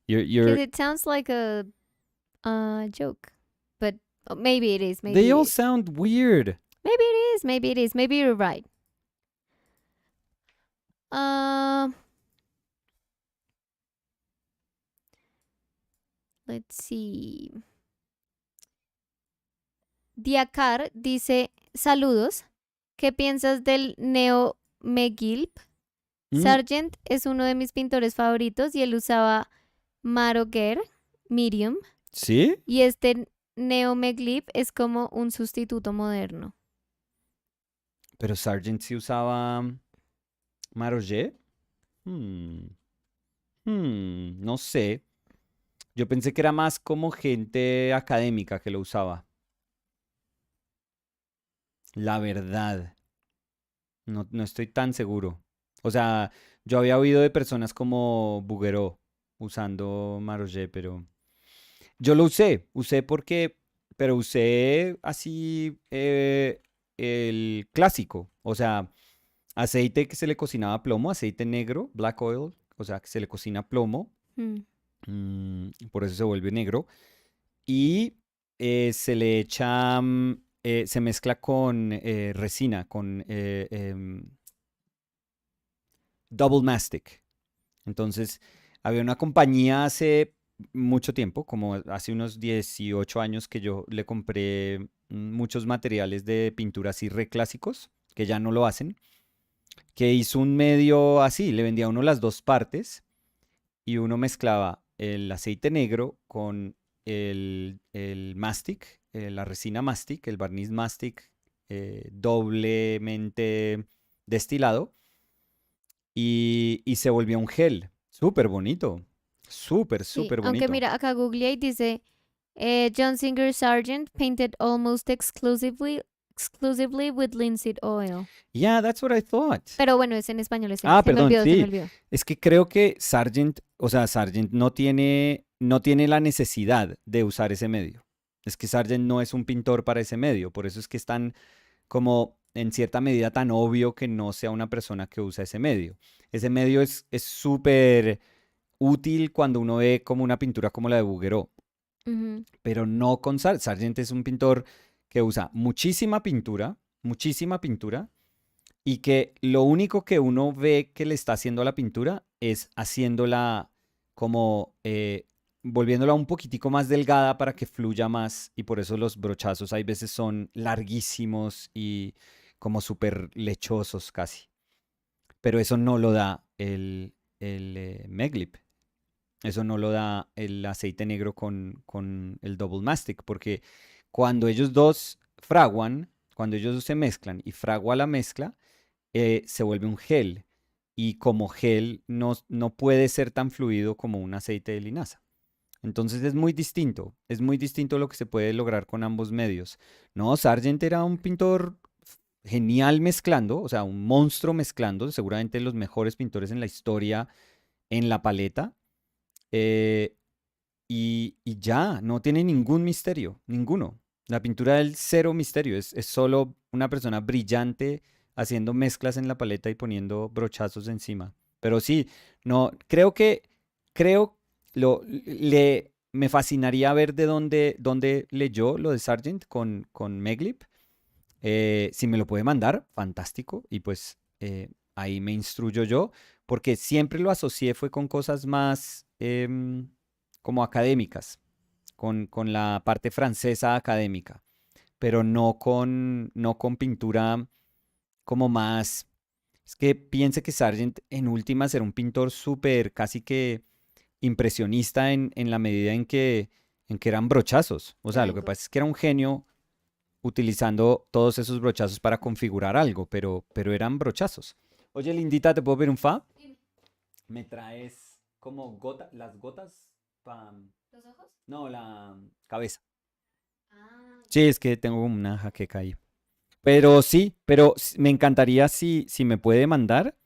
Because You're it sounds like a joke. But maybe it is. they Maybe all it is. sound weird. Maybe it is. Maybe it is. Maybe you're right. Um, let's see. Diakar dice, saludos. ¿Qué piensas del Neo McGilp? Mm, Sargent es uno de mis pintores favoritos y él usaba Maroguer, Medium. ¿Sí? Y este Neo McGilp es como un sustituto moderno. Pero Sargent sí usaba Maroget. Hmm. No sé. Yo pensé que era más como gente académica que lo usaba. La verdad. No estoy tan seguro. O sea, yo había oído de personas como Bouguereau usando Maroget, pero yo lo usé porque, pero usé así el clásico, o sea, aceite que se le cocinaba a plomo, aceite negro, black oil, o sea, que se le cocina a plomo, Mm. por eso se vuelve negro, y se le echa, se mezcla con resina, con double mastic. Entonces, había una compañía hace mucho tiempo, como hace unos 18 años, que yo le compré muchos materiales de pintura así reclásicos, que ya no lo hacen, que hizo un medio así, le vendía a uno las dos partes y uno mezclaba el aceite negro con el mastic, la resina mastic, el barniz mastic doblemente destilado y se volvió un gel. Súper bonito. Súper, Sí, súper aunque bonito. mira, acá googleé y dice, John Singer Sargent painted almost exclusively with linseed oil. Yeah, that's what I thought. Pero bueno, es en español, Ah, se me perdón, olvidó, se me sí. olvidó. Es que creo que Sargent, o sea, Sargent no tiene la necesidad de usar ese medio. Es que Sargent no es un pintor para ese medio. Por eso es que es tan, como en cierta medida, tan obvio que no sea una persona que usa ese medio. Ese medio es súper útil cuando uno ve como una pintura como la de Bouguereau. Ujú. Pero no con Sargent es un pintor que usa muchísima pintura, y que lo único que uno ve que le está haciendo a la pintura es haciéndola como volviéndola un poquitico más delgada para que fluya más, y por eso los brochazos hay veces son larguísimos y como súper lechosos casi. Pero eso no lo da el Meglip. Eso no lo da el aceite negro con el double mastic, porque cuando ellos dos fraguan, cuando ellos dos se mezclan y fragua la mezcla, se vuelve un gel. Y como gel no puede ser tan fluido como un aceite de linaza. Entonces es muy distinto lo que se puede lograr con ambos medios. No, Sargent era un pintor genial mezclando, o sea, un monstruo mezclando, seguramente los mejores pintores en la historia en la paleta. eh, y ya, no tiene ningún misterio, ninguno. La pintura del cero misterio, es solo una persona brillante haciendo mezclas en la paleta y poniendo brochazos encima. Pero sí, no, creo, me fascinaría ver de dónde leyó lo de Sargent con Meglip. Si me lo puede mandar, fantástico. Y pues ahí me instruyo yo, porque siempre lo asocié fue con cosas más como académicas, con la parte francesa académica, pero no con pintura como más. Es que piense que Sargent en últimas era un pintor súper, casi que impresionista en la medida en que eran brochazos. O sea, lo que Flamenco. pasa es que era un genio utilizando todos esos brochazos para configurar algo, pero eran brochazos. Oye, Lindita, ¿te puedo ver un fa? me traes como las gotas para... ¿Los ojos? No, la cabeza. Ah, Sí, es que tengo como una jaqueca ahí. Pero sí, pero me encantaría si me puede mandar.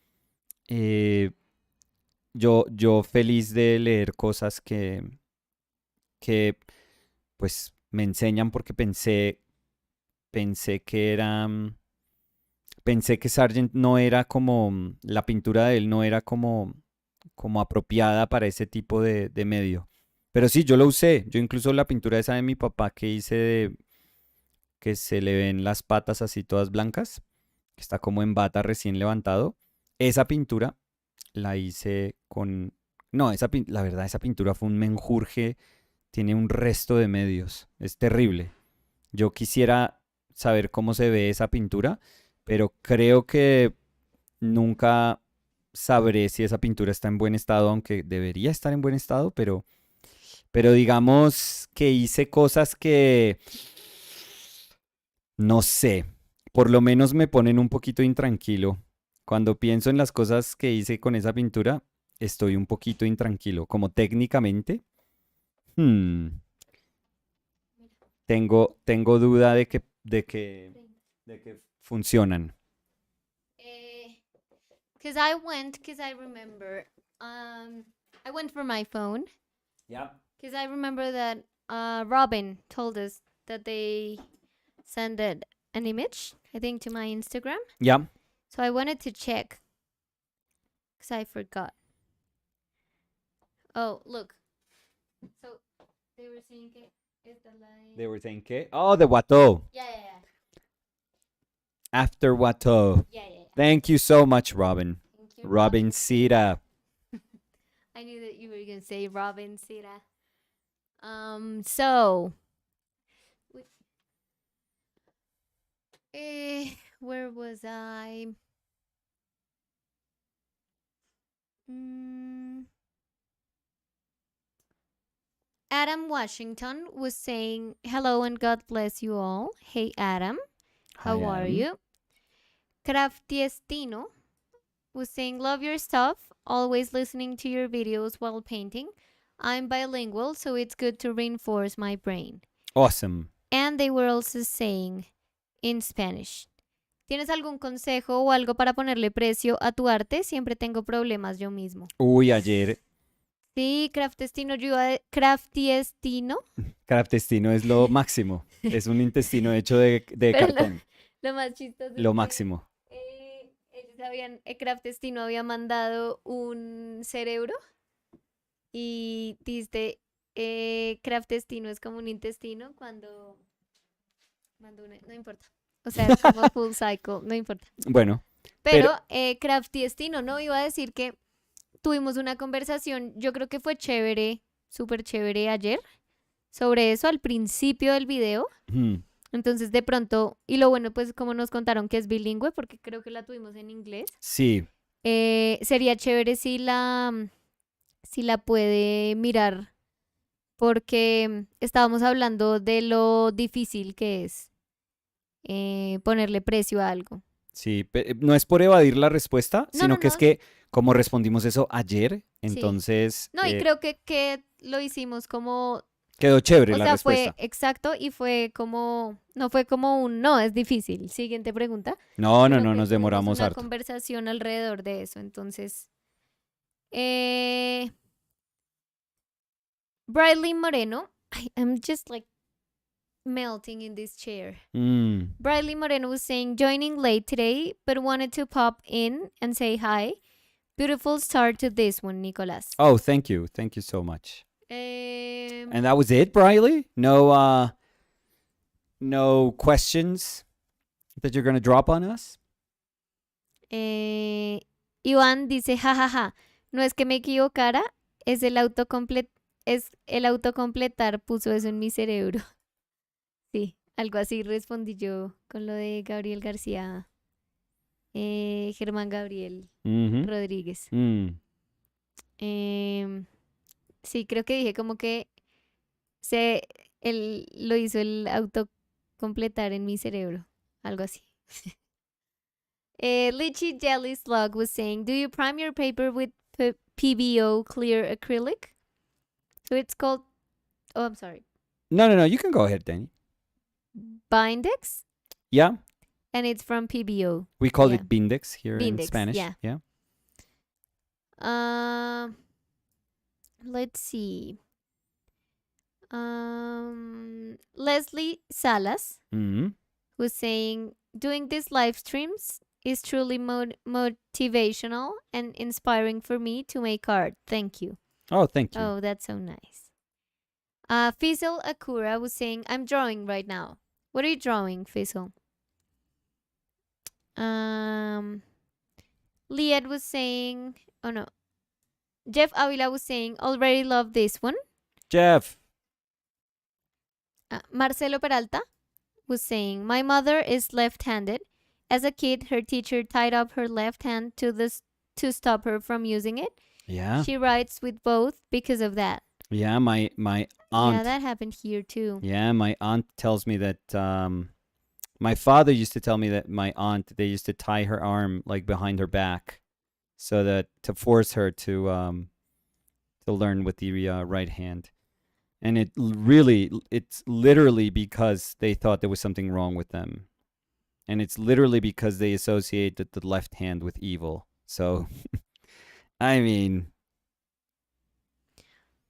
eh, yo feliz de leer cosas que pues me enseñan porque pensé que era, pensé que Sargent no era como, la pintura de él no era como apropiada para ese tipo de medio. Pero sí, yo lo usé. Yo incluso la pintura esa de mi papá que hice que se le ven las patas así todas blancas, que está como en bata recién levantado. Esa pintura la hice con... No, la verdad, esa pintura fue un menjurje, tiene un resto de medios, es terrible. Yo quisiera saber cómo se ve esa pintura, pero creo que nunca sabré si esa pintura está en buen estado, aunque debería estar en buen estado, pero digamos que hice cosas que no sé, por lo menos me ponen un poquito intranquilo. Cuando pienso en las cosas que hice con esa pintura, estoy un poquito intranquilo. Como técnicamente, hmm, tengo duda de que funcionan. Because I remember, I went for my phone. Yeah. Because I remember that Robin told us that they sent an image, I think, to my Instagram. Yeah. So I wanted to check because I forgot. Oh, look. So they were saying que esta line. They were saying que. Oh, the Watteau. Yeah. After Watteau. Yeah. Thank you so much, Robin. Thank you, Robin Sita. I knew that you were gonna say Robin Sita. So where was I? Adam Washington was saying hello and God bless you all. Hey Adam, how Hi, are Adam. you? Craftiestino was saying love your stuff, always listening to your videos while painting. I'm bilingual, so it's good to reinforce my brain. Awesome. And they were also saying in Spanish. ¿Tienes algún consejo o algo para ponerle precio a tu arte? Siempre tengo problemas yo mismo. Uy, ayer Sí, Craftestino, Craftiestino. Craftestino es lo máximo. Es un intestino hecho de Pero cartón. lo más chistoso es Lo que máximo. Craftestino había mandado un cerebro y dice, Craftestino es como un intestino cuando no importa. O sea, es como full cycle, no importa. Bueno, Pero Craftiestino, no iba a decir que tuvimos una conversación, yo creo que fue chévere, súper chévere ayer, sobre eso al principio del video. Entonces, de pronto, y lo bueno, pues como nos contaron que es bilingüe, porque creo que la tuvimos en inglés. sí, Sería chévere si la puede mirar, porque estábamos hablando de lo difícil que es ponerle precio a algo. sí. No es por evadir la respuesta, No, sino no, que no. es que como respondimos eso ayer, Sí. entonces No, y creo que lo hicimos como, quedó chévere o la sea, fue respuesta. exacto y fue como, no fue como un, no, es difícil. Siguiente pregunta. No, Sino que nos tuvimos demoramos una harto. conversación alrededor de eso. Entonces, Bradley Moreno, I'm just like melting in this chair. Bradley Moreno was saying, joining late today, but wanted to pop in and say hi. Beautiful start to this one, Nicolas. Oh, thank you. Thank you so much. And And that was it, Briley? No questions that you're going to drop on us? Iván dice, jajaja, no es que me equivocara, es el autocompletar puso eso en mi cerebro. Sí, algo así respondí yo con lo de Gabriel García, Germán Gabriel Rodríguez. Sí, creo que dije como que él lo hizo el autocompletar en mi cerebro, algo así. Lychee Jelly Slug was saying, do you prime your paper with PBO clear acrylic. So it's called, oh, I'm sorry, No. You can go ahead, Danny. Bindex, Yeah, and it's from PBO. we call Yeah. it Bindex here in Bindex, Spanish. yeah. Yeah. Um, let's see. Leslie Salas Hmm. was saying, doing these live streams is truly motivational and inspiring for me to make art. Thank you. Oh, thank you. Oh, that's so nice. Fizzle Akura was saying, I'm drawing right now. What are you drawing, Fizzle? Liad was saying, oh no. Jeff Avila was saying, already love this one. Jeff. Marcelo Peralta was saying, my mother is left handed. As a kid, her teacher tied up her left hand to stop her from using it. Yeah. She writes with both because of that. Yeah, my aunt. Yeah, that happened here too. Yeah, my aunt tells me that my father used to tell me that my aunt, they used to tie her arm like behind her back so that to force her to learn with the right hand. And it's literally because they thought there was something wrong with them. And it's literally because they associated the left hand with evil. So I mean,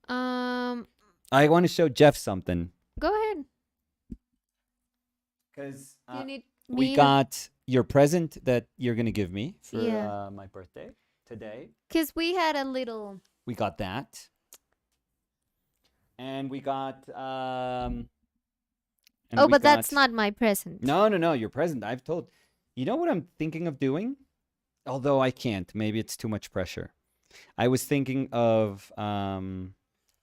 I want to show Jeff something. Go ahead. Because You need we me got your present that you're going to give me for Yeah. my birthday today. because we had a little. We got that. And we got and Oh, we but that's got- not my present. No, your present. I've told. You know what I'm thinking of doing? Although I can't. Maybe it's too much pressure. I was thinking of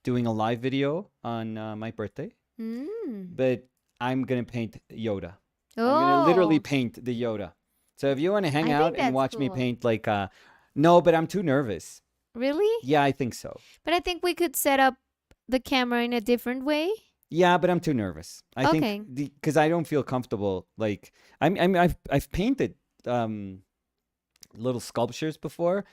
doing a live video on my birthday, but I'm going to paint Yoda. Oh. I'm going to literally paint the Yoda. So if you want to hang I out think and that's watch me cool. paint like no, but I'm too nervous. Really? Yeah, I think so. But I think we could set up the camera in a different way. Yeah, but I'm too nervous. I Okay. think because I don't feel comfortable. Like I've painted little sculptures before,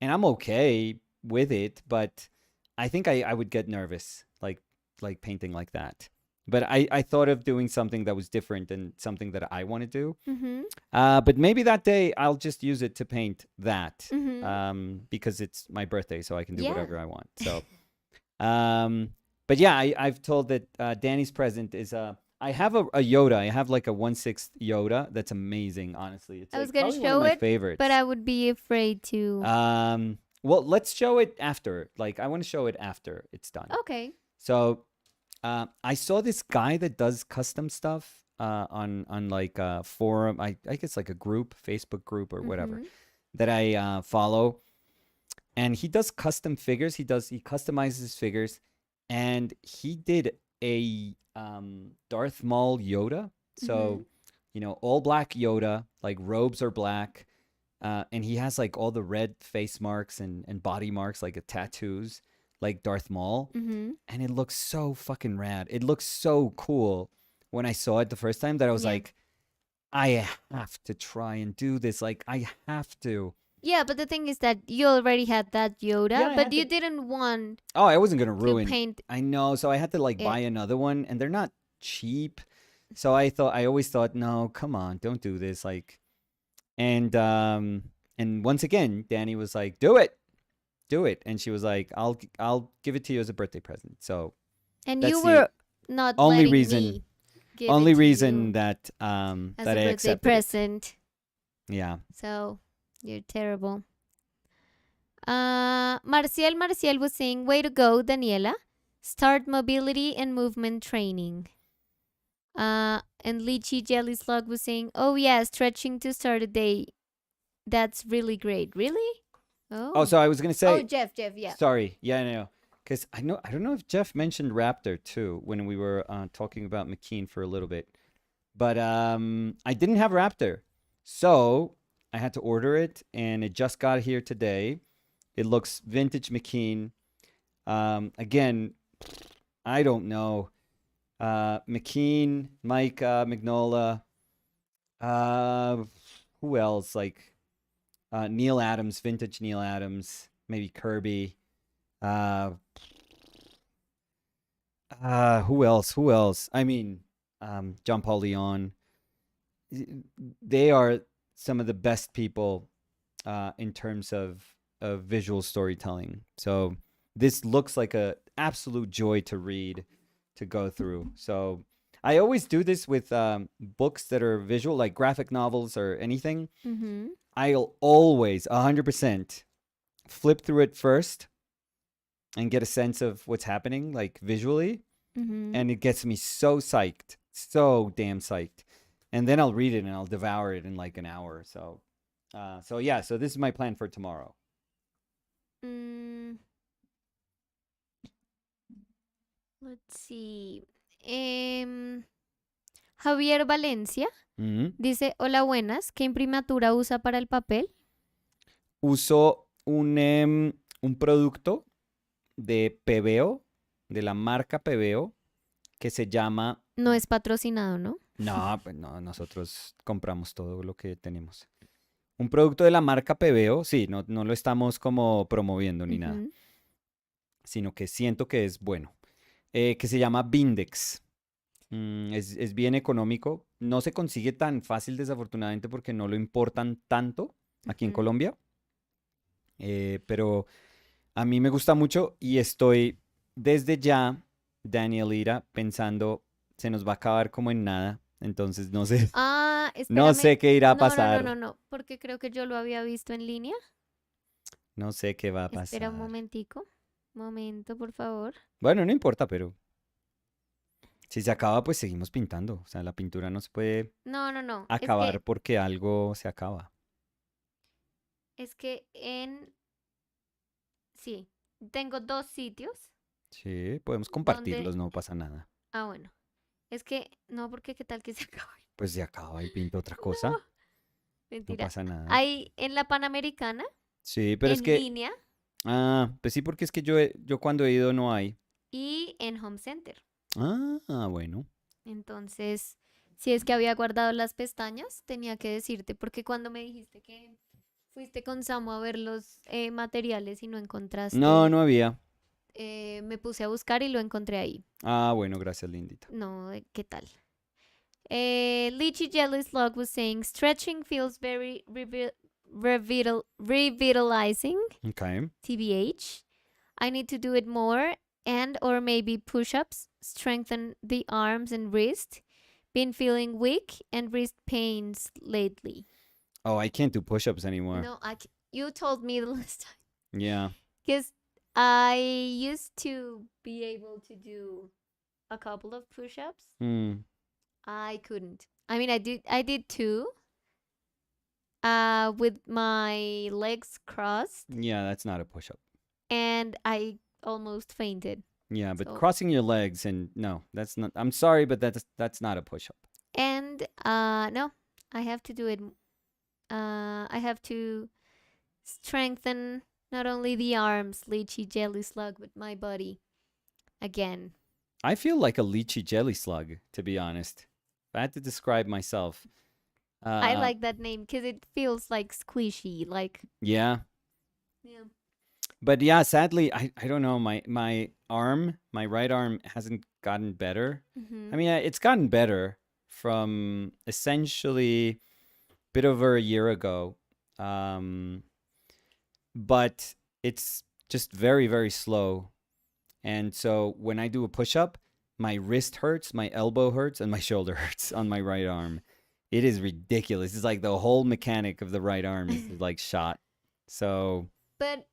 and I'm okay with it. But I think I would get nervous, like painting like that. But I thought of doing something that was different and something that I want to do. Mm-hmm. But maybe that day I'll just use it to paint that. Mm-hmm. Because it's my birthday, so I can do Yeah. whatever I want. So, but yeah, I've told that Danny's present is I have a Yoda. I have like a 1/6 Yoda. That's amazing, honestly. It's I was like gonna probably one show of my it, favorites. but I would be afraid to. Well, let's show it after. Like, I want to show it after it's done. Okay. So, I saw this guy that does custom stuff on like a forum. I guess like a group, Facebook group or whatever Mhm. that I follow, and he does custom figures. He customizes figures, and he did a Darth Maul Yoda. So, all black Yoda, like robes are black, and he has like all the red face marks and body marks, like tattoos, like Darth Maul. Mm-hmm. And it looks so fucking rad. It looks so cool when I saw it the first time that I was Yeah. like, I have to try and do this. Like, I have to. Yeah, but the thing is that you already had that Yoda, Yeah, I but had you the- didn't want Oh, I wasn't gonna to ruin. paint. I know, so I had to like it. buy another one, and they're not cheap. So I always thought, no, come on, don't do this. Like, and once again, Danny was like, do it, and she was like, I'll give it to you as a birthday present. So And that's you the were not only letting reason- me give only it to reason you that as that a I birthday accepted it. present. Yeah. So you're terrible. Marcial was saying, way to go, Daniela. Start mobility and movement training. And Lychee Jelly Slug was saying, oh yeah, stretching to start a day. That's really great. Really? Oh, so I was gonna say. Oh, Jeff, yeah. Sorry. Yeah, I know. Because I don't know if Jeff mentioned Raptor too when we were talking about McKean for a little bit, but I didn't have Raptor, so I had to order it, and it just got here today. It looks vintage McKean. Again, I don't know. McKean, Micah, Magnola. Who else? Like Neil Adams, vintage Neil Adams. maybe Kirby. Uh, who else? Who else? I mean, John Paul Leon. They are some of the best people in terms of visual storytelling. So this looks like a absolute joy to read, to go through. So I always do this with books that are visual, like graphic novels or anything. Mm-hmm. I'll always 100% flip through it first and get a sense of what's happening, like visually, Mm-hmm. and it gets me so psyched, so damn psyched. And then I'll read it and I'll devour it in like an hour. So yeah. So this is my plan for tomorrow. Mm, let's see. Em, Javier Valencia Mhm. dice, hola buenas, ¿qué imprimatura usa para el papel? Uso un producto de PBO, de la marca PBO, que se llama... No es patrocinado, ¿no? No, pues no, nosotros compramos todo lo que tenemos. Un producto de la marca PBO, sí, no lo estamos como promoviendo ni nada, Ujú. sino que siento que es bueno, que se llama Bindex. Es bien económico, no se consigue tan fácil desafortunadamente porque no lo importan tanto aquí en Ujú. Colombia, pero a mí me gusta mucho y estoy desde ya, Danielita, pensando, se nos va a acabar como en nada, entonces no sé, Ah, no espérame. sé qué irá a No, no, no, pasar, no, no, porque creo que yo lo había visto en línea. no sé qué va a Espera un pasar. momentico. Momento, por favor. Bueno, no importa, pero si se acaba, pues seguimos pintando. O sea, la pintura no se puede No, no, no. acabar porque algo se acaba. Es que sí, tengo dos sitios Sí, podemos donde, compartirlos, no pasa nada. bueno, es que, no, porque qué tal que se acabe. Pues se acaba y pinta otra cosa, No, no mentira. pasa nada. Hay en la Panamericana, Sí, pero es en que, línea pues sí, porque es que yo cuando he ido no hay. y en Home Center. Bueno. Entonces, si es que había guardado las pestañas, tenía que decirte, porque cuando me dijiste que fuiste con Samu a ver los materiales y no No, encontraste, no había. me puse a buscar y lo encontré ahí. Bueno, gracias, Lindita. No, ¿qué tal? Lychee Jelly Slug was saying, stretching feels very revitalizing, Okay. TBH. I need to do it more and or maybe push-ups, strengthen the arms and wrist. Been feeling weak and wrist pains lately. Oh, I can't do push-ups anymore. No, you told me the last time Yeah. because I used to be able to do a couple of push-ups. Hmm. I couldn't. I mean, I did two with my legs crossed Yeah, that's not a push-up. and I almost fainted. Yeah, but So, crossing your legs and no, that's not. I'm sorry, but that's not a push-up. and no, I have to do it. I have to strengthen not only the arms, lychee jelly slug, but my body again. I feel like a lychee jelly slug, to be honest. If I had to describe myself, I uh, like that name because it feels like squishy, like yeah. yeah. But yeah, sadly, I don't know. My right arm hasn't gotten better. I Mm-hmm. mean, it's gotten better from essentially bit over a year ago. Um, but it's just very, very slow. And so when I do a push up, my wrist hurts, my elbow hurts, and my shoulder hurts on my right arm. It is ridiculous. It's like the whole mechanic of the right arm is like shot. So But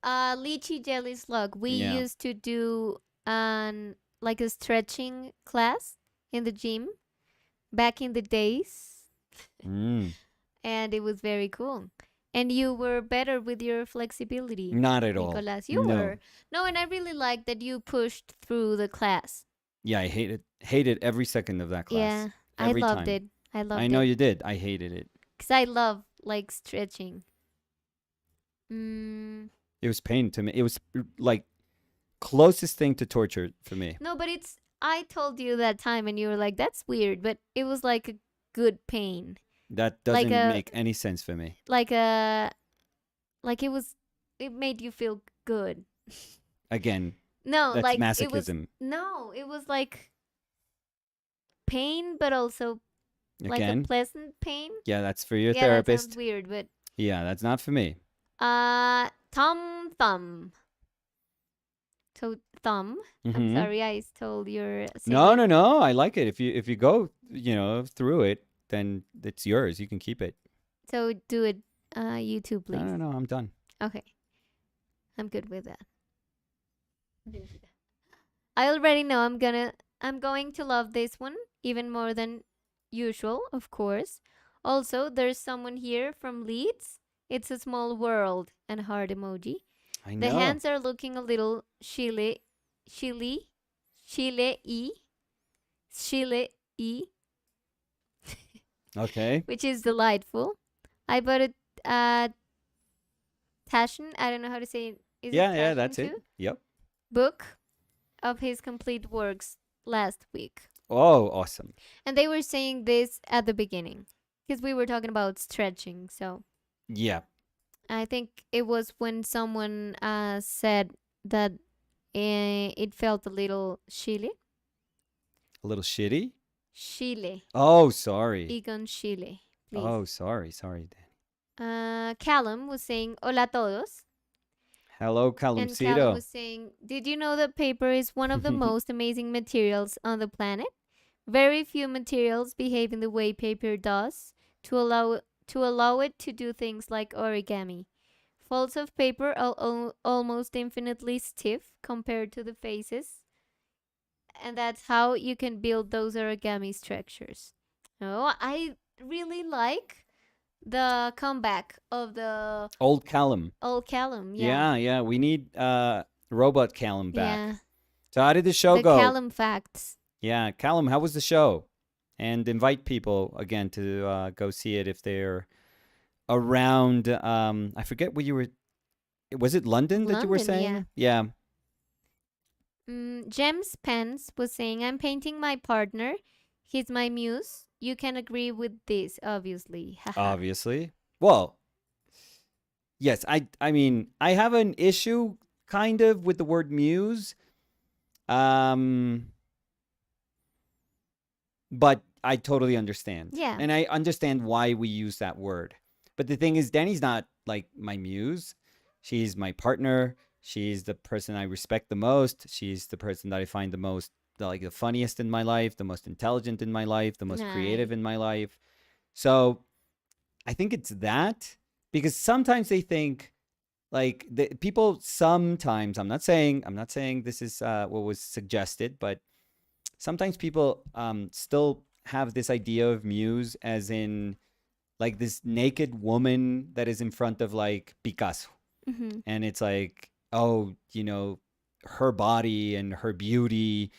lychee jelly slug, we yeah. used to do an like a stretching class in the gym back in the days, Mm, and it was very cool. And you were better with your flexibility, not at all. Nicolas. You No. were. No, and I really liked that you pushed through the class. Yeah, I hated every second of that class. Yeah, I Every loved time. it. I I loved know it you did. I hated it. because I love like stretching. Mm, It was pain to me. It was like closest thing to torture for me. no, but it's. I told you that time, and you were like, "That's weird," but it was like a good pain, That like doesn't a make any sense for me. like a like it was it made you feel good. Again, No, that's like it was masochism. no, it was like pain, but also like a Again, pleasant pain. yeah, that's for your Yeah, that sounds therapist. weird, but Yeah, that's not for me. Tom Thumb. So Thumb. I'm Hmm. sorry I stole your No, singing. no, no. I like it. If you go, through it, then it's yours. You can keep it. So do it, you too, No, please. no, no. I'm done. Okay, I'm good with that. I already know I'm going to love this one even more than usual, of course. Also, there's someone here from Leeds. It's a small world and heart emoji. I The know. hands are looking a little Chile, Chile Chile Okay. which is delightful. I bought a uh, Taschen, I don't know how to say it. Is it Yeah, yeah. Taschen That's it. too? Yep. Book of his complete works last week. Oh, awesome. And they were saying this at the beginning because we were talking about stretching. So Yeah. I think it was when someone said that it felt a little Chile. A little shitty. Chile. Oh, sorry. Egon Chile, please. Oh, sorry. Sorry, Dan. Callum was saying, Hola a todos. Hello, And Callum Calumcito. was saying, did you know that paper is one of the most amazing materials on the planet? Very few materials behave in the way paper does to allow it to do things like origami. Folds of paper are almost infinitely stiff compared to the faces, and that's how you can build those origami structures. Oh, I really like the comeback of the Old Callum. old Callum. Yeah, Yeah, yeah. We need robot Callum back. yeah. So how did the show The go? Callum facts. Yeah, Callum, how was the show? And invite people again to go see it if they're around. I forget what you were. Was it London that you were London, yeah. saying? Yeah. James Pence was saying, I'm painting my partner. He's my muse. You can agree with this, obviously. Haha. Obviously. Well, yes. I mean, I have an issue kind of with the word muse. Um, but I totally understand. Yeah. And I understand why we use that word. But the thing is, Danny's not like my muse. She's my partner. She's the person I respect the most. She's the person that I find the funniest in my life, the most intelligent in my life, the most Nice. creative in my life. So I think it's that because sometimes they think like people sometimes I'm not saying this is what was suggested, but sometimes people still have this idea of muse as in like this naked woman that is in front of like Picasso. Mm-hmm. And it's like, oh, her body and her beauty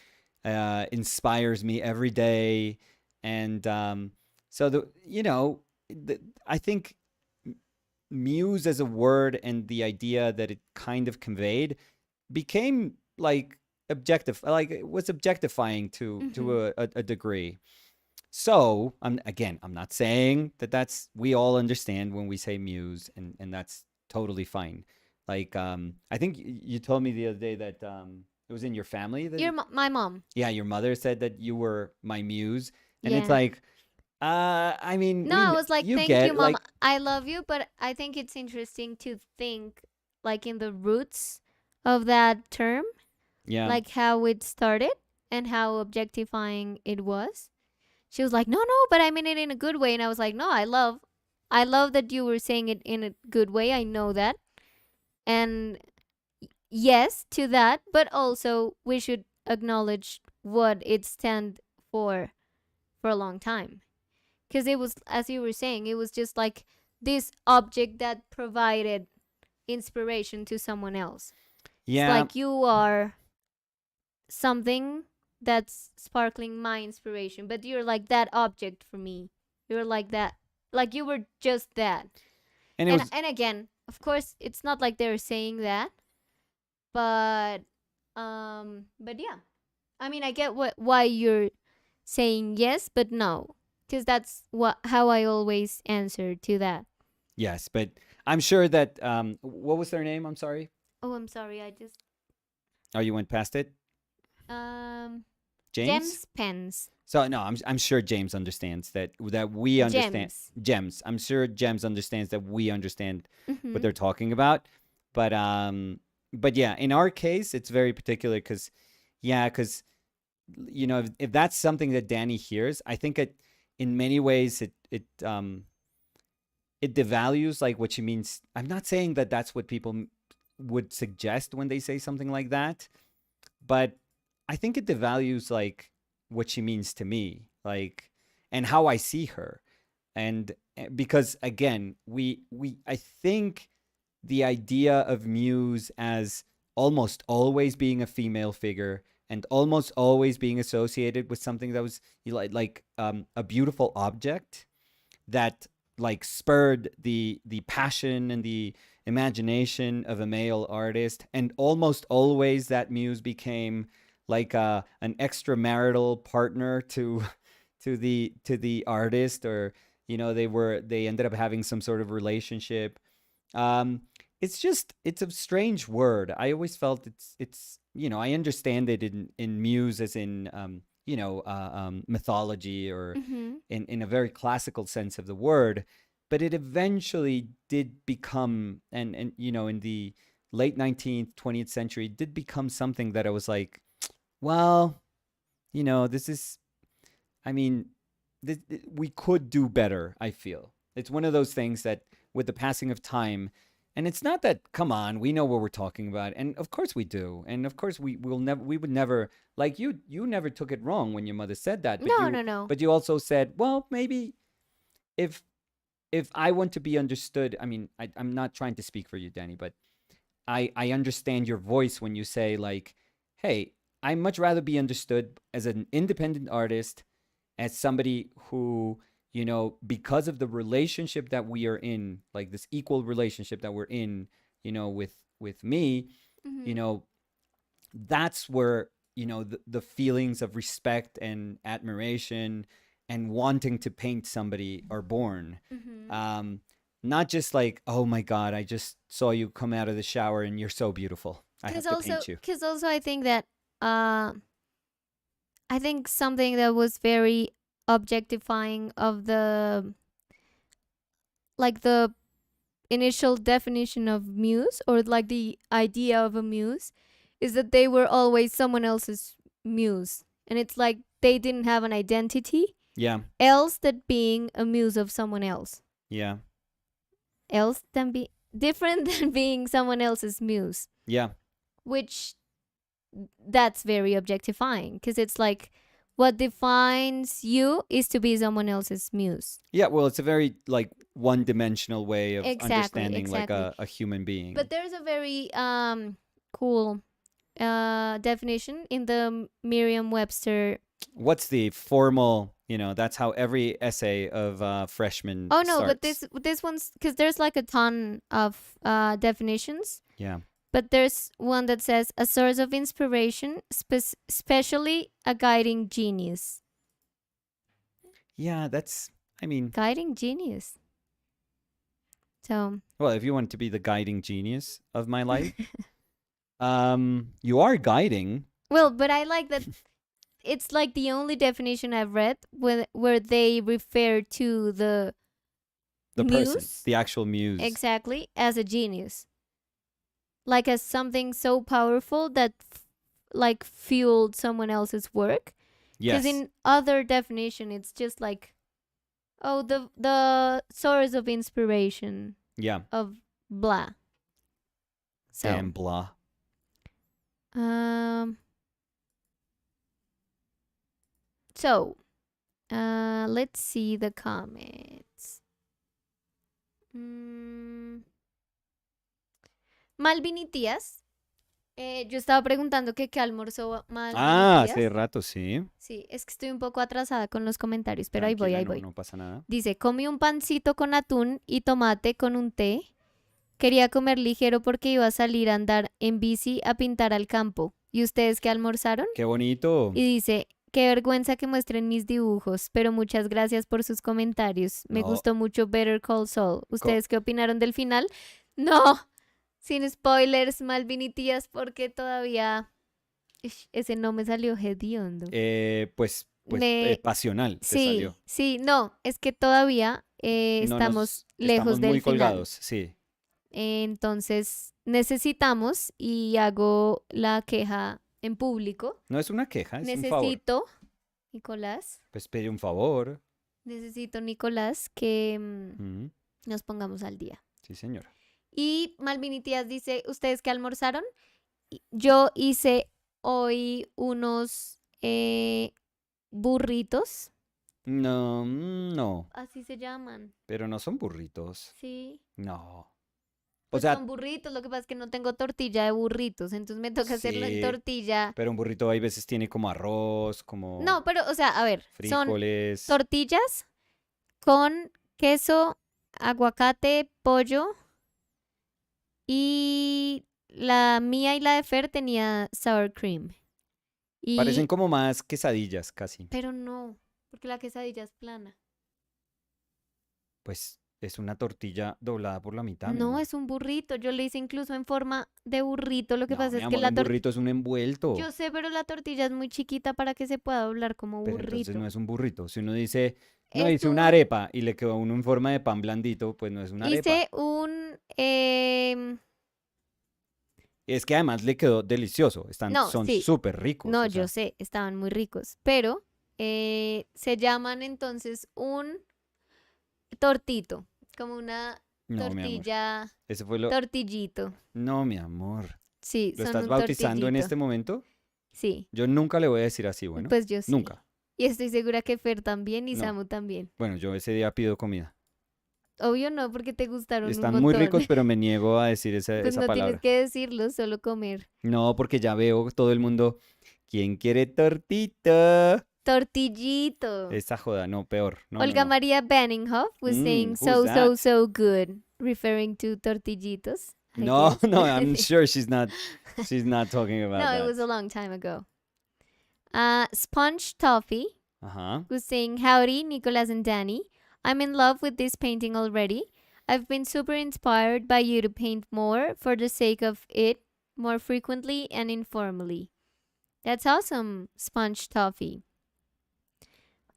inspires me every day. And so I think muse as a word and the idea that it kind of conveyed became like objective, like it was objectifying to Mm-hmm. a degree. So I'm not saying that that's we all understand when we say muse, and that's totally fine. Like I think you told me the other day that it was in your family that My mom. yeah, your mother said that you were my muse, and it's Yeah. like I mean No, I was like, you thank you, get mom. like I love you, but I think it's interesting to think like in the roots of that term, yeah like how it started and how objectifying it was. She was like, no, no, but I mean it in a good way. And I was like, no, I love that you were saying it in a good way. I know that. And yes to that, but also we should acknowledge what it stand for a long time. Because it was, as you were saying, it was just like this object that provided inspiration to someone else. It's yeah like you are something that's sparkling my inspiration, but you're like that object for me. You're like that, like you were just that. and it And was again, of course, it's not like they're saying that, but yeah. I mean, I get why you're saying yes, but no, because that's what how I always answer to that. yes, but I'm sure that what was their name? I'm sorry. Oh, I'm sorry. I just Oh, you went past it. um James. Gems pens. So no, I'm sure James understands that we understand Gems. Gems. I'm sure James understands that we understand what Mm-hmm. they're talking about. But but yeah, in our case, it's very particular because yeah, because you know if that's something that Danny hears, I think it in many ways it devalues like what she means. I'm not saying that that's what people would suggest when they say something like that, but I think it devalues like what she means to me, like and how I see her. And because again, we I think the idea of Muse as almost always being a female figure and almost always being associated with something that was a beautiful object that like spurred the passion and the imagination of a male artist, and almost always that muse became like an extramarital partner to the artist, or they ended up having some sort of relationship. um it's a strange word. I always felt it's I understand it in muse as in mythology, or Mm-hmm. in a very classical sense of the word, but it eventually did become, and in the late 19th 20th century did become something that I was like, well, this is, I mean, we could do better. I feel it's one of those things that with the passing of time, and it's not that, come on, we know what we're talking about, and of course we do, and of course we would never, like, you never took it wrong when your mother said that, but No, you no, no. but you also said, well, maybe if I want to be understood. I mean, I'm not trying to speak for you, Danny, but I understand your voice when you say, like, hey, I much rather be understood as an independent artist, as somebody who, because of the relationship that we are in, like this equal relationship that we're in, with me, you Mm-hmm. know, that's where, the feelings of respect and admiration and wanting to paint somebody are born. Mm-hmm. Um, Not just like, oh my God, I just saw you come out of the shower and you're so beautiful, I have to paint you. Because also, I think that uh, I think something that was very objectifying of the like the initial definition of muse, or like the idea of a muse, is that they were always someone else's muse, and it's like they didn't have an identity Yeah, else than being a muse of someone else, yeah, else than be different than being someone else's muse, yeah. which that's very objectifying because it's like what defines you is to be someone else's muse. Yeah, well, it's a very like one-dimensional way of Exactly, understanding like exactly. a human being. But there's a very cool definition in the Merriam-Webster. What's the formal, that's how every essay of freshman Oh no, but starts. this one's because there's like a ton of definitions. Yeah. But there's one that says a source of inspiration, especially a guiding genius. Yeah, I mean, Guiding genius. So well, if you want to be the guiding genius of my life, you are guiding well, but I like that it's like the only definition I've read where they refer to the the person, muse the actual muse. exactly as a genius, like as something so powerful that like fueled someone else's work. Because Yes. in other definition, it's just like, oh, the source of inspiration Yeah. of blah. So Damn blah. um so let's see the comments. Mm, Malvin y Tías. Yo estaba preguntando que qué almorzó Malvin y Ah, Tías. hace rato, sí. Sí, es que estoy un poco atrasada con los comentarios, pero ahí voy, Tranquila, ahí no, voy. no pasa nada. Dice, comí un pancito con atún y tomate con un té. Quería comer ligero porque iba a salir a andar en bici a pintar al campo. ¿Y ustedes qué almorzaron? Qué bonito. Y dice, qué vergüenza que muestren mis dibujos, pero muchas gracias por sus comentarios. Me No, gustó mucho Better Call Saul. co- ¿Ustedes qué opinaron del final? No, sin spoilers, Malvin y tías, porque todavía ese no me salió hediondo. pues, Me, pasional te sí, salió. sí, no, es que todavía No estamos nos lejos estamos muy del final. colgados, sí. Entonces necesitamos, y hago la queja en público, No es una queja, es un favor. necesito, Nicolás, Pues pide un favor. necesito, Nicolás, que Mm, nos pongamos al día. sí, señora. Y Malvin y Tías dice, ¿ustedes qué almorzaron? Yo hice hoy unos burritos, No, no, así se llaman, pero no son burritos. ¿sí? No. O Pues sea, son burritos, lo que pasa es que no tengo tortilla de burritos, entonces me toca hacerlo en sí, tortilla. pero un burrito hay veces tiene como arroz, como No, pero, o sea, a ver, son frijoles. tortillas con queso, aguacate, pollo y la mía y la de Fer tenía sour cream. Parecen Y, como más quesadillas casi. pero no, porque la quesadilla es plana. Pues es una tortilla doblada por la mitad, mi No, amor. es un burrito. Yo le hice incluso en forma de burrito. Lo que No, pasa mi es que amor, la un tortilla... burrito es un envuelto. Yo sé, pero la tortilla es muy chiquita para que se pueda doblar como Pero entonces no burrito. es un burrito. Si uno dice, no, Es hice una un... arepa y le quedó a uno en forma de pan blandito, pues no es una arepa. Hice un... Es que además le quedó delicioso. No, Son sí. súper ricos, No, o yo sea. sé, estaban muy ricos. Pero se llaman entonces un tortito. Como una No, mi amor. tortilla... Ese fue lo. Tortillito. No, mi amor. Sí, ¿Lo son estás un bautizando en tortillito. este momento? Sí, Yo nunca le voy a decir así, bueno. pues yo sí. Nunca. Y estoy segura que Fer también y No. Samu también. Bueno, yo ese día pido comida. Obvio no, porque te gustaron un Están muy montón. ricos, pero me niego a decir Pues esa no tienes palabra. que decirlo, solo comer. No, porque ya veo todo el mundo. ¿Quién quiere tortita? Tortillito. Esa joda, no, peor. No, no, Olga no. María Benninghoff was saying Who's so, so, that? so good, referring to tortillitos, I No, guess. no, I'm sure she's not talking about No, it that. was a long time ago. Sponge Toffee Ajá. was saying, howdy, Nicholas and Danny. I'm in love with this painting already. I've been super inspired by you to paint more for the sake of it, more frequently and informally. That's awesome, Sponge Toffee.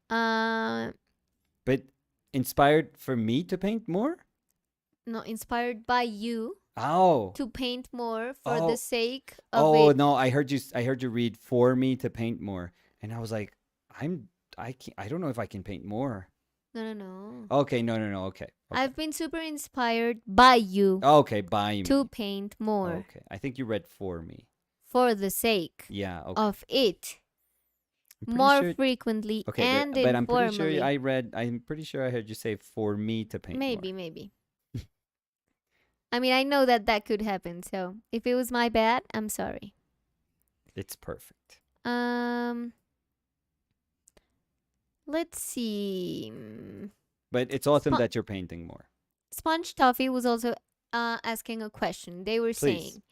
Uh, But inspired for me to paint more? no, inspired by you Oh. to paint more for the Oh. sake of Oh, it. no, I heard you read for me to paint more. And I was like, I don't know if I can paint more. No, no, no. Okay, no. Okay. Okay. I've been super inspired by you Okay, by me. to paint more Okay. I think you read for me. for the sake Yeah, okay. of it, I'm pretty more sure. frequently Okay, and but I'm pretty sure informally. I'm pretty sure I heard you say for me to paint Maybe, more. maybe. I mean, I know that that could happen. So if it was my bad, I'm sorry. It's perfect. Let's see. But it's awesome Spo- that you're painting more. Sponge Toffee was also asking a question. They were Please. saying,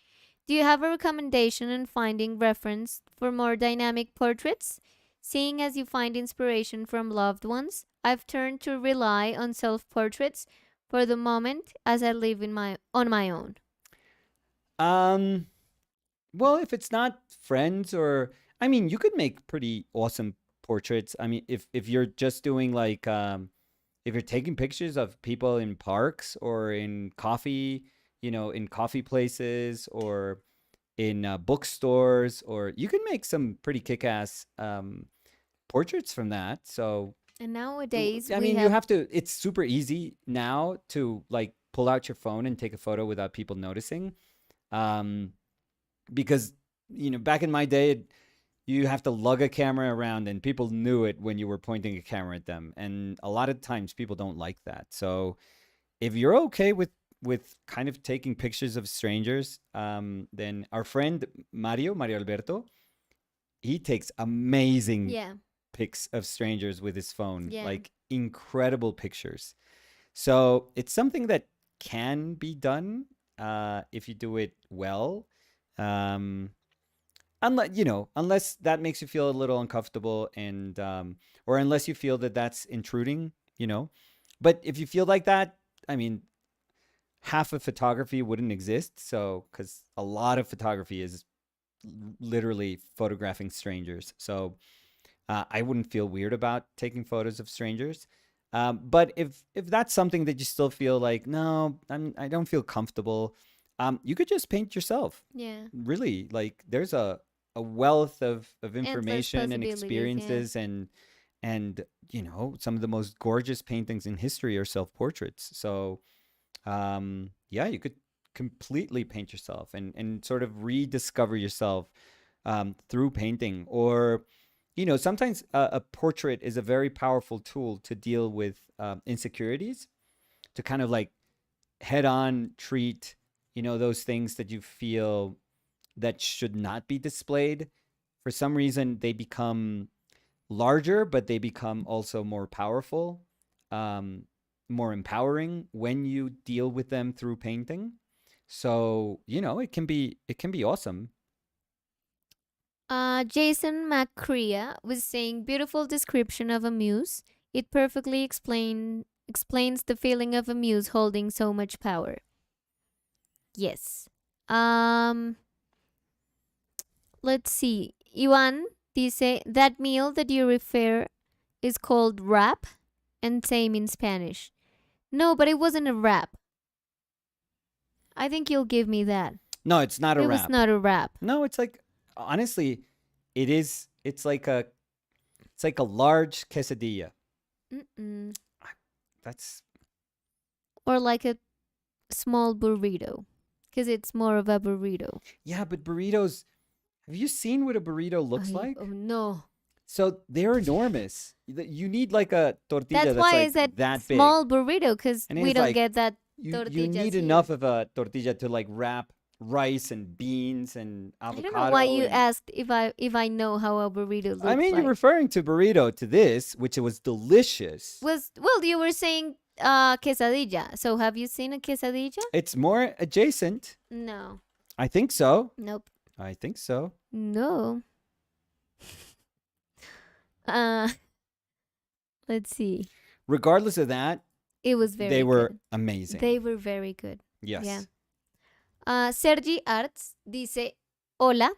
do you have a recommendation in finding reference for more dynamic portraits? Seeing as you find inspiration from loved ones, I've turned to rely on self-portraits for the moment as I live on my own. Um well, if it's not friends or I mean, you could make pretty awesome portraits. I mean, if you're just doing like if you're taking pictures of people in parks or in coffee, in coffee places or in bookstores, or you can make some pretty kick-ass portraits from that. So, And nowadays I we mean, you have have to. It's super easy now to like pull out your phone and take a photo without people noticing, um, because back in my day, you have to lug a camera around and people knew it when you were pointing a camera at them, and a lot of times people don't like that. So if you're okay with kind of taking pictures of strangers, then our friend Mario Alberto, he takes amazing yeah, pics of strangers with his phone, yeah. like incredible pictures. So it's something that can be done if you do it well. Um, unless that makes you feel a little uncomfortable, and or unless you feel that that's intruding, but if you feel like that, I mean, half of photography wouldn't exist. So, because a lot of photography is literally photographing strangers. So, I wouldn't feel weird about taking photos of strangers. But if that's something that you still feel like, no, I don't feel comfortable, you could just paint yourself. Yeah. Really, like there's a wealth of Endless information and possibilities. Yeah. experiences, and some of the most gorgeous paintings in history are self portraits. So yeah, you could completely paint yourself and sort of rediscover yourself through painting. Or sometimes a portrait is a very powerful tool to deal with insecurities, to kind of like head on treat those things that you feel that should not be displayed. For some reason they become larger, but they become also more powerful, um, more empowering when you deal with them through painting. So it can be awesome. Jason McCrea was saying, beautiful description of a muse. It perfectly explains the feeling of a muse holding so much power. Yes. Um, let's see. Iwan dice, that meal that you refer is called wrap, and same in Spanish. No, but it wasn't a wrap. I think you'll give me that. No, it's not a It was wrap. not a wrap. No, it's like, honestly, it is. It's like a large quesadilla. Mm-mm. That's Or like a small burrito, because it's more of a burrito. Yeah, but burritos. Have you seen what a burrito looks Ay, like? oh no. So they're enormous. You need like a tortilla That's that's why I like said that big, small burrito, because and we it's don't like get that you tortillas need here. enough of a tortilla to like wrap rice and beans and I don't know why avocado you and asked if I know how a burrito I looks mean, you're like. referring to burrito to this, which was delicious. Well, you were saying quesadilla. So have you seen a quesadilla? It's more adjacent. No. I think so. Nope. I think so. No. Uh let's see. Regardless of that, It was they very were good. amazing. They were very good. Yes. Yeah. Sergi Arts dice, hola,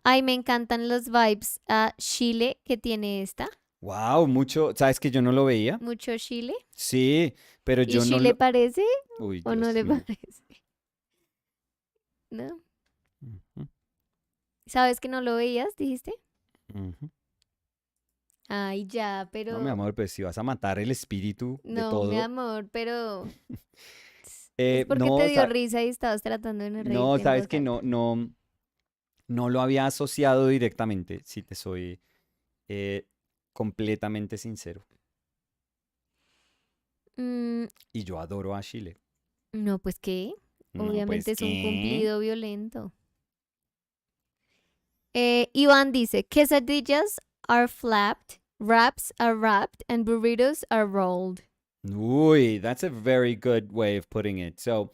ay, me encantan los vibes a Chile que tiene esta. Wow, mucho. ¿Sabes que yo no lo veía? Mucho Chile. Sí, pero ¿Y yo no Chile lo. parece Uy, o no Dios le mío. parece? ¿No? Ujú, ¿Sabes que no lo veías, dijiste? ujú. Ay, ya, pero... No, mi amor, pues si vas a matar el espíritu de No, mi todo. amor, pero... Es porque te No, dio risa y estabas tratando de no no, reírte en sabes voz que alta. no lo había asociado directamente, si te soy eh, completamente sincero. Mm, Y yo adoro a Chile. no, pues qué. No, Obviamente pues es un qué. cumplido violento. Iván dice, quesadillas are flapped, wraps are wrapped, and burritos are rolled. Uy, that's a very good way of putting it. So,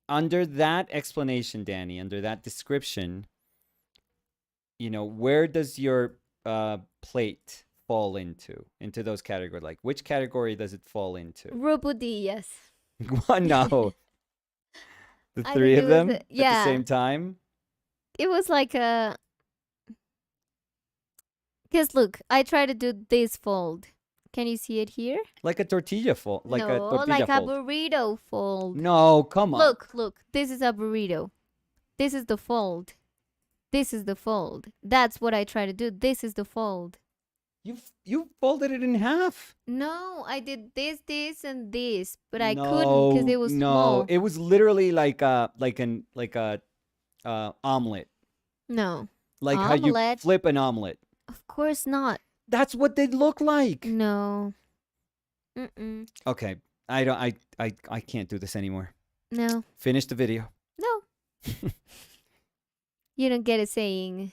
under that explanation, Danny, under that description, where does your plate fall into those categories? Like, which category does it fall into? Rupudillas. No, the I three think it of was, them at the yeah, same time. it was like a... Because look, I try to do this fold. Can you see it here? Like a tortilla fold, like a No, tortilla like a fold. burrito fold. No, come on. Look, this is a burrito. This is the fold. This is the fold. That's what I try to do. This is the fold. You folded it in half. No, I did this, and this, but I couldn't No, because it was no, small. it was literally like a omelet, No. like how you Omelette? flip an omelet. Of course not. That's what they look like. No. Mm-mm. Okay, I can't do this anymore. No. Finish the video. No. You don't get a saying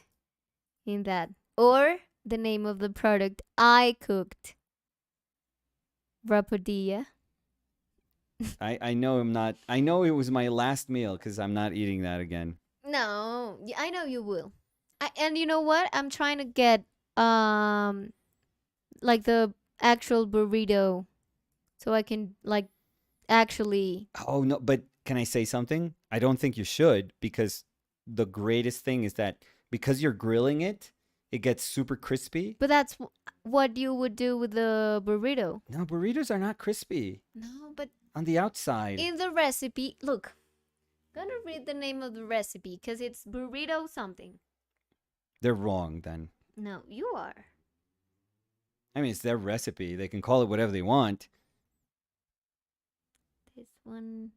in that. Or the name of the product I cooked. Rapodilla. I know I'm not. I know it was my last meal because I'm not eating that again. No, I know you will. And you know what? I'm trying to get um like the actual burrito so I can like actually. Oh no, but can I say something? I don't think you should because the greatest thing is that because you're grilling it, it gets super crispy. But that's what you would do with the burrito. No, burritos are not crispy No, but on the outside. in the recipe, look, gonna read the name of the recipe because it's burrito something. They're wrong then. No, you are. I mean, it's their recipe. They can call it whatever they want. This one.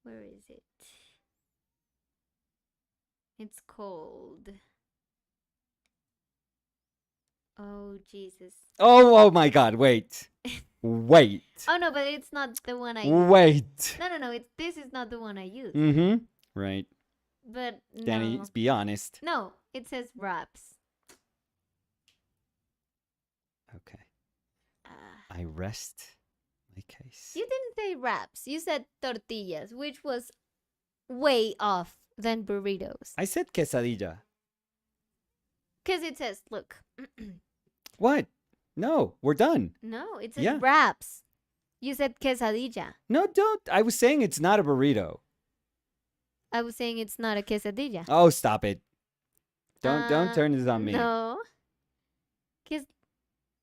Where is it? It's called. Oh, Jesus. Oh my God! Wait, wait, Oh, no, but it's not the one I. wait. No. This is not the one I use. Mm-hmm. Right, But Danny. no. Be honest. No, it says wraps. Okay. Ah. I rest my case. You didn't say wraps. You said tortillas, which was way off than burritos. I said quesadilla. Because it says, look. What? No, we're done. No, it says Yeah. wraps. You said quesadilla. No, don't. I was saying it's not a burrito. I was saying it's not a quesadilla. Oh, stop it. Don't turn this on me. No. Because,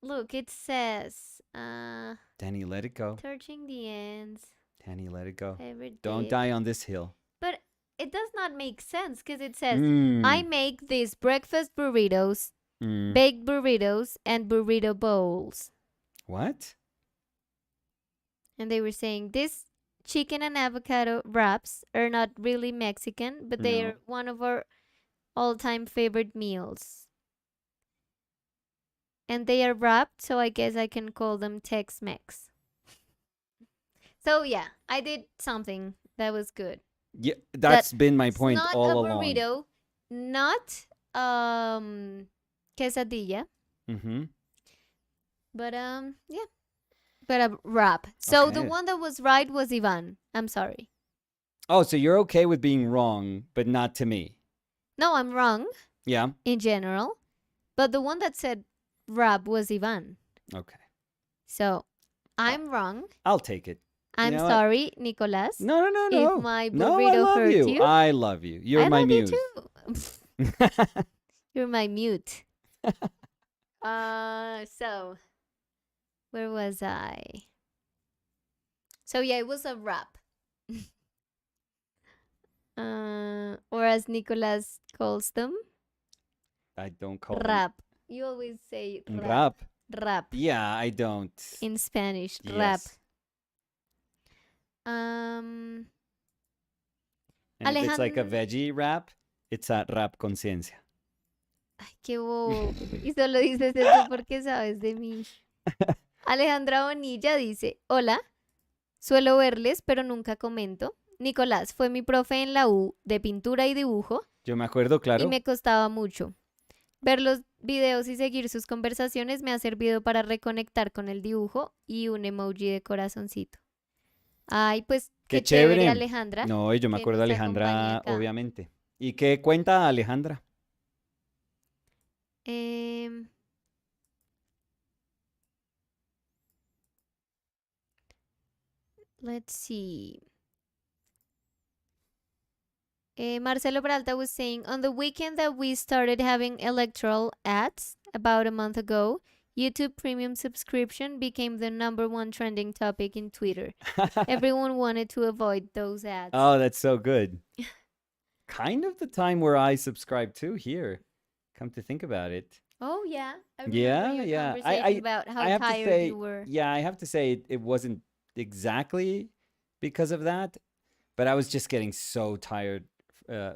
look, it says, Danny, let it go. touching the ends. Danny, let it go. Favorite Don't dip. die on this hill. But it does not make sense because it says, Mm. I make these breakfast burritos, Mm. baked burritos, and burrito bowls. What? And they were saying this chicken and avocado wraps are not really Mexican, but they No. are one of our all-time favorite meals. And they are wrapped, so I guess I can call them Tex-Mex. So yeah, I did something that was good. Yeah, that's been my It's point not all a along. burrito, not quesadilla, Mm-hmm. but yeah, but a wrap. So the Okay. one that was right was Ivan. I'm sorry. Oh, so you're okay with being wrong, but not to me. No, I'm wrong Yeah. in general, but the one that said wrap was Ivan. Okay. So I'm wrong. I'll take it. I'm know what? sorry, Nicolas. No. If my No, I burrito love hurt you. you, I love you. You're I my love muse. you too. You're my mute. So where was I? So yeah, it was a wrap. Or as Nicolas calls them, I don't call them rap. You always say rap. rap. Rap Yeah, I don't. in Spanish. Rap. Yes. Um, And if it's like a Alejandro. veggie wrap, it's a rap conciencia. Ay, qué bobo. Y solo dices eso porque sabes de mí. Alejandra Bonilla dice, hola, suelo verles, pero nunca comento. Nicolás fue mi profe en la U de pintura y dibujo Yo me acuerdo, y claro. me costaba mucho. Ver los videos y seguir sus conversaciones me ha servido para reconectar con el dibujo y un emoji de corazoncito. Ay, pues Qué qué chévere, chévere. Alejandra. No, y yo me que acuerdo de nos acompañe Alejandra, acá. obviamente. ¿Y qué cuenta Alejandra? Let's see. Marcelo Peralta was saying, on the weekend that we started having electoral ads about a month ago, YouTube Premium subscription became the #1 trending topic in Twitter. Everyone wanted to avoid those ads. Oh, that's so good. Kind of the time where I subscribe to here. Come to think about it. Oh, yeah. I remember Yeah, your yeah. conversation about how I have to tired say, you were. yeah, I have to say it wasn't exactly because of that, but I was just getting so tired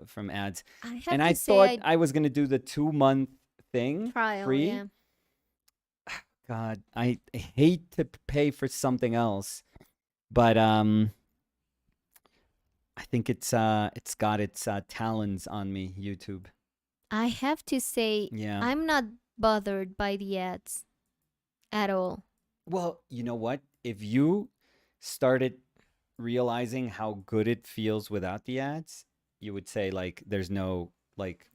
from ads. I have And to I say thought I was going to do the 2-month thing trial, free. yeah. God, I hate to pay for something else, but I think it's got its talons on me, YouTube. I have to say, Yeah. I'm not bothered by the ads at all. Well, you know what? If you started realizing how good it feels without the ads, you would say like there's no like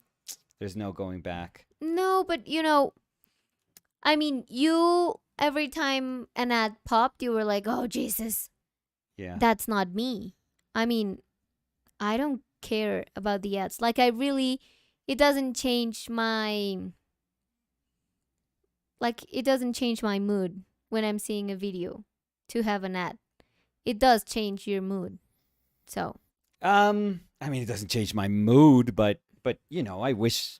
There's no going back. No, but I mean, every time an ad popped, you were like, "Oh Jesus, Yeah. that's not me." I mean, I don't care about the ads. Like it doesn't change it doesn't change my mood when I'm seeing a video to have an ad. It does change your mood. So, I mean, it doesn't change my mood, but I wish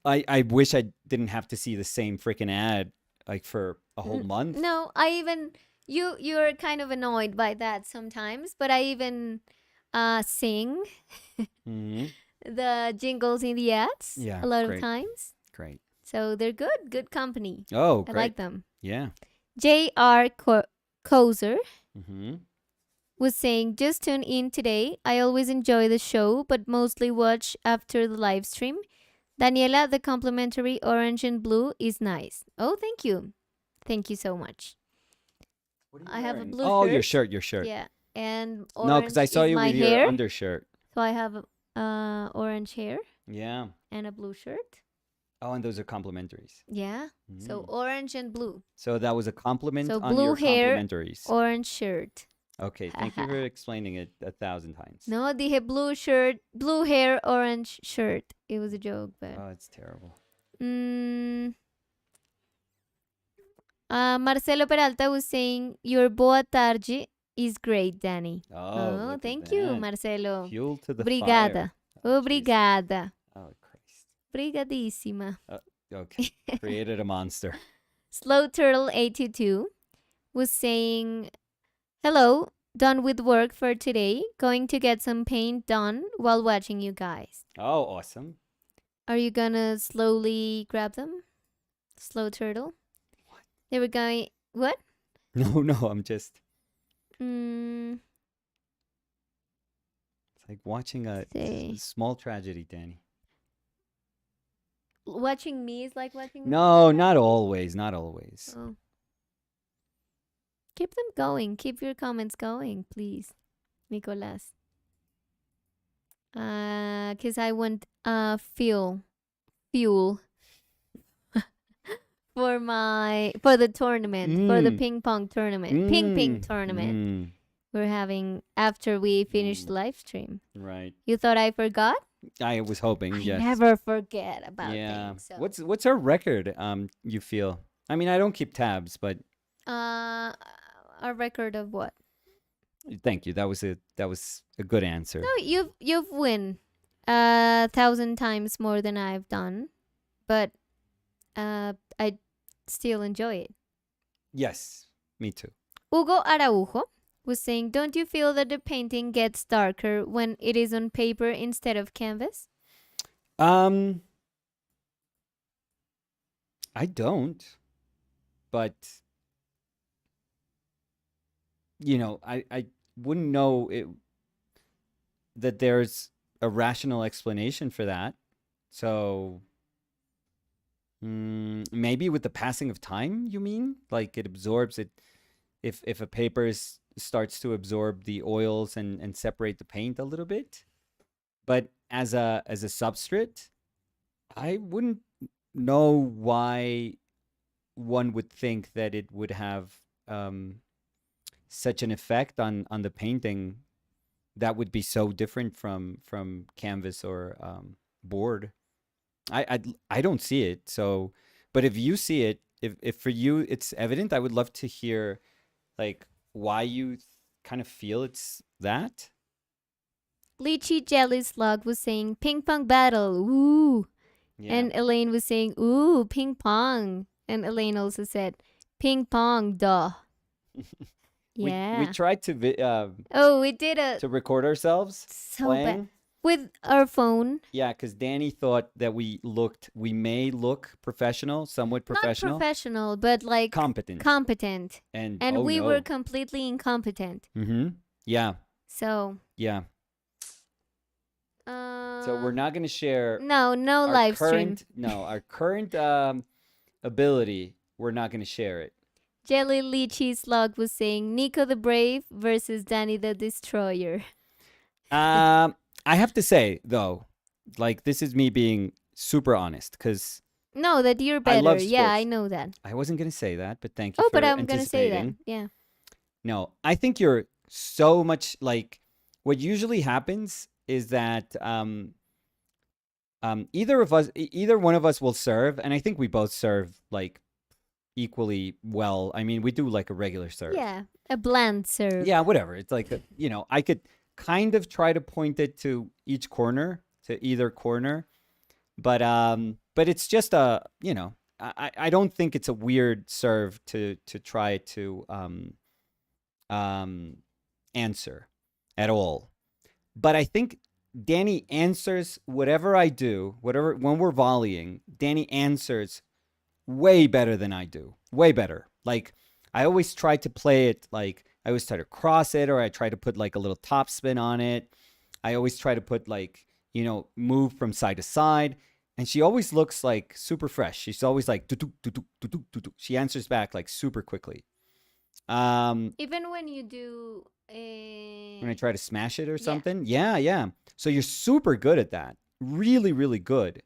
I wish I didn't have to see the same freaking ad like for a whole month. no, I even you're kind of annoyed by that sometimes, but I even sing Hmm. the jingles in the ads Yeah, a lot of great, times. great. So they're good company. Oh, I great. like them. Yeah. J.R. Kozer Mm-hmm. was saying, just tune in today. I always enjoy the show, but mostly watch after the live stream. Daniela, the complimentary orange and blue is nice. Oh, thank you. Thank you so much. What are you I have a wearing? blue Oh, shirt. your shirt. Yeah. And No, because orange I saw is you my with your hair. undershirt. So I have orange hair Yeah. and a blue shirt. Oh, and those are complimentaries. Yeah. So orange and blue. So that was a compliment So on blue your hair, complimentaries. orange shirt. Okay, thank you for explaining it 1,000 times. No, dije blue shirt, blue hair, orange shirt. It was a joke, but. Oh, it's terrible. Marcelo Peralta was saying, your boa tarde is great, Danny. Oh, look thank at you, that. Marcelo. Fuel to the Obrigada. fire. Oh, Obrigada. oh, Christ. Brigadísima. Okay, created a monster. Slow Turtle 822 was saying, hello, done with work for today. Going to get some paint done while watching you guys. Oh, awesome. Are you gonna slowly grab them? Slow Turtle? What? They were going. What? No, I'm just. Mm, It's like watching a say. small tragedy, Danny. Watching me is like watching. No, not always. Not always. Oh. Keep them going. Keep your comments going, please, Nicolas. Cause I want fuel for the tournament, for the ping pong tournament, ping tournament we're having after we finish the live stream. Right. You thought I forgot? I was hoping. I yes. never forget about Yeah. things. So. What's our record? You feel? I mean, I don't keep tabs, but a record of what? thank you. That was a good answer. No, you've win 1,000 times more than I've done, but I still enjoy it. Yes, me too. Hugo Araujo was saying, don't you feel that the painting gets darker when it is on paper instead of canvas? I don't, but I wouldn't know that there's a rational explanation for that. So maybe with the passing of time, you mean? Like it absorbs it. If a paper starts to absorb the oils and separate the paint a little bit, but as a substrate, I wouldn't know why one would think that it would have such an effect on the painting that would be so different from canvas or board. I don't see it. So, but if you see it, if for you it's evident, I would love to hear like why you kind of feel it's that. Lychee Jelly Slug was saying ping pong battle, ooh. Yeah. And Elaine was saying, ooh, ping pong. And Elaine also said, ping pong, duh. Yeah. We tried to we did to record ourselves so playing. bad with our phone. Yeah, because Danny thought that we may look professional, somewhat professional. Not professional, but like competent. And we were completely incompetent. Mm-hmm. Yeah. So. Yeah. So we're not going to share. No live stream. No, our current ability. We're not going to share it. Jelly Lychee Slug was saying Nico the Brave versus Danny the Destroyer. I have to say though, like this is me being super honest because No, that you're I better. love Yeah, I sports. know that. I wasn't going to say that, but thank you Oh, but for I'm gonna say that. anticipating. Yeah. No, I think you're so much like what usually happens is that either one of us will serve, and I think we both serve like equally well. I mean, we do like a regular serve. Yeah. A bland serve. Yeah, whatever. It's like I could kind of try to point it to each corner, to either corner, but it's just I don't think it's a weird serve to try to um answer at all. But I think Danny answers whatever I do, whatever when we're volleying, Danny answers way better than I do. Way better. Like I always try to play it like I always try to cross it or I try to put like a little top spin on it. I always try to put like, move from side to side. And she always looks like super fresh. She's always like, "Tutuk, tutuk, tutuk, tutuk." She answers back like super quickly. Um, Even when you do when I try to smash it or yeah. something. Yeah, yeah. So you're super good at that. Really, really good.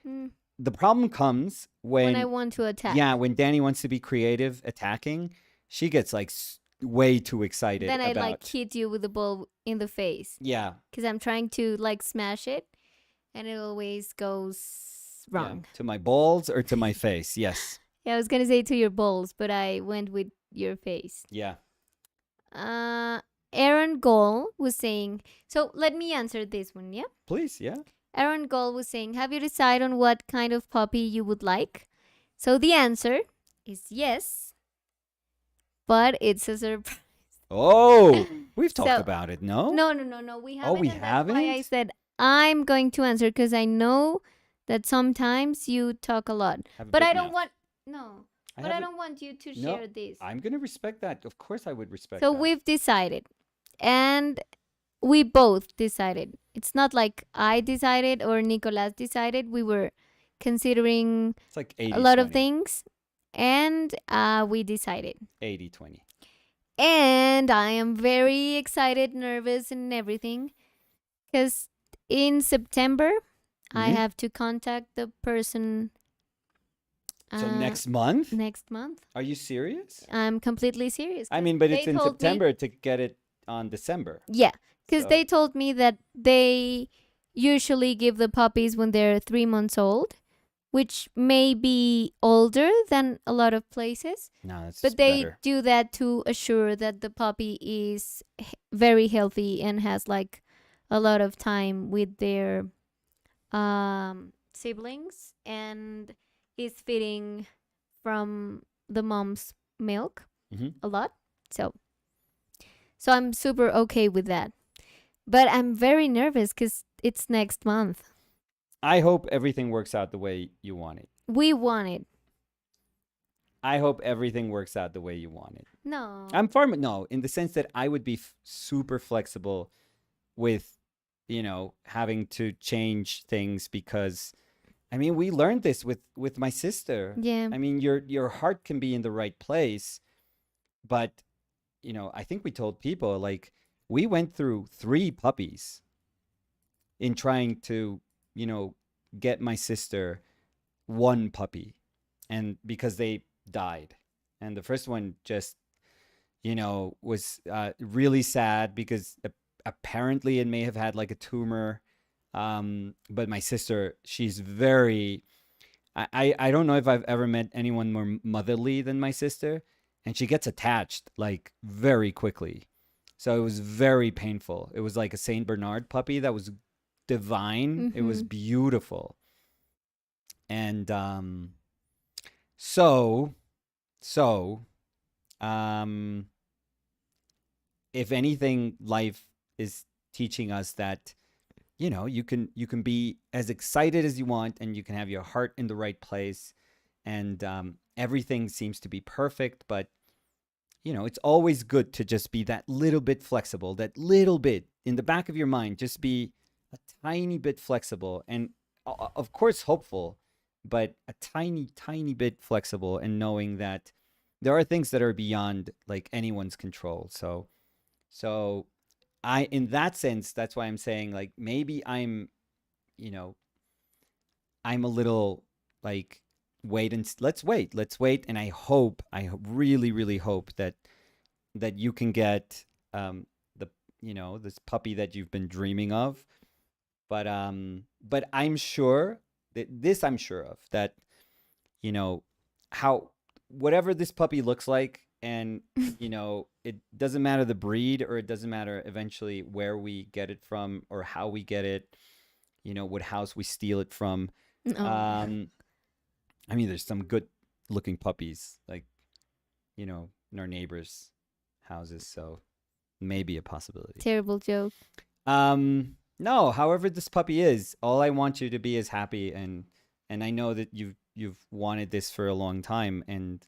Mm, The problem comes when I when, want to attack. yeah, when Danny wants to be creative attacking, she gets like way too excited Then I like about, hit you with the ball in the face yeah, because I'm trying to like smash it, and it always goes yeah, wrong. to my balls or to my face. Yes. Yeah, I was gonna say to your balls, but I went with your face. Yeah. Uh, Aaron Gall was saying. So let me answer this one. Yeah. Please, yeah. Aaron Gall was saying, "Have you decided on what kind of puppy you would like?" So the answer is yes, but it's a surprise. Oh, we've talked So about it, no? no. We Oh, haven't, we and that's why I haven't? said I'm going to answer because I know that sometimes you talk a lot, Have a but big I don't mouth. want no, I but I haven't. don't want you to No, share this. I'm going to respect that. Of course, I would respect So that. we've decided, and we both decided. It's not like I decided or Nicolas decided. We were considering It's like a 80 lot of 20. things, and we decided. 80 20. And I am very excited, nervous, and everything because in September I Mm-hmm. have to contact the person So uh, next month? next month. Are you serious? I'm completely serious I because mean, but they it's in told me, September to get it on December. yeah, because they So, told me that they usually give the puppies when they're 3 months old, which may be older than a lot of places, no, that's but just they better. do that to assure that the puppy is very healthy and has like a lot of time with their siblings and is feeding from the mom's milk Mm-hmm. a lot. So I'm super okay with that. But I'm very nervous because it's next month. I hope everything works out the way you want it. We want it. I hope everything works out the way you want it. No. I'm far, no, in the sense that I would be super flexible with, having to change things because, I mean, we learned this with my sister. Yeah. I mean, your heart can be in the right place, but I think we told people like we went through 3 puppies in trying to, you know, get my sister one puppy, and because they died, and the first one just, was really sad because apparently it may have had like a tumor. But my sister, she's very, I don't know if I've ever met anyone more motherly than my sister, and she gets attached like very quickly. So it was very painful. It was like a Saint Bernard puppy that was divine. It was Mm-hmm. beautiful. And so so um if anything, life is teaching us that, you can be as excited as you want, and you can have your heart in the right place, and everything seems to be perfect. But it's always good to just be that little bit flexible, that little bit in the back of your mind, just be a tiny bit flexible, and of course hopeful, but a tiny tiny bit flexible, and knowing that there are things that are beyond like anyone's control. So in that sense, that's why I'm saying like maybe you know I'm a little like let's wait, and I really really hope that you can get the this puppy that you've been dreaming of. But I'm sure that this I'm sure of that you know how whatever this puppy looks like, and it doesn't matter the breed, or it doesn't matter eventually where we get it from or how we get it, what house we steal it from. No. um I mean, there's some good looking puppies, like, in our neighbors' houses, so maybe a possibility. Terrible joke. No, however this puppy is, all I want you to be is happy, and I know that you've wanted this for a long time, and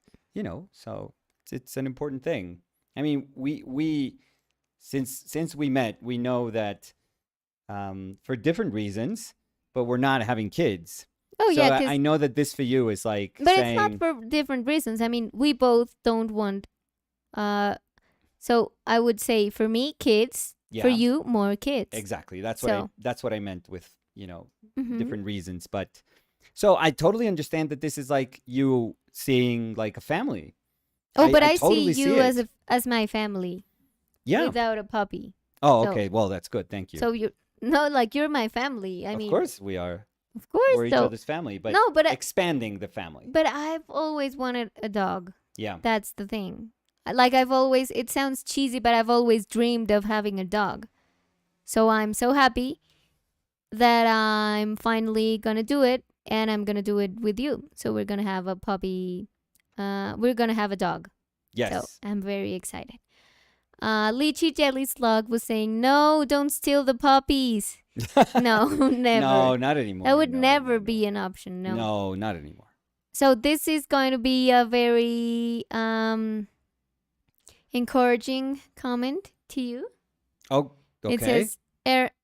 so it's an important thing. I mean, we since we met, we know that for different reasons, but we're not having kids. Oh So yeah, I know that this for you is like but it's not saying, for different reasons. I mean, we both don't want. Uh, so I would say for me, kids. For yeah, you, more kids. exactly. That's So. what I meant with Mhm. different reasons. But so I totally understand that this is like you seeing like a family. Oh, but I I see totally see you as it. as my family Yeah. without a puppy. Oh, So okay. Well, that's good. Thank you. so you no, like you're my family. I Of mean, course we are. of course. We're each So other's family, but no, expanding the family. but I've always wanted a dog. Yeah. That's the thing. Like I've always. It sounds cheesy, but I've always dreamed of having a dog. So I'm so happy that I'm finally gonna do it, and I'm gonna do it with you. So we're gonna have a puppy. We're gonna have a dog. So Yes. I'm very excited. Lychee Jelly Slug was saying, "No, don't steal the puppies." No, never. No, not anymore. That would No, never no, be no. an option. No. No, not anymore. So this is going to be a very encouraging comment to you. Oh, okay. It says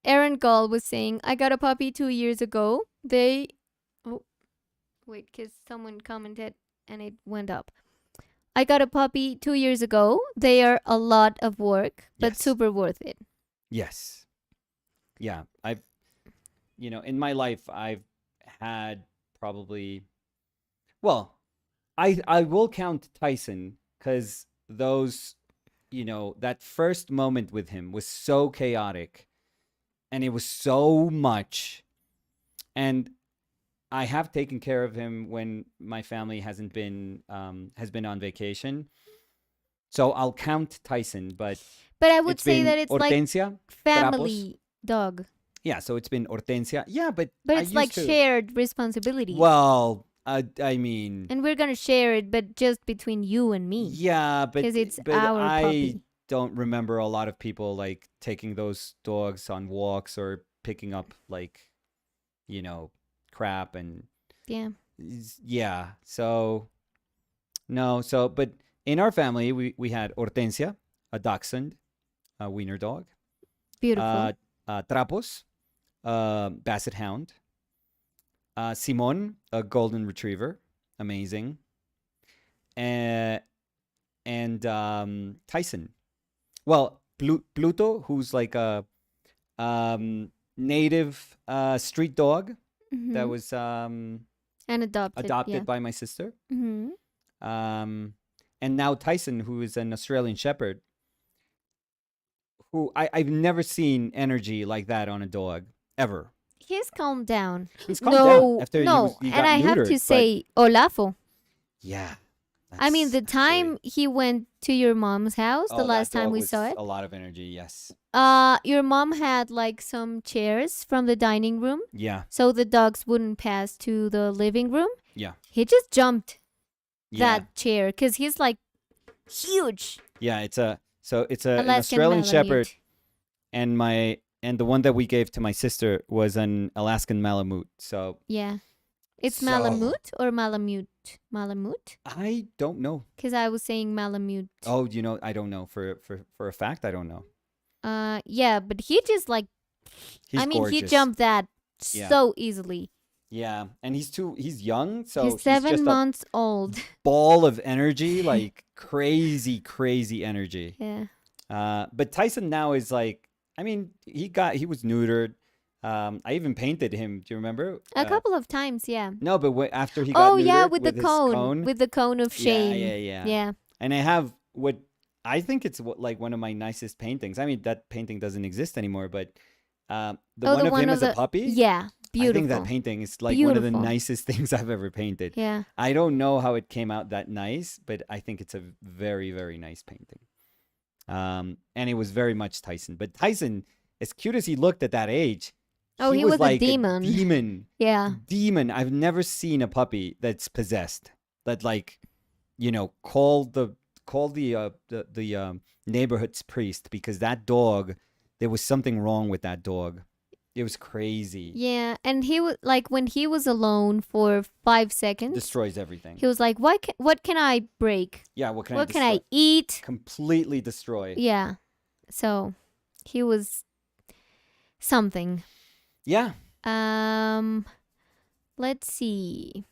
Aaron Gall was saying, "I got a puppy 2 years ago. They oh wait, because someone commented and it went up. I got a puppy 2 years ago. They are a lot of work, but Yes. super worth it." Yes. Yeah. In my life, I've had probably, well, I will count Tyson, because that first moment with him was so chaotic, and it was so much. And I have taken care of him when my family has been on vacation. So I'll count Tyson, but But I would it's say been that it's like Hortensia, Trapos. family dog. Yeah, so it's been Hortensia. Yeah, but But I it's like used to. shared responsibility. Well, I mean, And we're gonna share it, but just between you and me. yeah, but 'Cause it's but our I puppy. don't remember a lot of people like taking those dogs on walks or picking up like, crap and Yeah. yeah. So no, but in our family we had Hortensia, a dachshund, a wiener dog, Beautiful. Trapos, basset hound, Simon, a golden retriever, amazing, and Tyson. Well, Pluto, who's like a native street dog that Mhm. was And adopted. adopted Yeah. by my sister. Mhm. And now Tyson, who is an Australian Shepherd, who I've never seen energy like that on a dog ever. He's calmed down. He's calmed down No, after no. he And got I have neutered, to but say, Olafo. yeah, I mean, the that's time actually, he went to your mom's house, the oh, that last time dog we was saw it, a lot of energy. Yes, your mom had like some chairs from the dining room, yeah, so the dogs wouldn't pass to the living room. yeah, He just jumped yeah, that chair because he's like huge. yeah. It's an Alaskan Australian Shepherd, Malamute. and the one that we gave to my sister was an Alaskan Malamute. So Yeah. It's So- Malamute or Malamute? Malamute? I don't know. Because I was saying Malamute. Oh, I don't know for a fact. I don't know. Yeah, but he just like, He's I mean, gorgeous. he jumped that Yeah. so easily. Yeah, and he's young, so He's he's 7 just a months old. ball of energy, like crazy energy. Yeah. But Tyson now is like, I mean, he was neutered. I even painted him. Do you remember? A couple of times, yeah. No, but after he got Oh yeah, neutered with the with his cone, cone. with the cone of Yeah, shame. yeah, yeah. Yeah. And I have what I think it's like one of my nicest paintings. I mean, that painting doesn't exist anymore, but the Oh, one the of one him of as a the puppy, yeah, I think that beautiful, painting is like one of the beautiful. nicest things I've ever painted. Yeah. I don't know how it came out that nice, but I think it's a very, very nice painting. And it was very much Tyson. But Tyson, as cute as he looked at that age, Oh, he he was was a like a demon. demon. Yeah. Demon. I've never seen a puppy that's possessed. That like, called the neighborhood's priest because that dog, there was something wrong with that dog. It was crazy. Yeah, and he was like when he was alone for 5 seconds, Destroys everything. he was like, what can I break? Yeah, what can I What can destroy? I eat?" Completely destroy. Yeah. So, he was something. Yeah. Um, let's see.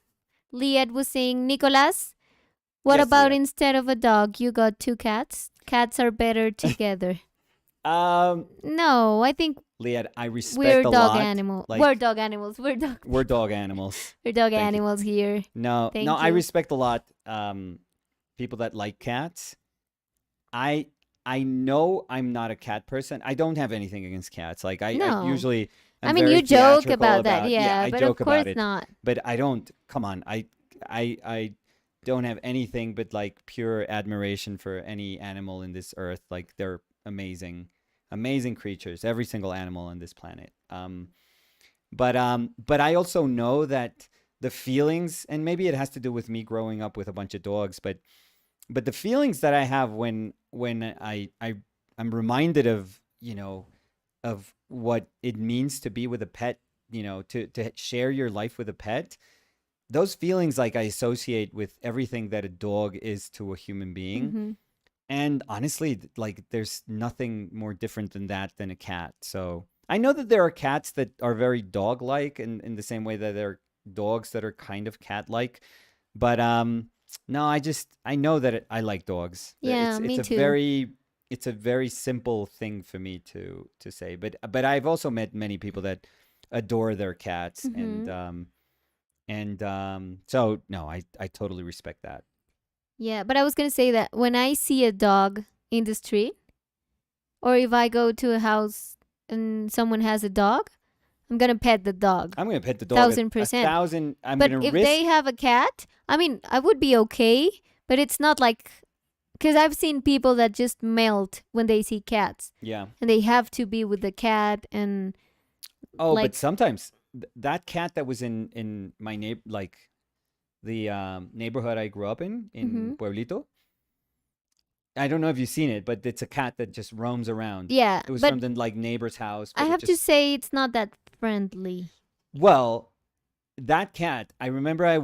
Liet was saying, Nicolas, what Yes, about Leah. instead of a dog, you got two cats? Cats are better together. Um, No, I think Leah, I we're respect a dog lot. animal. Like We're dog animals. we're dog animals. We're dog Thank you. animals here. No, no, Thank I you. respect a lot. People that like cats. I I know I'm not a cat person. I don't have anything against cats. Like I No. usually I am mean, very you joke theatrical about that, about. Yeah, yeah, I but of joke course about it, not. but I don't. Come on, I don't have anything but like pure admiration for any animal in this earth. Like they're amazing, amazing creatures. Every single animal on this planet. But I also know that the feelings, and maybe it has to do with me growing up with a bunch of dogs, but the feelings that I have when I'm reminded of of what it means to be with a pet, to share your life with a pet. Those feelings, like, I associate with everything that a dog is to a human being. Mm-hmm. And honestly, like, there's nothing more different than that than a cat. So I know that there are cats that are very dog-like, in the same way that there are dogs that are kind of cat-like. But no, I know that I like dogs. Yeah, It's me a too. very simple thing for me to say. But I've also met many people that adore their cats, Mm-hmm. and so no, I totally respect that. Yeah, but I was gonna say that when I see a dog in the street, or if I go to a house and someone has a dog, I'm gonna pet the dog, I'm gonna pet the dog at thousand a percent. thousand. I'm But gonna if they risk. have a cat, I mean, I would be okay, but it's not like because I've seen people that just melt when they see cats, Yeah. and they have to be with the cat and Oh, but like, sometimes that cat that was in my like the neighborhood I grew up mm-hmm. in Pueblito. I don't know if you've seen it, but it's a cat that just roams around. Yeah, It was but from the like neighbor's house, I but it have to just say it's not that friendly. well, that cat. I remember I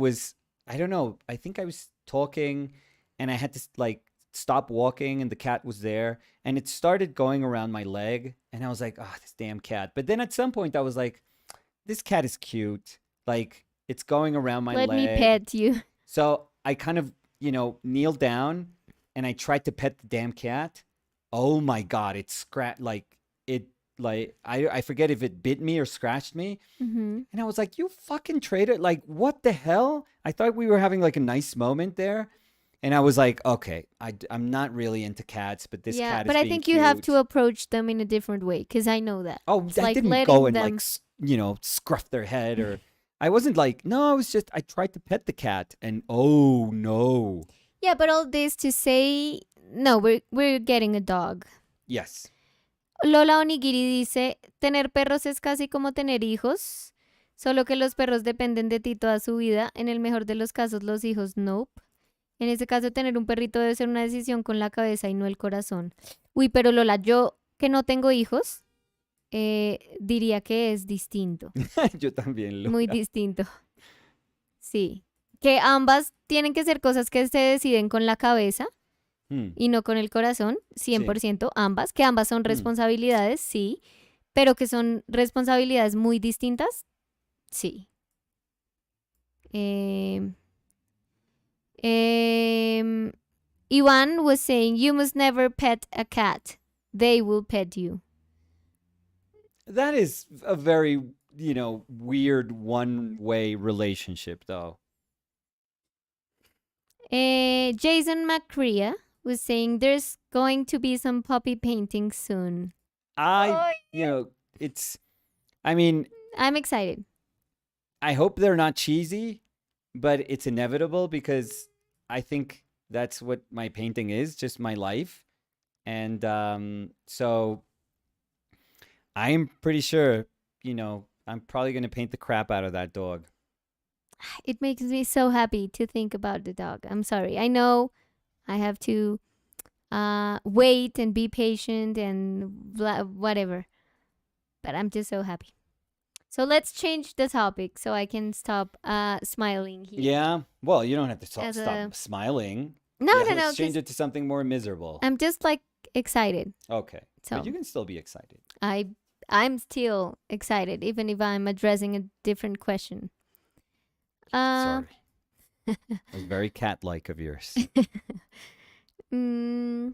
don't know. I think I was talking, and I had to like stop walking, and the cat was there, and it started going around my leg, and I was like, "Oh, this damn cat!" But then at some point, I was like, "This cat is cute. Like it's going around my Let me leg." pet you. So I kind of, kneeled down and I tried to pet the damn cat. Oh my god, it scratched I forget if it bit me or scratched me. Mm-hmm. And I was like, "You fucking traitor. Like what the hell?" I thought we were having like a nice moment there. And I was like, "Okay, I'm not really into cats, but this Yeah, cat but is I being think you have to cute." approach them in a different way because I know that. Oh, It's I like didn't go letting and like, them. scruff their head, or I wasn't like, no, I was just, I tried to pet the cat, and oh no. Yeah, but all this to say, no, we're getting a dog. Yes. Lola Onigiri dice, tener perros es casi como tener hijos, solo que los perros dependen de ti toda su vida. En el mejor de los casos, los hijos nope. En ese caso, tener un perrito debe ser una decisión con la cabeza y no el corazón. Uy, pero Lola, yo que no tengo hijos, diría que es distinto. Yo también, Muy Lola. distinto. Sí. Que ambas tienen que ser cosas que se deciden con la cabeza Hmm. y no con el corazón, Sí. 100%, ambas, que ambas son Hmm. responsabilidades, sí, pero que son responsabilidades muy distintas, sí. Ivan was saying, you must never pet a cat. They will pet you. That is a very, weird one-way relationship, though. Jason McCrea was saying there's going to be some puppy painting soon. I, Oh, it's, I mean, I'm excited. I hope they're not cheesy, but it's inevitable because I think that's what my painting is, just my life. And so I'm pretty sure, I'm probably going to paint the crap out of that dog. It makes me so happy to think about the dog. I'm sorry. I know I have to wait and be patient and whatever, but I'm just so happy. So let's change the topic so I can stop smiling here. Yeah. Well, you don't have to As a stop smiling. no, Yeah, no, no, let's change because it to something more miserable. I'm just like excited. Okay. But So you can still be excited. I'm still excited, even if I'm addressing a different question. Uh, Sorry. It was very cat-like of yours. mm,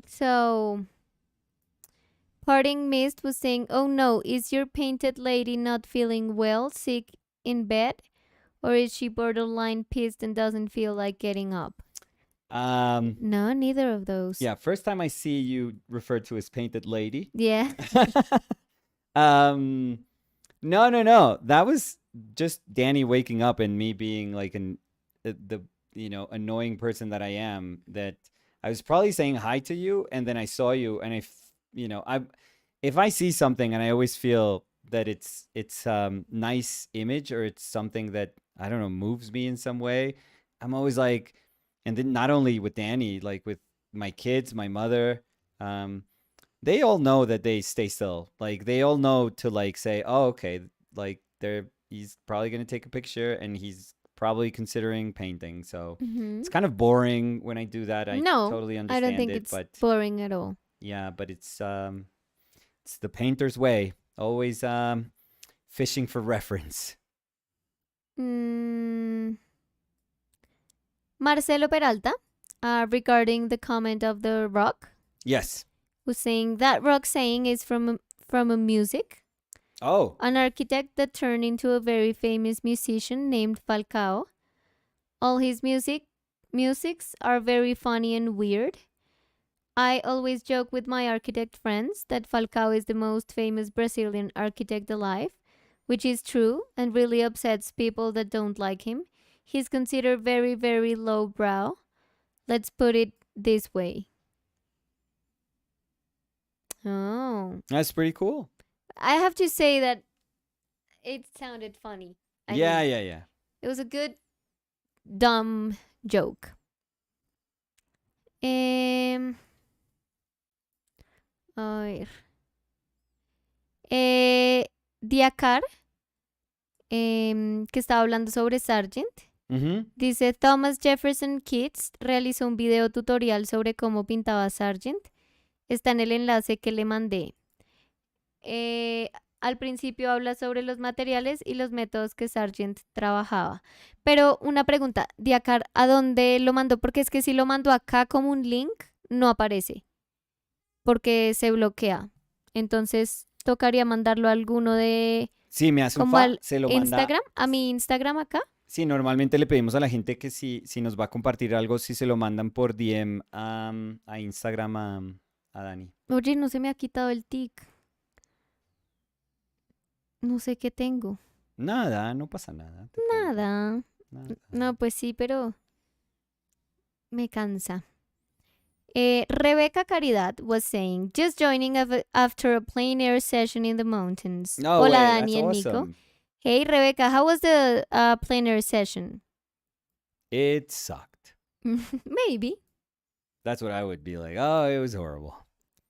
so Parting Mist was saying, "Oh no, is your painted lady not feeling well, sick in bed, or is she borderline pissed and doesn't feel like getting up?" No, neither of those. Yeah, first time I see you referred to as painted lady. Yeah. um, no. That was just Danny waking up and me being like the annoying person that I am. That I was probably saying hi to you, and then I saw you, and I if I see something and I always feel that it's nice image or it's something that I don't know moves me in some way, I'm always like, and then not only with Danny, like with my kids, my mother, they all know that they stay still. Like they all know to like say, oh, okay, like he's probably gonna take a picture and he's probably considering painting. So Mm-hmm. it's kind of boring when I do that. I No, totally I don't understand think it, it's but boring at all. yeah, but it's the painter's way. Always fishing for reference. Mm, Marcelo Peralta, regarding the comment of the rock, Yes. was saying that rock saying is from a music, Oh. an architect that turned into a very famous musician named Falcao. All his musics are very funny and weird. I always joke with my architect friends that Falcao is the most famous Brazilian architect alive, which is true and really upsets people that don't like him. He's considered very, very lowbrow. Let's put it this way. Oh. That's pretty cool. I have to say that it sounded funny. Yeah. It was a good, dumb joke. A ver. Diakar, que estaba hablando sobre Sargent, dice: Thomas Jefferson Kids realizó un video tutorial sobre cómo pintaba Sargent. Está en el enlace que le mandé. Al principio habla sobre los materiales y los métodos que Sargent trabajaba. Pero una pregunta, Diakar, ¿a dónde lo mandó? Porque es que si lo mandó acá como un link, no aparece. Porque se bloquea. Entonces tocaría mandarlo a alguno de... Sí, me hace un como fa, al se lo manda. Instagram, a mi Instagram acá. Sí, normalmente le pedimos a la gente que si nos va a compartir algo, si se lo mandan por DM a Instagram a Dani. Oye, no se me ha quitado el tic. No sé qué tengo. Nada, no pasa nada. Nada. Nada. No, pues sí, pero me cansa. Rebecca Caridad was saying, just joining after a plein air session in the mountains. No Hola, way, Dani that's and awesome. Nico. Hey, Rebecca, how was the plein air session? It sucked. Maybe. That's what I would be like. Oh, it was horrible.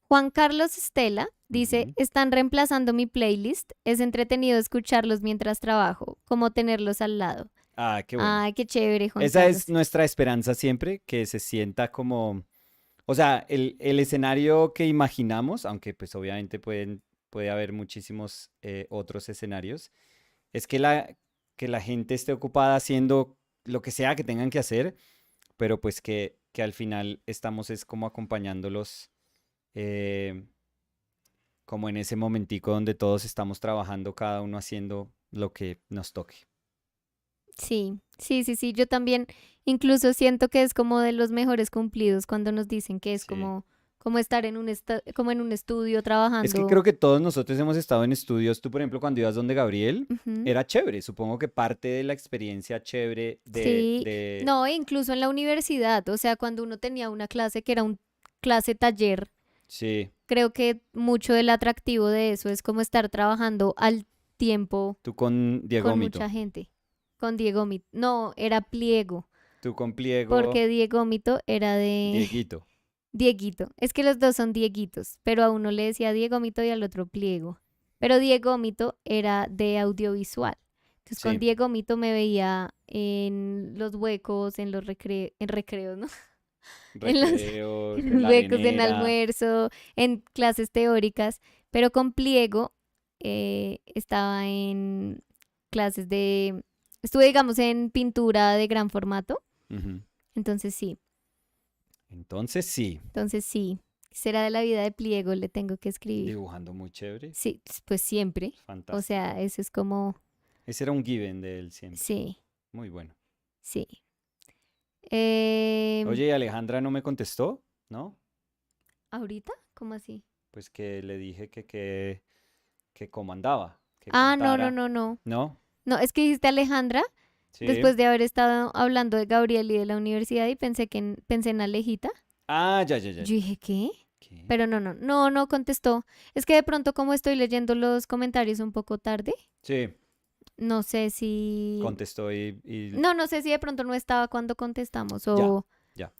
Juan Carlos Estela dice, están reemplazando mi playlist. Es entretenido escucharlos mientras trabajo, como tenerlos al lado. Ah, qué bueno. Ay, qué chévere, Juan Esa Carlos. es nuestra esperanza siempre, que se sienta como... O sea, el escenario que imaginamos, aunque pues obviamente puede haber muchísimos otros escenarios, es que la gente esté ocupada haciendo lo que sea que tengan que hacer, pero pues que que al final estamos es como acompañándolos, eh, como en ese momentico donde todos estamos trabajando, cada uno haciendo lo que nos toque. Sí, sí, sí, sí. Yo también incluso siento que es como de los mejores cumplidos cuando nos dicen que es Sí. como estar en como en un estudio Es que trabajando. creo que todos nosotros hemos estado en estudios. Tú, por ejemplo, cuando ibas donde Gabriel, Ujú. era chévere. Supongo que parte de la experiencia chévere Sí, de... no, incluso en la universidad, o sea, cuando uno tenía una clase que era un clase taller, Sí, creo que mucho del atractivo de eso es como estar trabajando al tiempo tú con con Diegómito. mucha gente. Con Diego Mito. No, era Pliego, Tú con Pliego, porque Diego Mito era de Dieguito. Dieguito. Es que los dos son Dieguitos, pero a uno le decía Diego Mito y al otro Pliego. Pero Diego Mito era de audiovisual. Entonces con Sí, Diego Mito me veía en los huecos, en los en recreos, ¿no? En los, recreos, en en los la huecos, en arenera. almuerzo, en clases teóricas. Pero con Pliego estaba en clases de... Estuve, digamos, en pintura de gran formato. Ujú. Entonces sí, Entonces sí, entonces sí. Será de la vida de Pliego, le tengo que escribir. dibujando muy chévere. Sí, pues siempre. O sea, Fantástico. eso es como, Ese era un given de él siempre. sí, Muy bueno. sí. Eh, Oye, ¿y Alejandra no me contestó? ¿No? ¿Ahorita? ¿Cómo así? Pues que le dije que cómo andaba, que Ah, no, no, contara. no, no. ¿No? No, es que dijiste Alejandra Sí. después de haber estado hablando de Gabriel y de la universidad y pensé en Alejita. Ah, ya, ya, ya, Yo ya. dije, ¿qué? ¿Qué? Pero no, no, no, no contestó. Es que de pronto como estoy leyendo los comentarios un poco tarde, Sí, no sé si... contestó y No, no sé si de pronto no estaba cuando contestamos ya, o... ya.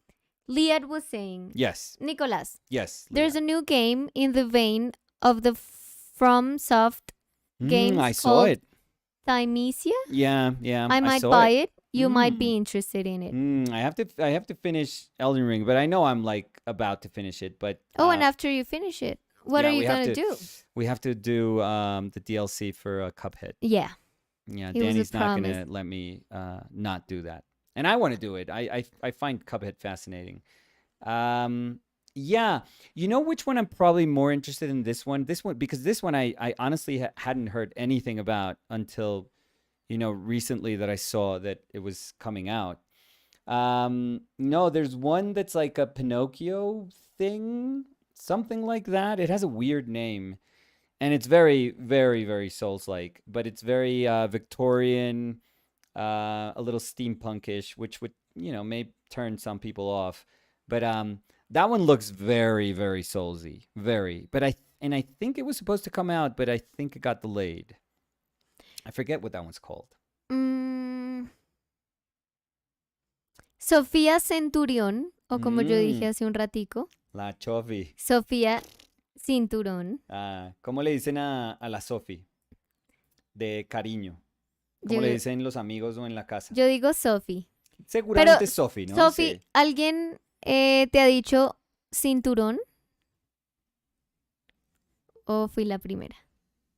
Liad was saying, Yes, Nicolás, yes, there's Leah. a new game in the vein of the FromSoft I games saw called it. Thymesia. Yeah, yeah, I I might saw buy it. it. You might Mm. be interested in it. I have to finish Elden Ring, but I know I'm like about to finish it. But Oh, and after you finish it, what are yeah, you gonna do? we have to do the DLC for Cuphead. Yeah, Yeah, it was a Danny's not promise. gonna let me not do that, and I want to do it. I find Cuphead fascinating. Um, yeah, you know which one I'm probably more interested in this one. This one because this one I honestly hadn't heard anything about until recently that I saw that it was coming out. No, there's one that's like a Pinocchio thing, something like that. It has a weird name, and it's very, very, very Souls-like, but it's very Victorian, a little steampunkish, which would may turn some people off. But that one looks very, very Soulsy, very. But I think it was supposed to come out, but I think it got delayed. I forget what that one's called. Mm, Sofía Centurión, o como yo dije Mm, hace un ratico, la Chofi. Sofía Cinturón. ¿Cómo le dicen a la Sofi? De cariño. ¿Cómo le Yo, dicen los amigos o en la casa? yo digo Sofi. Pero, Seguramente Sofi, ¿no? Sofi, Sí. ¿alguien te ha dicho cinturón o fui la primera?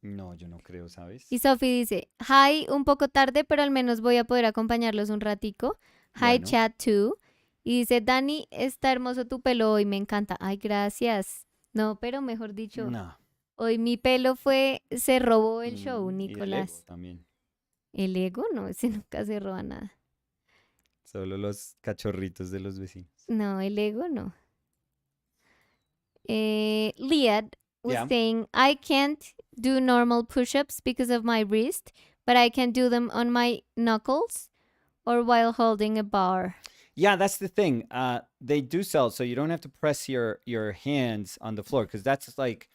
No, yo no creo, ¿sabes? Y Sofi dice, hi, un poco tarde, pero al menos voy a poder acompañarlos un ratico. Hi, Bueno, chat too. Y dice, Dani, está hermoso tu pelo hoy, me encanta. Ay, gracias. No, pero mejor dicho, no. hoy mi pelo se robó el show, Y el ego Nicolás. también. El ego, no, ese nunca se roba nada. Solo los cachorritos de los vecinos. No, el ego no. Liad was Yeah. saying, I can't do normal push-ups because of my wrist, but I can do them on my knuckles or while holding a bar. Yeah, that's the thing. They do sell, so you don't have to press your hands on the floor because that's like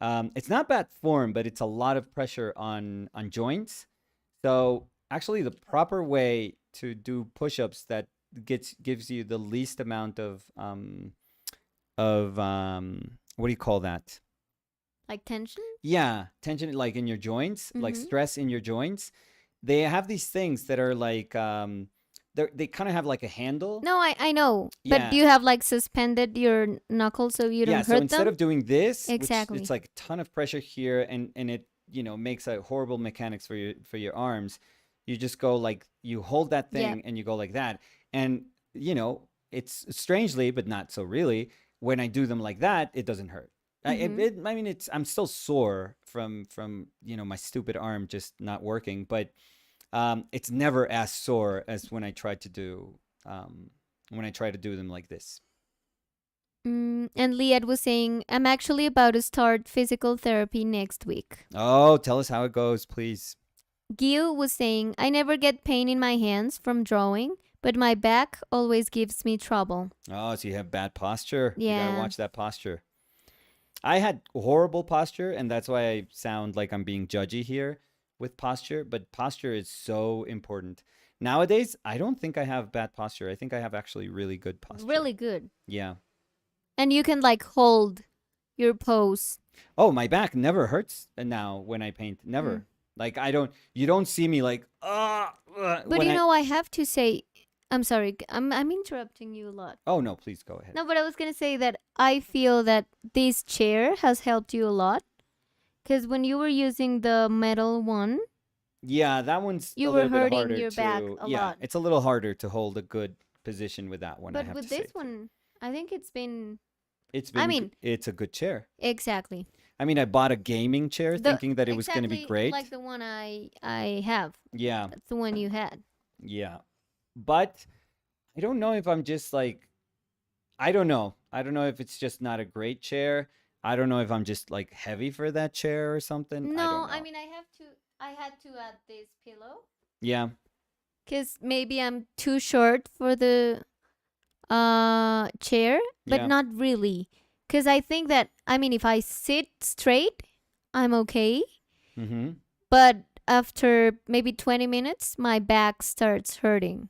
it's not bad form, but it's a lot of pressure on joints. So actually, the proper way to do push-ups that gives you the least amount of what do you call that? Like tension? Yeah, tension like in your joints, like Mm-hmm. stress in your joints. They have these things that are like they kind of have like a handle. No, I know. But Yeah. do you have like suspended your knuckles so you Yeah, don't so hurt instead them? of doing this, which it's Exactly. like a ton of pressure here and it, makes a horrible mechanics for your arms, you just go like you hold that Yeah. thing and you go like that. And, it's strangely, but not so really, when I do them like that, it doesn't hurt. Mm-hmm. I mean, I'm still sore from my stupid arm just not working, but it's never as sore as um, when I try to do them like this. And Liad was saying, I'm actually about to start physical therapy next week. Oh, tell us how it goes, please. Gil was saying, I never get pain in my hands from drawing, but my back always gives me trouble. Oh, so you have bad posture. You got to Yeah. watch that posture. I had horrible posture, and that's why I sound like I'm being judgy here with posture, but posture is so important. Nowadays, I don't think I have bad posture. I think I have actually really good posture. Really good. Yeah. And you can like hold your pose. Oh, my back never hurts now when I paint. Mm. Never. Like you don't see me like But when you I. know, I have to say, I'm sorry, I'm interrupting you a lot. Oh no, please go ahead. No, but I was gonna say that I feel that this chair has helped you a lot. Because when you were using the metal one, Yeah, that one's a you were little bit hurting harder your back to. a Yeah, lot. it's a little harder to hold a good position with that one. I But have to with say this too. one, I think it's been. It's I been. mean, It's a good chair. exactly. I mean, I bought a gaming chair The thinking that it was going to be exactly like great. the one I have. Yeah, That's the one you had. yeah. But I don't know if I'm just like, I don't know. I don't know if it's just not a great chair. I don't know if I'm just like heavy for that chair or something. I No, don't I know. mean I had to add this pillow Yeah, because maybe I'm too short for the chair, but yeah. not really. Because I think that I mean if I sit straight, I'm okay. Mm-hmm. But after maybe 20 minutes, my back starts hurting.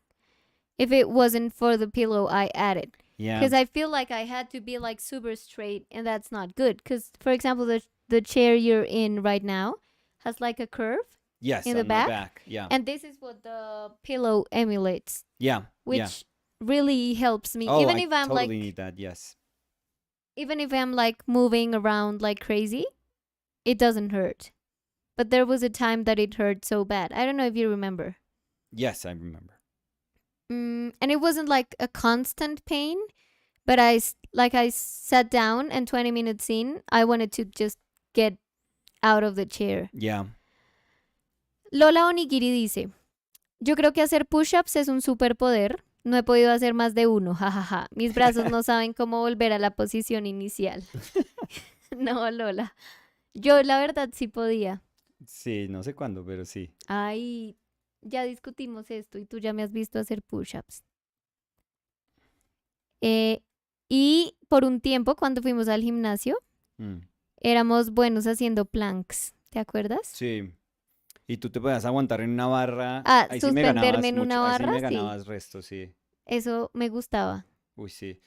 If it wasn't for the pillow I added. Yeah. Because I feel like I had to be like super straight, and that's not good. Because, for example, the chair you're in right now has like a curve Yes, in the on my back, back. Yeah. and this is what the pillow emulates, Yeah. Yeah. which really helps me. Oh, I totally need that. Yes. Even if I'm like moving around like crazy, it doesn't hurt. But there was a time that it hurt so bad. I don't know if you remember. Yes, I remember. And it wasn't like a constant pain, but I sat down and 20 minutes in, I wanted to just get out of the chair. Yeah. Lola Onigiri dice, yo creo que hacer push-ups es un superpoder. No he podido hacer más de uno, jajaja. Mis brazos no saben cómo volver a la posición inicial. No, Lola. Yo la verdad sí podía. Sí, no sé cuándo, pero sí. Ay, ya discutimos esto y tú ya me has visto hacer push-ups. Y por un tiempo, cuando fuimos al gimnasio, Mm. éramos buenos haciendo planks. ¿Te acuerdas? Sí. Y tú te podías aguantar en una barra. Ah, Ahí sí me suspenderme ganabas en una mucho. Ahí sí barra, me sí. ganabas resto, sí. Eso me gustaba. Uy, sí.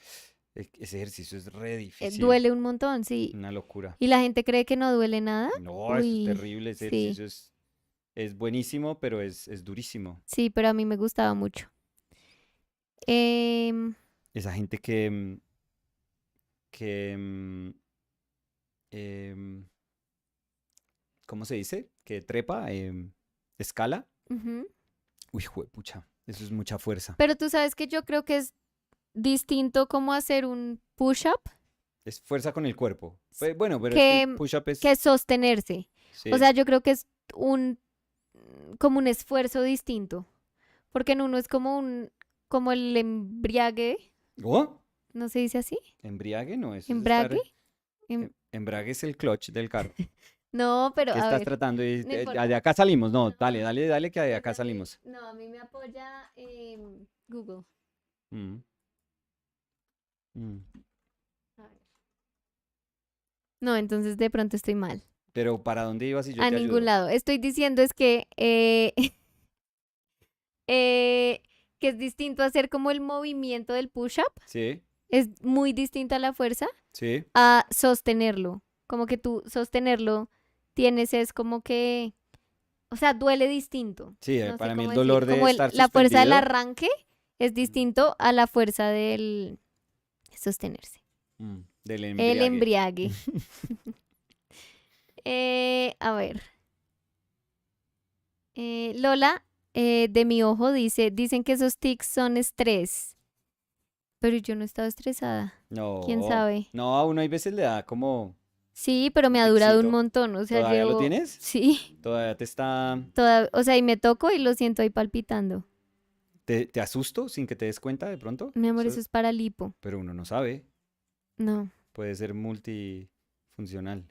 Ese ejercicio es re difícil. Duele un montón, sí. Una locura. Y la gente cree que no duele nada. No, eso es Uy, terrible. Ese sí. ejercicio es buenísimo, pero es durísimo. Sí, pero a mí me gustaba mucho. Esa gente que ¿cómo se dice? Que trepa, escala. Ujú. Uy, pucha, eso es mucha fuerza. Pero tú sabes que yo creo que es distinto como hacer un push-up Es fuerza con el cuerpo. Bueno, pero es que el que, push-up es... que sostenerse. Sí. O sea, yo creo que es como un esfuerzo distinto. Porque en uno es como el embriague. ¿Oh? ¿No se dice así? ¿Embriague? No, eso es ¿Embrague? estar... Embrague es el clutch del carro. No, pero ¿Qué a estás ver. tratando? No importa. De acá salimos. No, No, dale, que de pues acá a mí- salimos. no, a mí me apoya Google. Mm. Mm. A ver. No, entonces de pronto estoy mal. Pero ¿para dónde ibas y yo A te ningún ayudo? lado. Estoy diciendo es que que es distinto hacer como el movimiento del push-up. Sí, Es muy distinto a la fuerza sí. a sostenerlo. Como que tú sostenerlo es como que, o sea, duele distinto. Sí, No sé para mí cómo el decir. dolor de Como estar la fuerza del suspendido. arranque es distinto a la fuerza del sostenerse. Del El embriague. embriague. A ver. Lola, de mi ojo, dicen que esos tics son estrés. Pero yo no estaba estresada. ¿Quién No, sabe? no, a uno hay veces le da como Sí, pero me un ha durado un ticsito. montón. O sea, ¿Todavía lo llevo. tienes? Sí. ¿Todavía te está... O sea, y me toco y lo siento ahí palpitando. te asusto sin que te des cuenta de pronto? Mi amor, eso es para lipo. Pero uno no sabe. No. Puede ser multifuncional.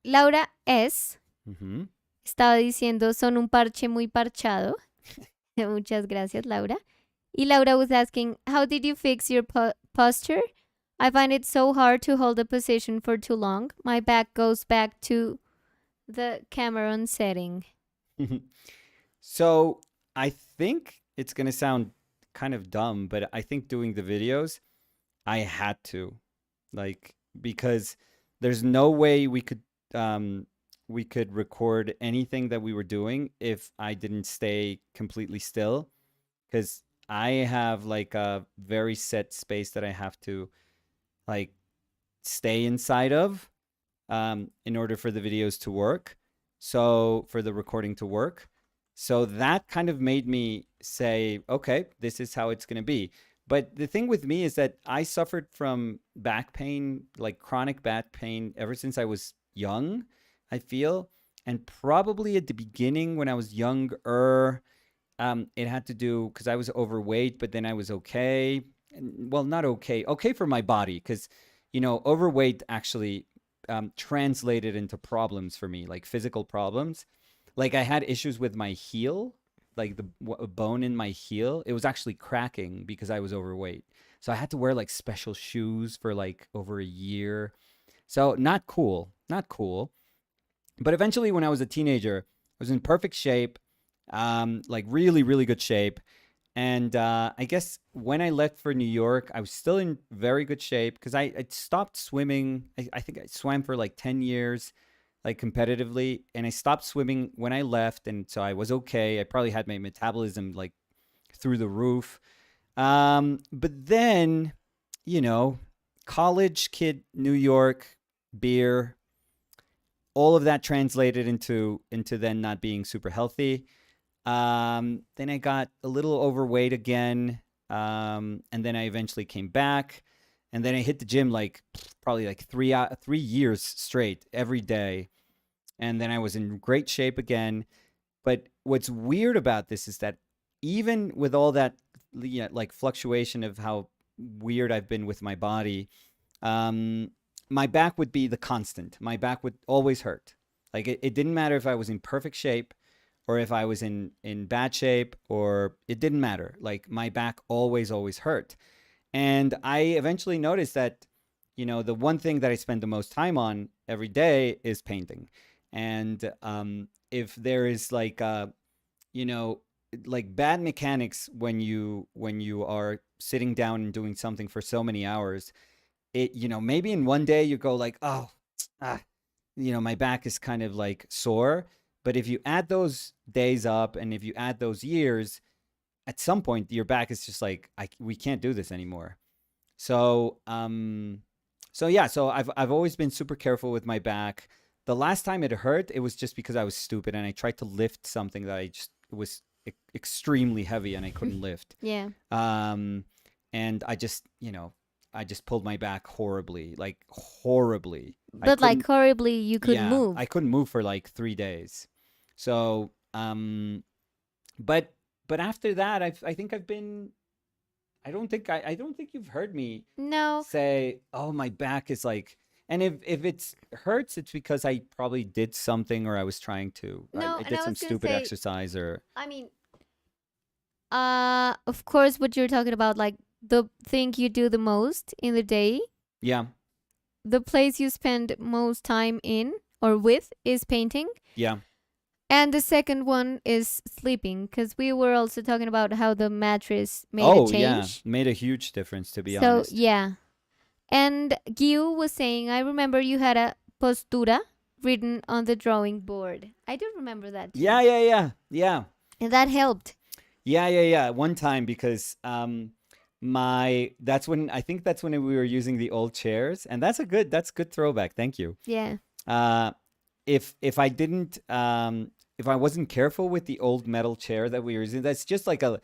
Laura S. Ujú. estaba diciendo, son un parche muy parchado. Muchas gracias, Laura. Y Laura was asking, how did you fix your posture? I find it so hard to hold a position for too long. My back goes back to the Cameron setting. So I think it's going to sound kind of dumb, but I think doing the videos, I had to. Like, because there's no way we could record anything that we were doing if I didn't stay completely still, because I have like a very set space that I have to like stay inside of in order for the videos to work. So for the recording to work. So that kind of made me say, okay, this is how it's going to be. But the thing with me is that I suffered from back pain, like chronic back pain, ever since I was young, I feel. And probably at the beginning when I was younger, it had to do because I was overweight, but then I was okay. Well, not okay, okay for my body, because overweight actually translated into problems for me, like physical problems. Like I had issues with my heel, like the bone in my heel. It was actually cracking because I was overweight. So I had to wear like special shoes for like over a year. So not cool, not cool. But eventually, when I was a teenager, I was in perfect shape, like really, really good shape. And I guess when I left for New York, I was still in very good shape because I stopped swimming. I think I swam for like 10 years, like competitively. And I stopped swimming when I left. And so I was okay. I probably had my metabolism like through the roof. But then, you know, college kid, New York, beer, all of that translated into then not being super healthy. Then I got a little overweight again, and then I eventually came back, and then I hit the gym like probably like 3 years straight every day, and then I was in great shape again. But what's weird about this is that even with all that, like fluctuation of how weird I've been with my body, um, my back would be the constant. My back would always hurt. Like it didn't matter if I was in perfect shape or if I was in bad shape, or it didn't matter. Like my back always hurt. And I eventually noticed that, the one thing that I spend the most time on every day is painting. And if there is like you know like bad mechanics when you are sitting down and doing something for so many hours, it maybe in one day you go like, oh, ah, my back is kind of like sore. But if you add those days up and if you add those years, at some point your back is just like, we can't do this anymore. So yeah, so I've always been super careful with my back. The last time it hurt, it was just because I was stupid and I tried to lift something that I just was extremely heavy and I couldn't lift. Yeah. Um and I just pulled my back horribly, like horribly. I But like couldn't horribly, you couldn't Yeah, move. I couldn't move for like 3 days. So, but after that, I think I've been I don't think you've heard me No, say, "Oh, my back is like," and if it's hurts, it's because I probably did something or I was trying to. no, I and did I some was gonna stupid say, exercise or I mean, of course, what you're talking about, like the thing you do the most in the day, yeah, the place you spend most time in or with is painting. yeah. And the second one is sleeping, because we were also talking about how the mattress made a Oh, yeah. change. Made a huge difference, to be So, honest. yeah. And Gil was saying, I remember you had a postura written on the drawing board. I do remember that too. Yeah, yeah, yeah, yeah. And that helped. Yeah, yeah, yeah. One time because my that's when I think that's when we were using the old chairs, and that's good throwback. Thank you. Yeah. Uh if I didn't if I wasn't careful with the old metal chair that we were using, that's just like a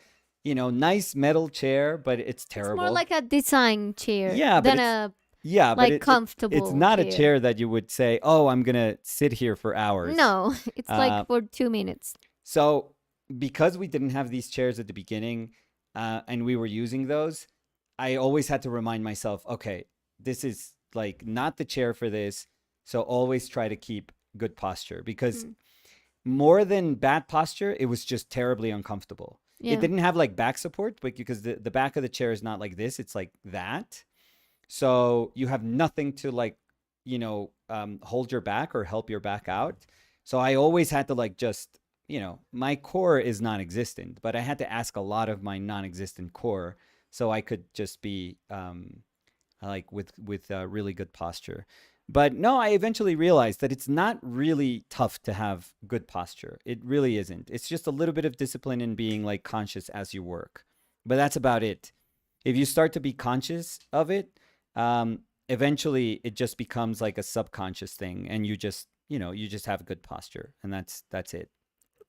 nice metal chair, but it's It's more terrible. like a design chair Yeah, but than it's a yeah, but like it's comfortable not a chair. chair that you would say, "Oh, I'm gonna sit here for hours." No, it's like Uh, for 2 minutes. so because we didn't have these chairs at the beginning, and we were using those, I always had to remind myself, okay, this is like not the chair for this. So always try to keep good posture because Mm, more than bad posture, it was just terribly uncomfortable. It yeah. didn't have like back support, but because the back of the chair is not like this, it's like that. So you have nothing to like, hold your back or help your back out. So I always had to like just, my core is non existent, but I had to ask a lot of my non existent core so I could just be like with really good posture. But no, I eventually realized that it's not really tough to have good posture. It really isn't. It's just a little bit of discipline in being like conscious as you work. But that's about it. If you start to be conscious of it, eventually it just becomes like a subconscious thing, and you just have good posture, and that's it.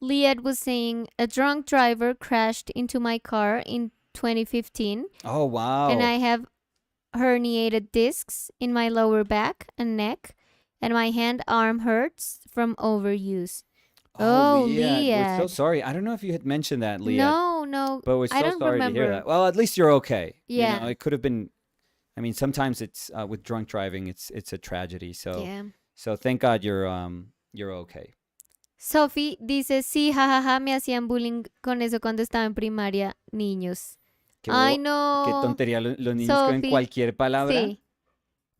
Liad was saying a drunk driver crashed into my car in 2015, Oh and wow. I have herniated discs in my lower back and neck, and my hand arm hurts from overuse. Oh, Oh, Liat, we're so Liad. sorry. I don't know if you had mentioned that, Liat, No, no, but we're I so don't sorry to hear remember. that. Well, at least you're okay. Yeah, It could have been. I mean, sometimes it's with drunk driving, it's a tragedy. So yeah. so thank God you're okay. Sophie dice, sí, jajaja, me hacían bullying con eso cuando estaba en primaria, niños. Ay, Qué no, tontería los niños creen Sophie. cualquier palabra. Sí.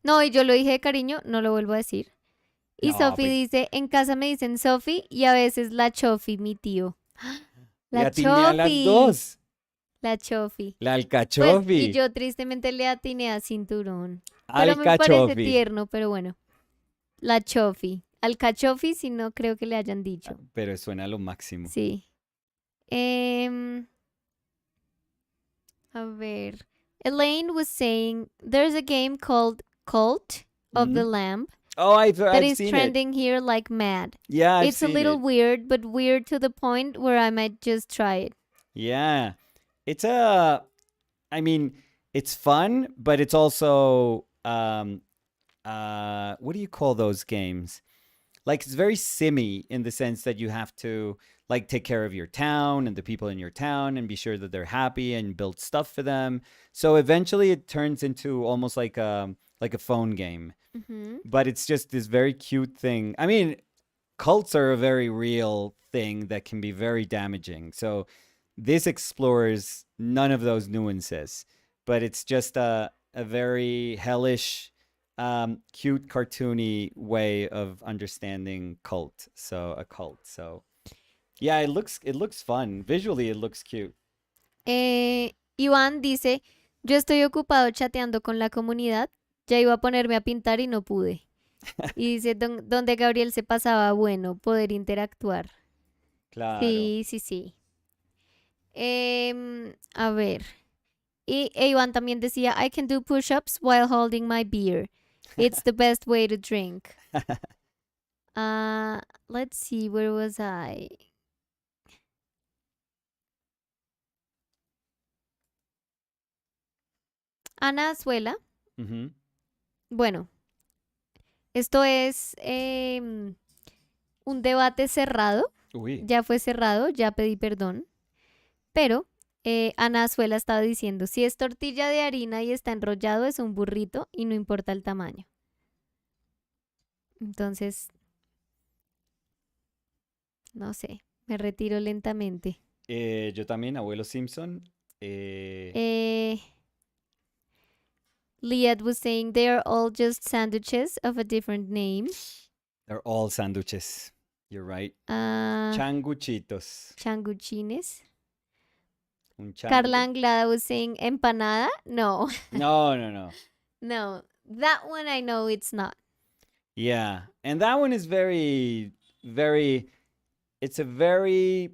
No, y yo lo dije de cariño, no lo vuelvo a decir. Y No, Sophie pues dice, en casa me dicen Sophie y a veces la Chofi, mi tío. le La atiné a las Chofi. dos. La Chofi. La Pues, y alcachofi. yo tristemente le atiné a cinturón. Pero me parece Alcachofi. tierno, pero bueno. La Chofi. Al cachofi, si no creo que le hayan dicho. Pero suena lo máximo. Sí. Em, a ver. Elaine was saying there's a game called Cult of the Mhm. Lamb Oh, I've that I've is seen it. trending here like mad. Yeah, I've It's a seen little it. weird, but weird to the point where I might just try it. Yeah. It's I mean, it's fun, but it's also what do you call those games? Like it's very simmy in the sense that you have to like take care of your town and the people in your town and be sure that they're happy and build stuff for them. So eventually it turns into almost like a phone game. Mm-hmm. But it's just this very cute thing. I mean, cults are a very real thing that can be very damaging. So this explores none of those nuances, but it's just a very hellish, cute, cartoony way of understanding cult. So a cult. So yeah, it looks fun. Visually, it looks cute. Iván dice, yo estoy ocupado chateando con la comunidad, ya iba a ponerme a pintar y no pude. Y dice, donde Gabriel se pasaba, bueno, poder interactuar. Claro. Sí, sí, sí. A ver. Y Iván también decía, I can do push-ups while holding my beer. It's the best way to drink. Let's see, where was I? Ana Azuela. Mm-hmm. Bueno, esto es un debate cerrado. Uy. Ya fue cerrado, ya pedí perdón. Pero Ana Azuela estaba diciendo, si es tortilla de harina y está enrollado, es un burrito y no importa el tamaño. Entonces, no sé, me retiro lentamente. Yo también, abuelo Simpson. Eh, Liad was saying they are all just sandwiches of a different name. They're all sandwiches. You're right. Uh, Changuchitos. changuchines. Un Carla chango. Anglada was saying empanada. No, No, no, no. no. That one I know it's not. Yeah. And that one is very, very, it's a very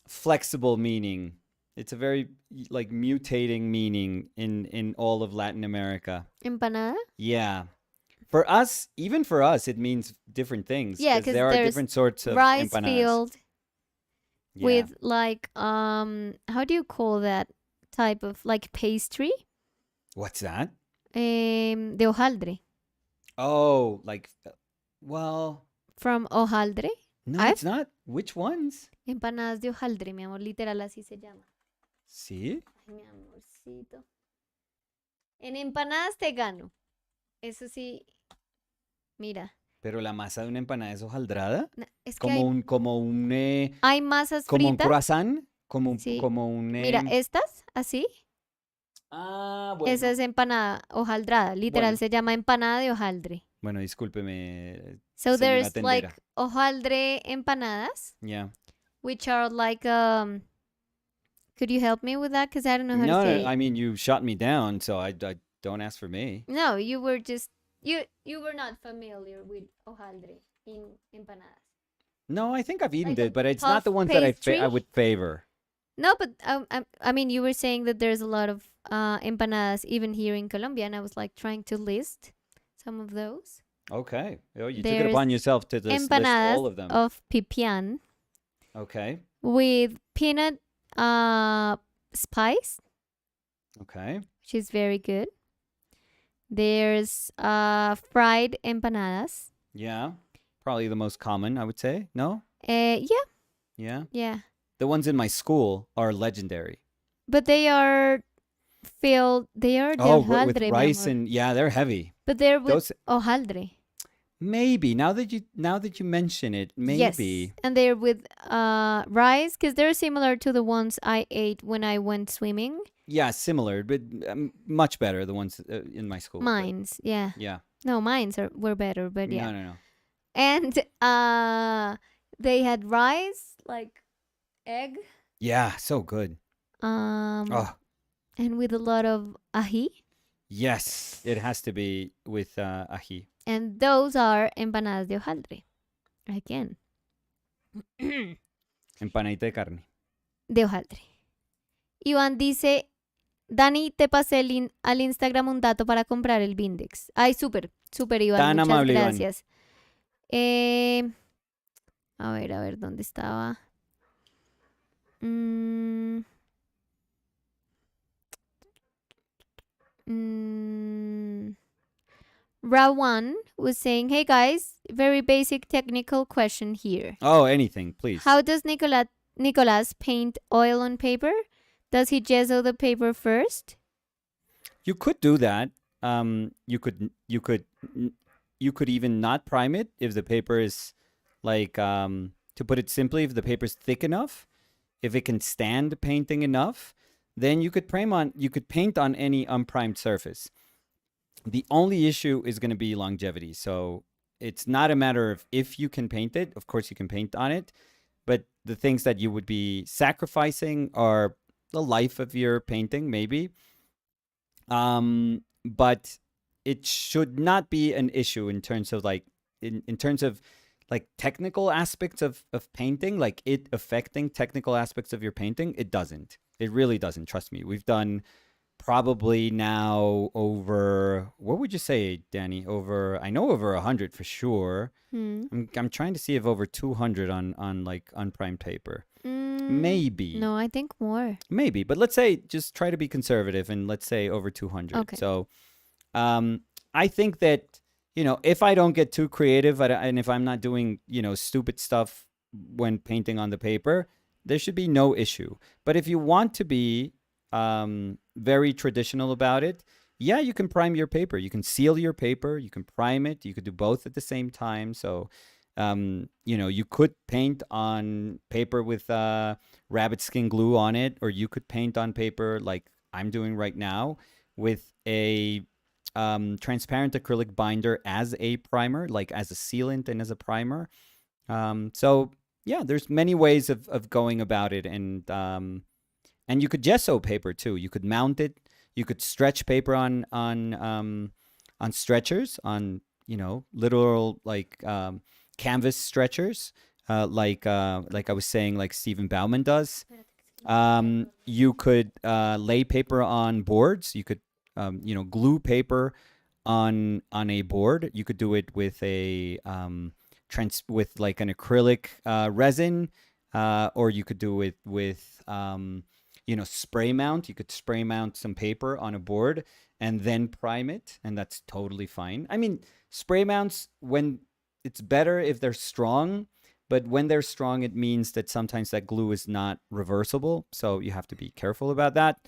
flexible meaning. It's a very like mutating meaning in all of Latin America. Empanada? Yeah. For us, even for us, it means different things Yeah, because because there are there's different sorts of rice empanadas. field Yeah. with like how do you call that type of like pastry? What's that? De hojaldre. Oh, like, well, From hojaldre. no, I've it's not. Which ones? empanadas de hojaldre, mi amor, literal así se llama. See? Ay, mi amorcito. En empanadas te gano. Eso sí, mira. Pero la masa de una empanada es hojaldrada. Es que Como un, como un, hay masas como un fritas. croissant. Sí. Como un, Mira, estas, así. Esa bueno. es empanada hojaldrada. Literal Bueno, se llama empanada de hojaldre. bueno, discúlpeme, So señora there's like tendera. hojaldre empanadas, Yeah. which are like could you help me with that? Because I don't know how to No, no, say it. I mean, you shot me down, so I don't ask for me. No, you were just you were not familiar with hojaldre in empanadas. No, I think I've eaten Like a it, but it's not the puff ones that pastry? I would favor. No, but I mean, you were saying that there's a lot of empanadas even here in Colombia, and I was like trying to list some of those. Okay. Oh, you took it There's upon yourself to list empanadas all of them. of pipián Okay. with peanut spice, Okay. which is very good. There's fried empanadas. Yeah. Probably the most common, I would say. No? Yeah, Yeah. yeah. The ones in my school are legendary. But they are filled, they are de Oh, with hojaldre, mi rice amor. and yeah, they're heavy. But they're with Those hojaldre. maybe now that you mention it, maybe. Yes, and they're with rice because they're similar to the ones I ate when I went swimming. Yeah, similar, but much better the ones in my school. Mines, yeah. Yeah. No, mines were better, but yeah. No. And they had rice, like egg, Yeah, so good. Oh, and with a lot of ají. yes. It has to be with ají. And those are empanadas de hojaldre. Again. Empanadita de carne. De hojaldre. Iván dice, Dani, te pasé al Instagram un dato para comprar el Vindex. Ay, súper, súper, Iván. Tan Muchas amable, Iván. gracias. A ver, ¿dónde estaba? Rawan was saying, hey guys, very basic technical question here. Oh, anything, please. How does Nicolas paint oil on paper? Does he gesso the paper first? You could do that. You could even not prime it if the paper is like to put it simply, if the paper's thick enough, if it can stand painting enough, then you could paint on any unprimed surface. The only issue is going to be longevity. So it's not a matter of if you can paint it. Of course, you can paint on it, but the things that you would be sacrificing are the life of your painting, maybe. But it should not be an issue in terms of like in terms of like technical aspects of painting, like it affecting technical aspects of your painting. It doesn't. It really doesn't. Trust me. We've done probably now over, what would you say, Danny? I know over 100 for sure. I'm trying to see if over 200 on like unprimed paper. Maybe. No, I think more. Maybe, but let's say just try to be conservative and let's say over 200. Okay. So, I think that, if I don't get too creative and if I'm not doing, stupid stuff when painting on the paper, there should be no issue. But if you want to be very traditional about it, yeah, you can prime your paper. You can seal your paper. You can prime it. You could do both at the same time. So, you could paint on paper with rabbit skin glue on it, or you could paint on paper like I'm doing right now with a transparent acrylic binder as a primer, like as a sealant and as a primer. So yeah, there's many ways of going about it, and you could gesso paper too. You could mount it. You could stretch paper on stretchers, on literal like canvas stretchers, like I was saying, like Stephen Bauman does. You could lay paper on boards. You could glue paper on a board. You could do it with a with like an acrylic resin. or you could do it with spray mount. You could spray mount some paper on a board and then prime it, and that's totally fine. I mean, spray mounts, when it's better if they're strong, but when they're strong, it means that sometimes that glue is not reversible, so you have to be careful about that.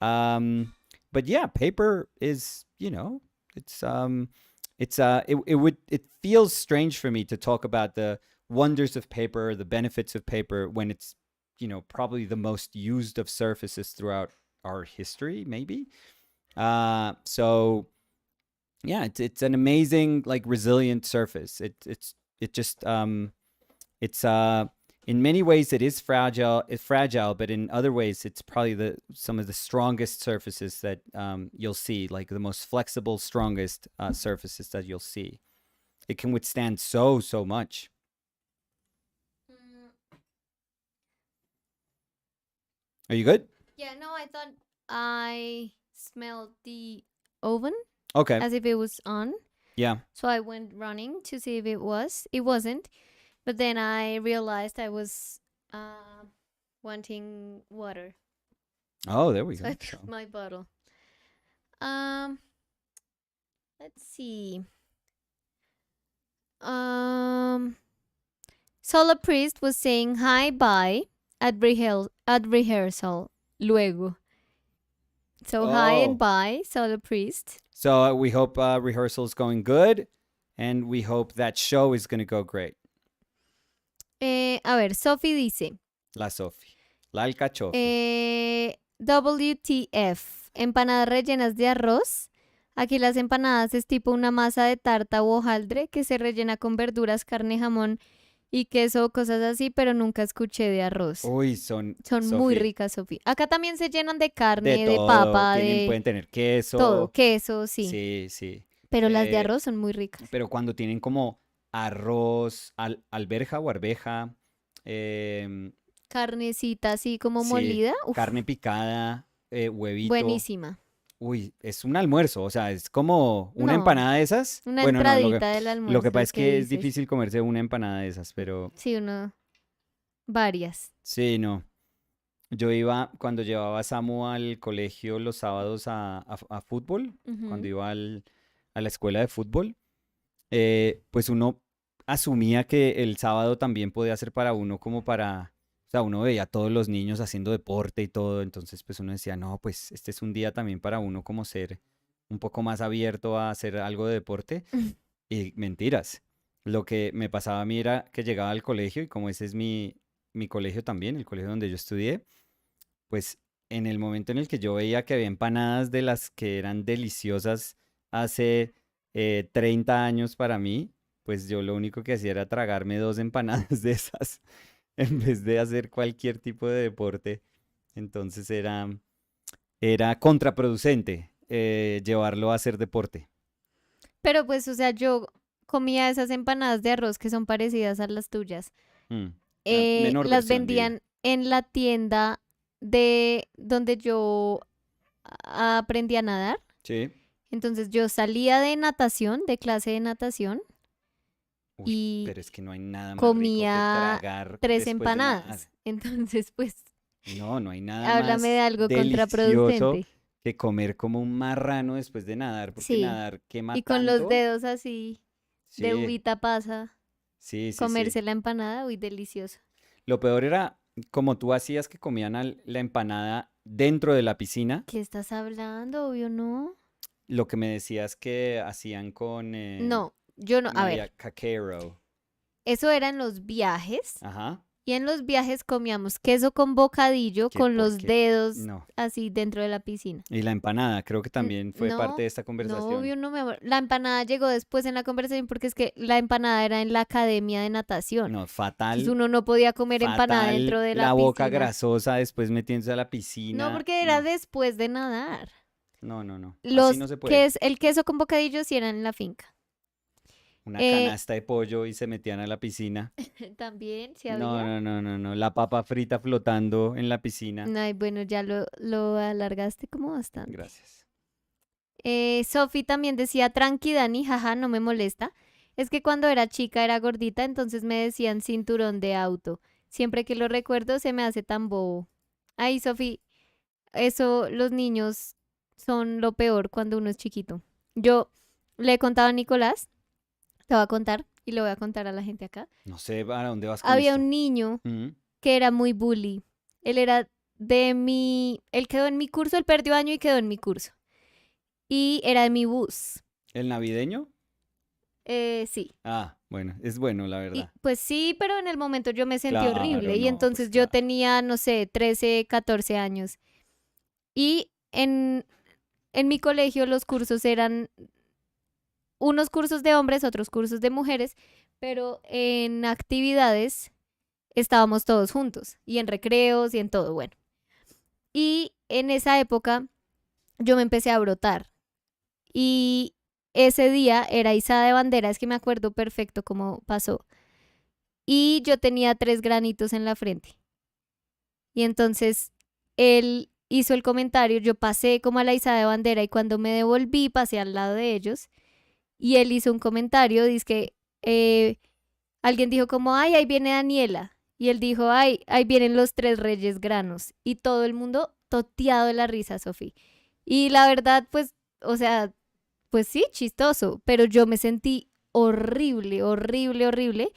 But yeah, paper is, it feels strange for me to talk about the wonders of paper, the benefits of paper, when it's, probably the most used of surfaces throughout our history, maybe. So yeah, it's an amazing, like, resilient surface. It just it's in many ways it is fragile, but in other ways it's probably some of the strongest surfaces that you'll see, like the most flexible, strongest surfaces that you'll see. It can withstand so much. Mm, Are you good? yeah, no, I thought I smelled the oven Okay. as if it was on. Yeah. So I went running to see if it was. It wasn't. But then I realized I was wanting water. Oh, there we So go. I filled my bottle. Um, let's see. Solo Priest was saying hi bye at rehearsal. Luego. So hi and Oh. bye, Solo Priest. So we hope rehearsal is going good, and we hope that show is going to go great. A ver, Sophie dice. La Sofi. La alcachofi. WTF. Empanadas rellenas de arroz. Aquí las empanadas es tipo una masa de tarta o hojaldre que se rellena con verduras, carne, jamón y queso o cosas así, pero nunca escuché de arroz. Uy, son muy ricas, Sofi. Acá también se llenan de carne, de de todo. papa, Pueden tener queso. todo, queso, sí. Sí, sí. Pero las de arroz son muy ricas. Pero cuando tienen como arroz, alberja o arveja, carnecita así como sí, molida. Uf, carne picada, huevito. buenísima. Uy, es un almuerzo, o sea, es como una No, empanada de esas. Una Bueno, no, entradita del almuerzo. lo que pasa es que es dices. difícil comerse una empanada de esas, pero Sí, varias. sí, no. Yo cuando llevaba a Samu al colegio los sábados a fútbol, cuando iba a la escuela de fútbol, pues uno asumía que el sábado también podía ser para uno como para, o sea, uno veía a todos los niños haciendo deporte y todo, entonces pues uno decía, no, pues este es un día también para uno como ser un poco más abierto a hacer algo de deporte. Y mentiras. Lo que me pasaba a mí era que llegaba al colegio y como ese es mi colegio también, el colegio donde yo estudié, pues en el momento en el que yo veía que había empanadas de las que eran deliciosas hace 30 años para mí, pues yo lo único que hacía era tragarme 2 empanadas de esas en vez de hacer cualquier tipo de deporte. Entonces era contraproducente llevarlo a hacer deporte. Pero pues, o sea, yo comía esas empanadas de arroz que son parecidas a las tuyas. Menor las versión, vendían diría. en la tienda de donde yo aprendí a nadar. Sí. Entonces yo salía de natación, de clase de natación. Uy, y pero es que no hay nada más comía rico que tragar 3 después de nadar. empanadas. Entonces, pues, No hay nada háblame de más algo delicioso contraproducente. que comer como un marrano después de nadar, porque Sí. nadar quema Y con los tanto. dedos así, de Sí, uvita pasa, sí, sí, comerse sí. la empanada, uy, delicioso. Lo peor era como tú hacías que comían la empanada dentro de la piscina. ¿Qué estás hablando? Obvio no. Lo que me decías que hacían con No, yo no. A ver, María Caquero. eso era en los viajes. Ajá. Y en los viajes comíamos queso con bocadillo Qué con los porquería. dedos No. así dentro de la piscina. Y la empanada, creo que también fue no, parte de esta No, conversación. obvio no, mi amor. La empanada llegó después en la conversación porque es que la empanada era en la academia de natación. No, Entonces fatal. uno no podía comer empanada Fatal, dentro de la la piscina. boca grasosa después metiéndose a la piscina. No, porque era No. después de nadar. No. Así no se puede. El queso con bocadillo sí era en la finca. Una canasta de pollo y se metían a la piscina. También, sí había. No. La papa frita flotando en la piscina. Ay, bueno, ya lo alargaste como bastante. Gracias. Sofi también decía, tranqui Dani, jaja, no me molesta. Es que cuando era chica era gordita, entonces me decían cinturón de auto. Siempre que lo recuerdo se me hace tan bobo. Ay, Sofi, eso, los niños son lo peor cuando uno es chiquito. Yo le he contado a Nicolás, te voy a contar y le voy a contar a la gente acá. No sé a dónde vas con Había esto. un niño Mm. que era muy bully. Él era él quedó en mi curso, él perdió año y quedó en mi curso. Y era de mi bus. ¿El navideño? Sí. Ah, bueno, es bueno, la Y verdad. pues sí, pero en el momento yo me sentí Claro, horrible. Y no, pues entonces yo claro. tenía, no sé, 13, 14 años. Y en mi colegio los cursos eran unos cursos de hombres, otros cursos de mujeres, pero en actividades estábamos todos juntos y en recreos y en todo, bueno. Y en esa época yo me empecé a brotar y ese día era izada de bandera, es que me acuerdo perfecto cómo pasó. Y yo tenía 3 granitos en la frente. Y entonces él hizo el comentario, yo pasé como a la izada de bandera y cuando me devolví pasé al lado de ellos y él hizo un comentario, dice que alguien dijo como, ay, ahí viene Daniela. Y él dijo, ay, ahí vienen los 3 reyes granos. Y todo el mundo toteado de la risa, Sofía. Y la verdad, pues, o sea, pues sí, chistoso, pero yo me sentí horrible, horrible, horrible.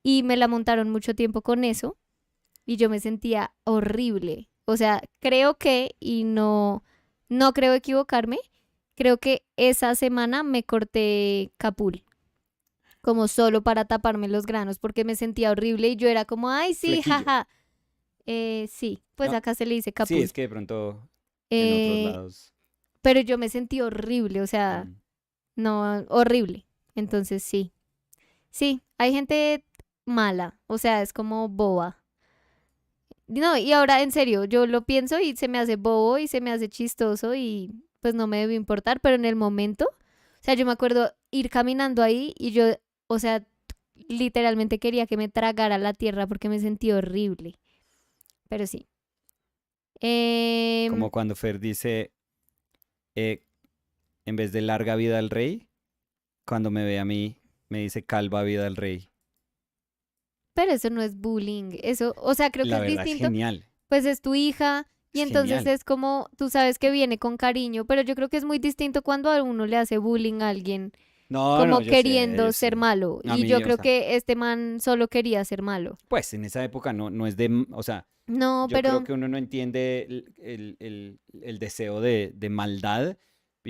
Y me la montaron mucho tiempo con eso y yo me sentía horrible. O sea, creo que, y no, no creo equivocarme, creo que esa semana me corté capul como solo para taparme los granos porque me sentía horrible y yo era como, ay, sí, Flequillo. jaja. Sí, pues No, acá se le dice sí, es capul. que de pronto en otros Eh, lados. pero yo me sentí horrible, o sea, Mm. no, horrible. Entonces sí, sí, hay gente mala, o sea, es como boba. No, y ahora en serio, yo lo pienso y se me hace bobo y se me hace chistoso y pues no me debe importar, pero en el momento, o sea, yo me acuerdo ir caminando ahí y yo, o sea, literalmente quería que me tragara la tierra porque me sentí horrible, pero sí. Em, Como cuando Fer dice, eh, en vez de larga vida al rey, cuando me ve a mí, me dice calva vida al rey. pero eso no es bullying, eso, o sea, creo que La es verdad es distinto, genial. pues es tu hija y Es entonces genial. es como, tú sabes que viene con cariño, pero yo creo que es muy distinto cuando a uno le hace bullying a alguien No, no, como yo sé, queriendo yo ser sé. malo. A Y yo mí, o creo sea, que este man solo quería ser malo. pues en esa época no es de, o sea, No, yo creo pero que uno no entiende el deseo de maldad,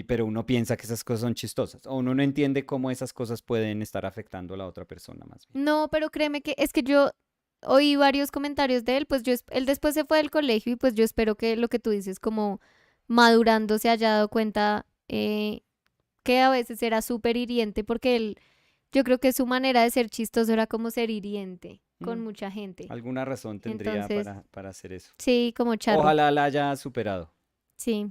pero uno piensa que esas cosas son chistosas. O uno no entiende cómo esas cosas pueden estar afectando a la otra persona más bien. no, pero créeme que es que yo oí varios comentarios de él, pues él después se fue del colegio y pues yo espero que lo que tú dices, como madurando, se haya dado cuenta que a veces era súper hiriente porque él, yo creo que su manera de ser chistoso era como ser hiriente con Mm, mucha gente. Alguna razón tendría Entonces, para hacer eso. sí, como charro, Ojalá la haya superado. sí.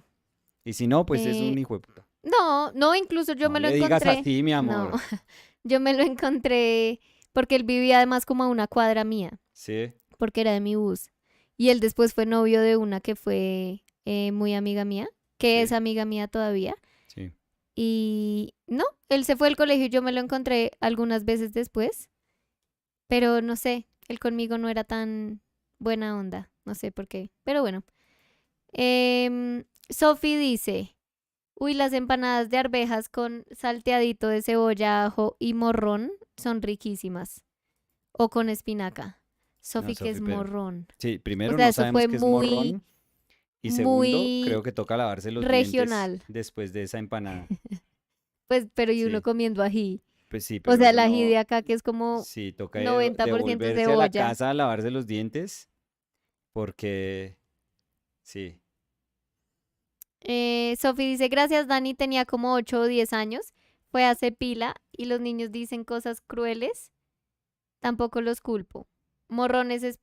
Y si no, pues es Eh, un hijo de puta. no, no, incluso yo No me lo le digas encontré. así, mi No, amor. yo me lo encontré porque él vivía además como a una cuadra mía, Sí, porque era de mi bus. Y él después fue novio de una que fue muy amiga mía, que es sí, amiga mía todavía. sí. Y no, él se fue al colegio y yo me lo encontré algunas veces después, pero no sé, él conmigo no era tan buena onda, no sé por qué. Pero bueno, Sophie dice, uy, las empanadas de arvejas con salteadito de cebolla, ajo y morrón son riquísimas. O con espinaca. No, Sofi, que es Sofi, pero. morrón. Sí, O primero sea, no eso sabemos fue qué es muy, morrón. Y segundo, creo muy que toca lavarse los dientes regional. después de esa empanada. Pues, pero y uno Sí, comiendo ají. pues sí, O pero sea, eso el ají no. de acá que es como Sí, toca 90% devolverse a la cebolla. casa a lavarse los dientes porque. Sí. Sofi dice, gracias Dani, tenía como 8 o 10 años. Fue hace pila y los niños dicen cosas crueles. Tampoco los culpo. Morrones es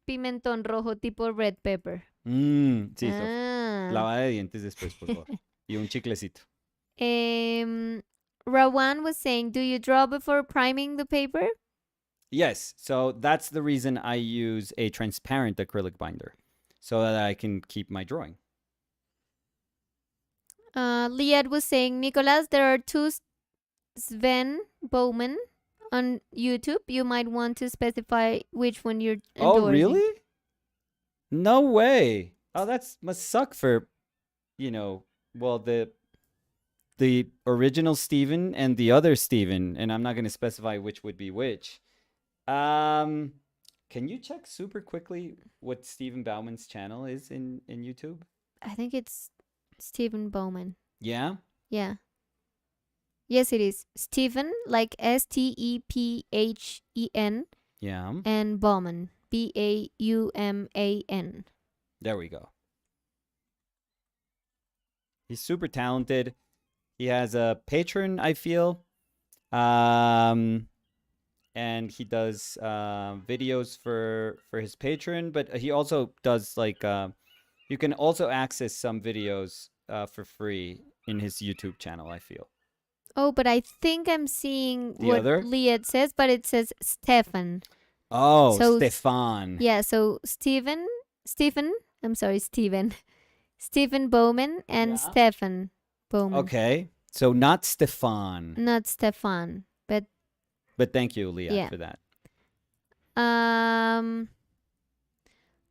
pimentón rojo tipo red pepper. Sí, Sof. Ah. Lava de dientes después, por favor. Y un chiclecito. Um, Rawan was saying, do you draw before priming the paper? Yes, so that's the reason I use a transparent acrylic binder so that I can keep my drawing. Liad was saying, Nicolas, there are two Sven Bowman on YouTube, you might want to specify which one you're Oh, endorsing. really? No way. Oh, that's must suck for, you know, well, the original Steven and the other Steven, and I'm not going to specify which would be which. Um, can you check super quickly what Stephen Bauman's channel is in YouTube? I think it's Stephen Bowman. Yeah. Yeah. Yes, it is. Stephen, like Stephen, Yeah. and Bowman, Bauman. There we go. He's super talented. He has a patron, I feel. And he does videos for his patron, but he also does like you can also access some videos for free in his YouTube channel, I feel. Oh, but I think I'm seeing The what other? Liet says, but it says Stefan. Oh, So Stefan. yeah, so Stephen, I'm sorry, Stephen, Stephen Bowman and Yeah. Stefan Bowman. Okay. So not Stefan. Not Stefan, but thank you, Liat, yeah. for that.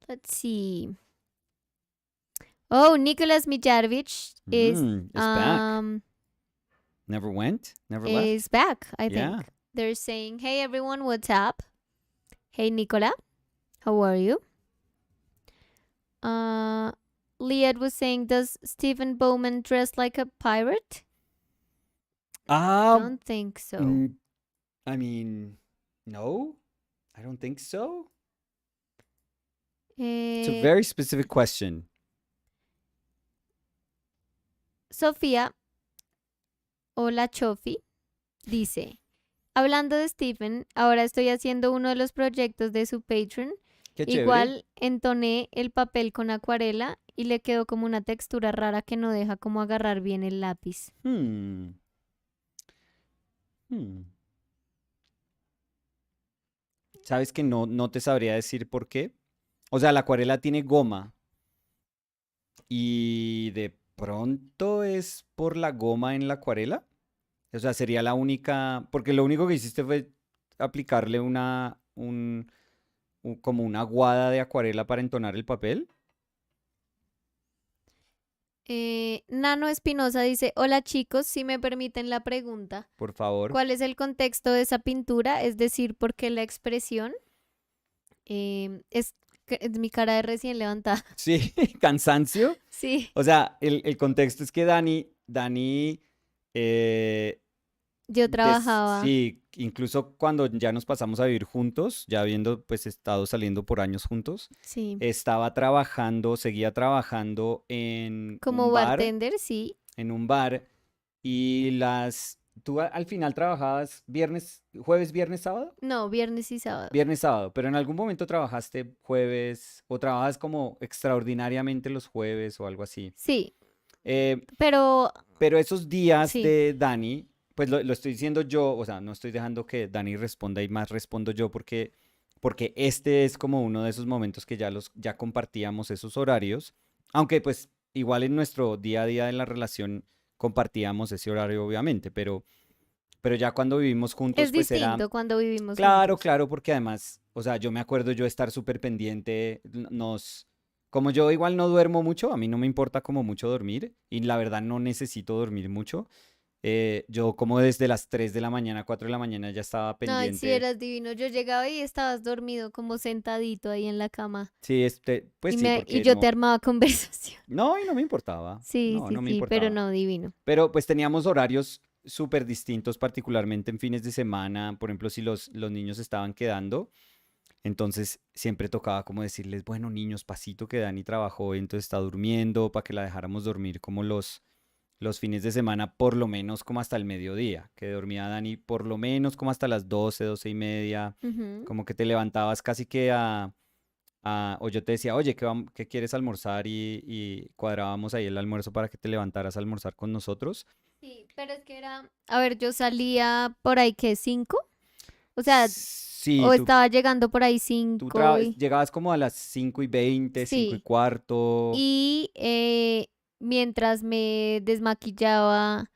Let's see. Oh, Nicholas Mijarovic is back. Never went? Never left? is back, I Yeah. think. They're saying, "Hey everyone, what's up? Hey Nicola, how are you?" Liad was saying, "Does Stephen Bowman dress like a pirate?" Don't think so. I mean, no, I don't think so. It's a very specific question. Sofía, hola Chofi, dice, hablando de Stephen, ahora estoy haciendo uno de los proyectos de su Patreon. Qué chévere. Igual entoné el papel con acuarela y le quedó como una textura rara que no deja como agarrar bien el lápiz. ¿Sabes que no te sabría decir por qué? O sea, la acuarela tiene goma y de pronto es por la goma en la acuarela. O sea, sería la única, porque lo único que hiciste fue aplicarle como una aguada de acuarela para entonar el papel. Nano Espinosa dice, hola chicos, si me permiten la pregunta. Por favor. ¿Cuál es el contexto de esa pintura? Es decir, ¿por qué la expresión? Es mi cara de recién levantada. Sí, cansancio. Sí. O sea, el contexto es que Dani yo trabajaba. Sí, incluso cuando ya nos pasamos a vivir juntos, ya habiendo pues estado saliendo por años juntos, sí. seguía trabajando en como un bar, bartender, sí. En un bar y ¿tú al final trabajabas jueves, viernes, sábado? No, viernes y sábado. Viernes, sábado, pero en algún momento trabajaste jueves o trabajas como extraordinariamente los jueves o algo así. Sí. Pero esos días sí. de Dani, pues lo estoy diciendo yo, o sea, no estoy dejando que Dani responda y más respondo yo porque este es como uno de esos momentos que ya compartíamos esos horarios, aunque pues igual en nuestro día a día de la relación compartíamos ese horario obviamente, pero ya cuando vivimos juntos es pues distinto era cuando vivimos claro, juntos. claro, porque además, o sea, yo me acuerdo yo estar súper pendiente, como yo igual no duermo mucho, a mí no me importa como mucho dormir y la verdad no necesito dormir mucho. Yo como desde las 3 de la mañana, 4 de la mañana ya estaba pendiente. Ay, sí, eras divino. Yo llegaba y estabas dormido como sentadito ahí en la cama. Sí, pues sí, porque y yo te armaba conversación. No, y no me importaba. Sí, No, sí, no me sí, importaba. pero no, divino. Pero pues teníamos horarios súper distintos, particularmente en fines de semana. Por ejemplo, si los niños estaban quedando, entonces siempre tocaba como decirles, bueno, niños, pasito que Dani trabajó, entonces está durmiendo, para que la dejáramos dormir como los fines de semana, por lo menos como hasta el mediodía, que dormía Dani por lo menos como hasta las 12, 12 y media, como que te levantabas casi que o yo te decía, oye, ¿qué quieres almorzar? Y cuadrábamos ahí el almuerzo para que te levantaras a almorzar con nosotros. Sí, pero es que era, a ver, yo salía por ahí, ¿qué? ¿5? O sea, sí, o estaba llegando por ahí 5. Llegabas como a las 5:20, sí. 5:15. Y mientras me desmaquillaba,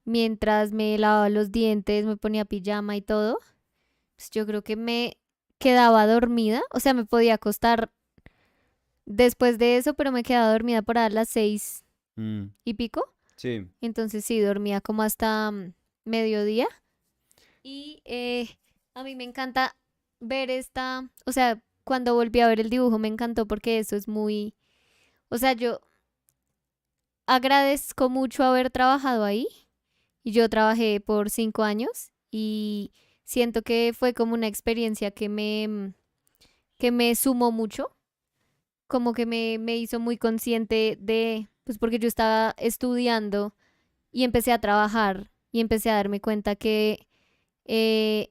mientras me lavaba los dientes, me ponía pijama y todo, pues yo creo que me quedaba dormida, o sea, me podía acostar después de eso, pero me quedaba dormida para las 6 y pico. Sí. Entonces sí, dormía como hasta mediodía. Y a mí me encanta ver esta, o sea, cuando volví a ver el dibujo me encantó porque eso es muy, o sea, yo agradezco mucho haber trabajado ahí y yo trabajé por 5 años y siento que fue como una experiencia que me sumó mucho, como que me hizo muy consciente de, pues porque yo estaba estudiando y empecé a trabajar y empecé a darme cuenta que eh,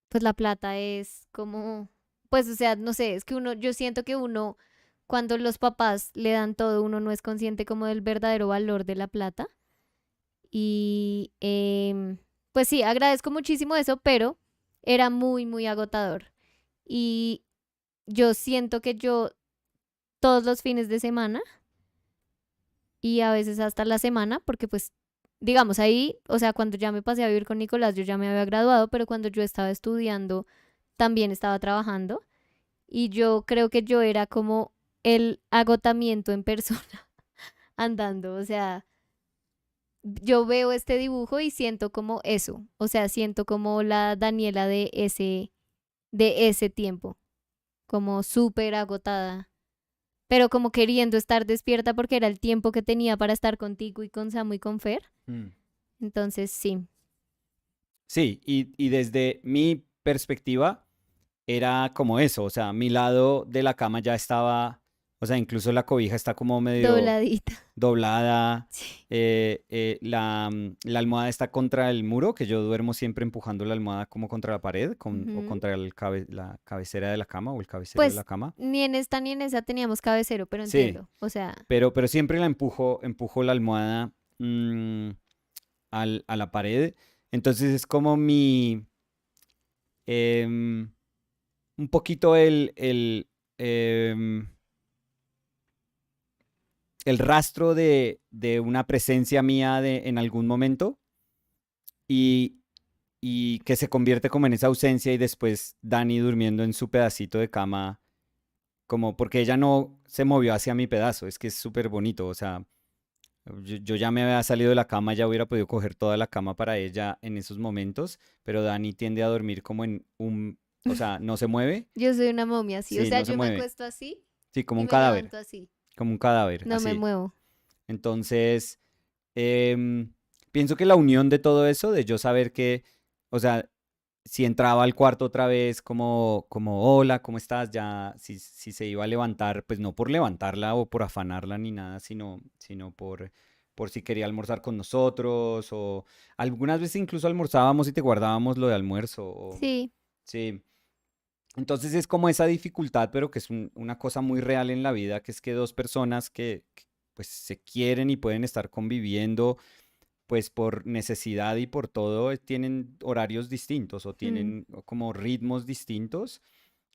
pues la plata es como, pues o sea, no sé, es que uno, yo siento que uno, cuando los papás le dan todo, uno no es consciente como del verdadero valor de la plata. Y pues sí, agradezco muchísimo eso, pero era muy, muy agotador. Y yo siento que yo todos los fines de semana y a veces hasta la semana, porque pues digamos ahí, o sea, cuando ya me pasé a vivir con Nicolás, yo ya me había graduado, pero cuando yo estaba estudiando, también estaba trabajando. Y yo creo que yo era como el agotamiento en persona andando. O sea, yo veo este dibujo y siento como eso. O sea, siento como la Daniela de ese tiempo, como súper agotada, pero como queriendo estar despierta porque era el tiempo que tenía para estar contigo y con Samu y con Fer. Mm. Entonces, sí, Sí, y desde mi perspectiva era como eso, o sea, mi lado de la cama ya estaba, o sea, incluso la cobija está como medio dobladita. doblada, Sí. la almohada está contra el muro, que yo duermo siempre empujando la almohada como contra la pared o Ujú. contra la cabecera de la cama o el cabecero de la Pues cama. ni en esta ni en esa teníamos cabecero, pero Sí, entiendo. O sea, pero siempre la empujo la almohada a la pared. Entonces es como em, un poquito em, el rastro de una presencia mía en algún momento y, y que se convierte como en esa ausencia y después Dani durmiendo en su pedacito de cama, como porque ella no se movió hacia mi pedazo, es que es súper bonito, o sea, yo ya me había salido de la cama, ya hubiera podido coger toda la cama para ella en esos momentos, pero Dani tiende a dormir como en o sea, no se mueve, yo soy una momia así. O sí, sea, no se yo me mueve, acuesto así sí, y me levanto así. como un cadáver, No me así. muevo. Entonces, em, pienso que la unión de todo eso, de yo saber que, o sea, si entraba al cuarto otra vez como hola, ¿cómo estás? Ya, si se iba a levantar, pues no por levantarla o por afanarla ni nada, sino por si quería almorzar con nosotros o algunas veces incluso almorzábamos y te guardábamos lo de almuerzo. Sí. Sí. Entonces es como esa dificultad, pero que es una cosa muy real en la vida, que es que dos personas que, pues se quieren y pueden estar conviviendo pues por necesidad y por todo, tienen horarios distintos o Mm, tienen como ritmos distintos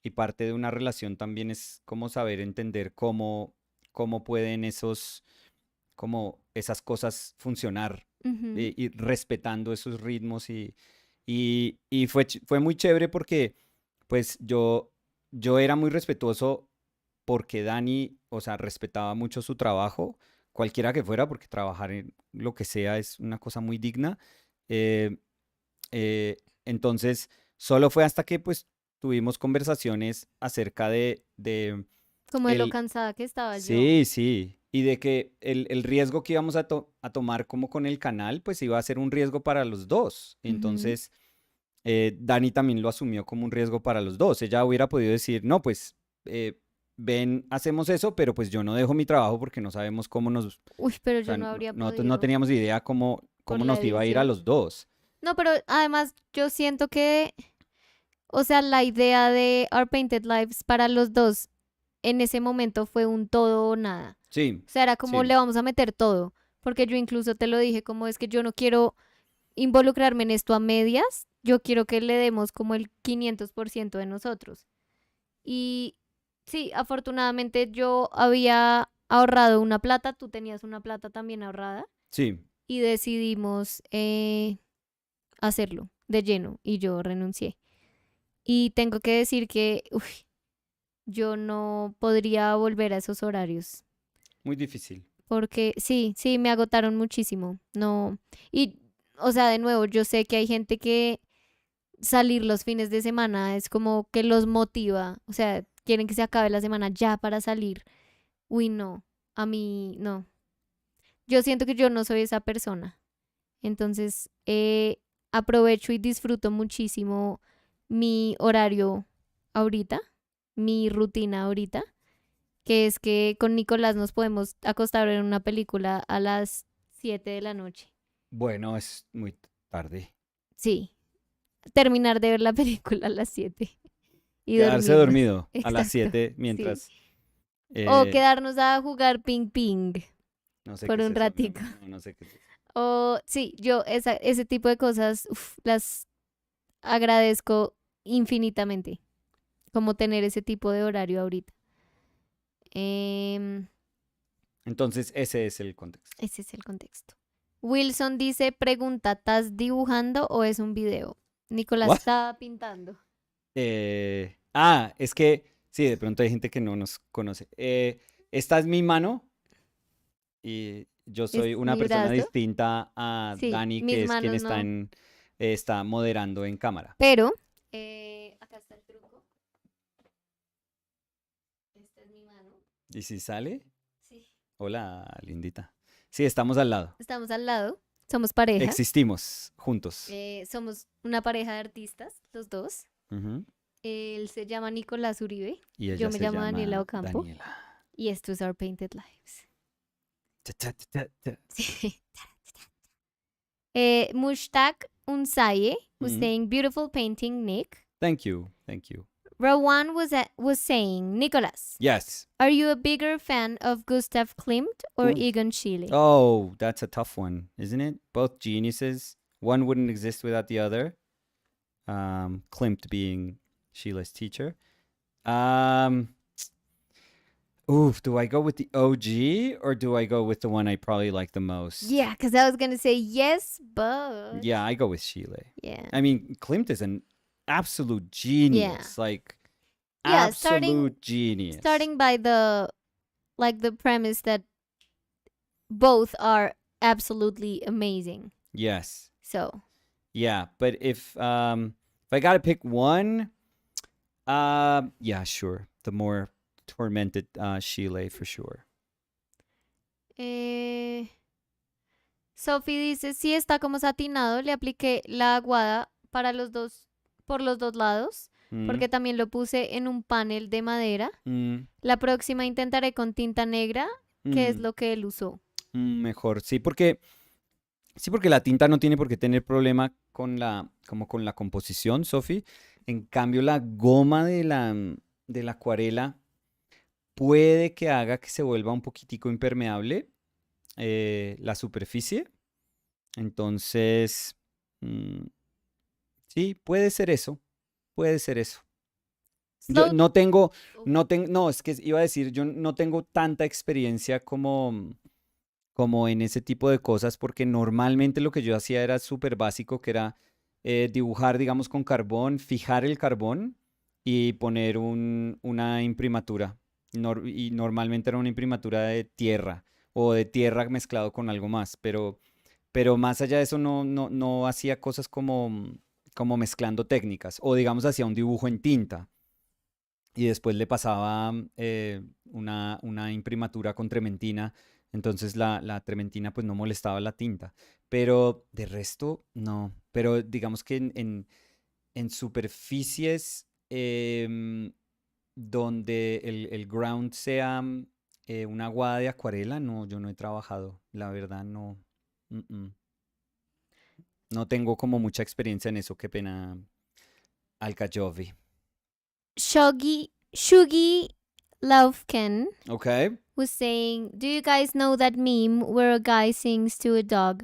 y parte de una relación también es como saber entender cómo pueden como esas cosas funcionar ujú, y respetando esos ritmos y fue muy chévere porque pues yo era muy respetuoso porque Dani, o sea, respetaba mucho su trabajo, cualquiera que fuera, porque trabajar en lo que sea es una cosa muy digna. eh, entonces, solo fue hasta que pues tuvimos conversaciones acerca de como de lo el, cansada que estaba yo. sí, sí, y de que el riesgo que íbamos a tomar como con el canal, pues iba a ser un riesgo para los dos. Ujú. Entonces, Dani también lo asumió como un riesgo para los dos. Ella hubiera podido decir, no, pues ven, hacemos eso, pero pues yo no dejo mi trabajo porque no sabemos o Uy, pero yo sea, no habría nosotros no podido teníamos idea por cómo la nos iba a ir a edición. los dos. No, pero además yo siento que, o sea, la idea de Our Painted Lives para los dos en ese momento fue un todo o nada. Sí, O sea, era como sí, le vamos a meter todo. Porque yo incluso te lo dije, como es que yo no quiero involucrarme en esto a medias, yo quiero que le demos como el 500% de nosotros. Y sí, afortunadamente yo había ahorrado una plata, tú tenías una plata también ahorrada sí. y decidimos hacerlo de lleno y yo renuncié. Y tengo que decir que yo no podría volver a esos horarios. Muy difícil. Porque sí, me agotaron muchísimo. No. Y, o sea, de nuevo, yo sé que hay gente que salir los fines de semana es como que los motiva. O sea, quieren que se acabe la semana ya para salir. Uy, no. A mí, no. Yo siento que yo no soy esa persona. Entonces, aprovecho y disfruto muchísimo mi horario ahorita, mi rutina ahorita, que es que con Nicolás nos podemos acostar en una película a las 7 de la noche. Bueno, es muy tarde. Sí, terminar de ver la película a las 7 y Quedarse dormirnos. dormido a las Exacto, 7 sí. mientras... O eh, quedarnos a jugar ping ping no sé por qué es un eso, mi ratico. amor. No, no sé qué es eso. O sí, yo ese tipo de cosas las agradezco infinitamente, como tener ese tipo de horario ahorita. Em, Entonces, ese es el contexto. Ese es el contexto. Wilson dice, pregunta, ¿estás dibujando o es un video? Nicolás ¿What? está pintando. Es que sí, de pronto hay gente que no nos conoce. Esta es mi mano y yo ¿Es soy una mi persona brazo? distinta a Sí, Dani, mis que es quien manos no. está moderando en cámara. Pero, acá está el truco. Esta es mi mano. ¿Y si sale? Sí. Hola, lindita. Sí, estamos al lado. Estamos al lado. Somos pareja. Existimos juntos. Somos una pareja de artistas, los dos. Ujú. Él se llama Nicolás Uribe. Y Yo ella me se llamo Daniela llama Ocampo. Daniela. Y esto es Our Painted Lives. Ta, ta, ta, ta. Sí. Mushtaq Unsaye was Mm. saying, beautiful painting, Nick. Thank you. Thank you. Rowan was saying, Nicholas, Yes. are you a bigger fan of Gustav Klimt or Oof. Egon Schiele? Oh, that's a tough one, isn't it? Both geniuses. One wouldn't exist without the other. Klimt being Sheila's teacher. Um, do I go with the OG or do I go with the one I probably like the most? Yeah, because I was going to say yes, but. Yeah, I go with Sheila. Yeah. I mean, Klimt is an absolute Yeah. genius. Like, Yeah, absolute genius. starting by the premise that both are absolutely amazing. Yes. So. Yeah, but if I gotta pick one, yeah, sure. The more tormented Sheila for sure. Sophie dice, sí está como satinado, le apliqué la aguada para los dos, por los dos lados, porque también lo puse en un panel de madera. La próxima intentaré con tinta negra, que es lo que él usó. Mejor, sí, porque la tinta no tiene por qué tener problema con la composición, Sophie. En cambio, la goma de la acuarela puede que haga que se vuelva un poquitico impermeable la superficie. Entonces, sí, puede ser eso. Puede ser eso. Yo no, es que iba a decir, yo no tengo tanta experiencia como en ese tipo de cosas, porque normalmente lo que yo hacía era súper básico, que era dibujar, digamos, con carbón, fijar el carbón y poner una imprimatura. Y normalmente era una imprimatura de tierra o de tierra mezclado con algo más, pero más allá de eso no hacía cosas como mezclando técnicas, o digamos hacía un dibujo en tinta y después le pasaba una imprimatura con trementina, entonces la trementina pues no molestaba la tinta, pero de resto no, pero digamos que en superficies donde el ground sea una aguada de acuarela, no, yo no he trabajado, la verdad no. No tengo como mucha experiencia en eso, qué pena, Alcayovi. Shugi Lovekin Okay. was saying, do you guys know that meme where a guy sings to a dog,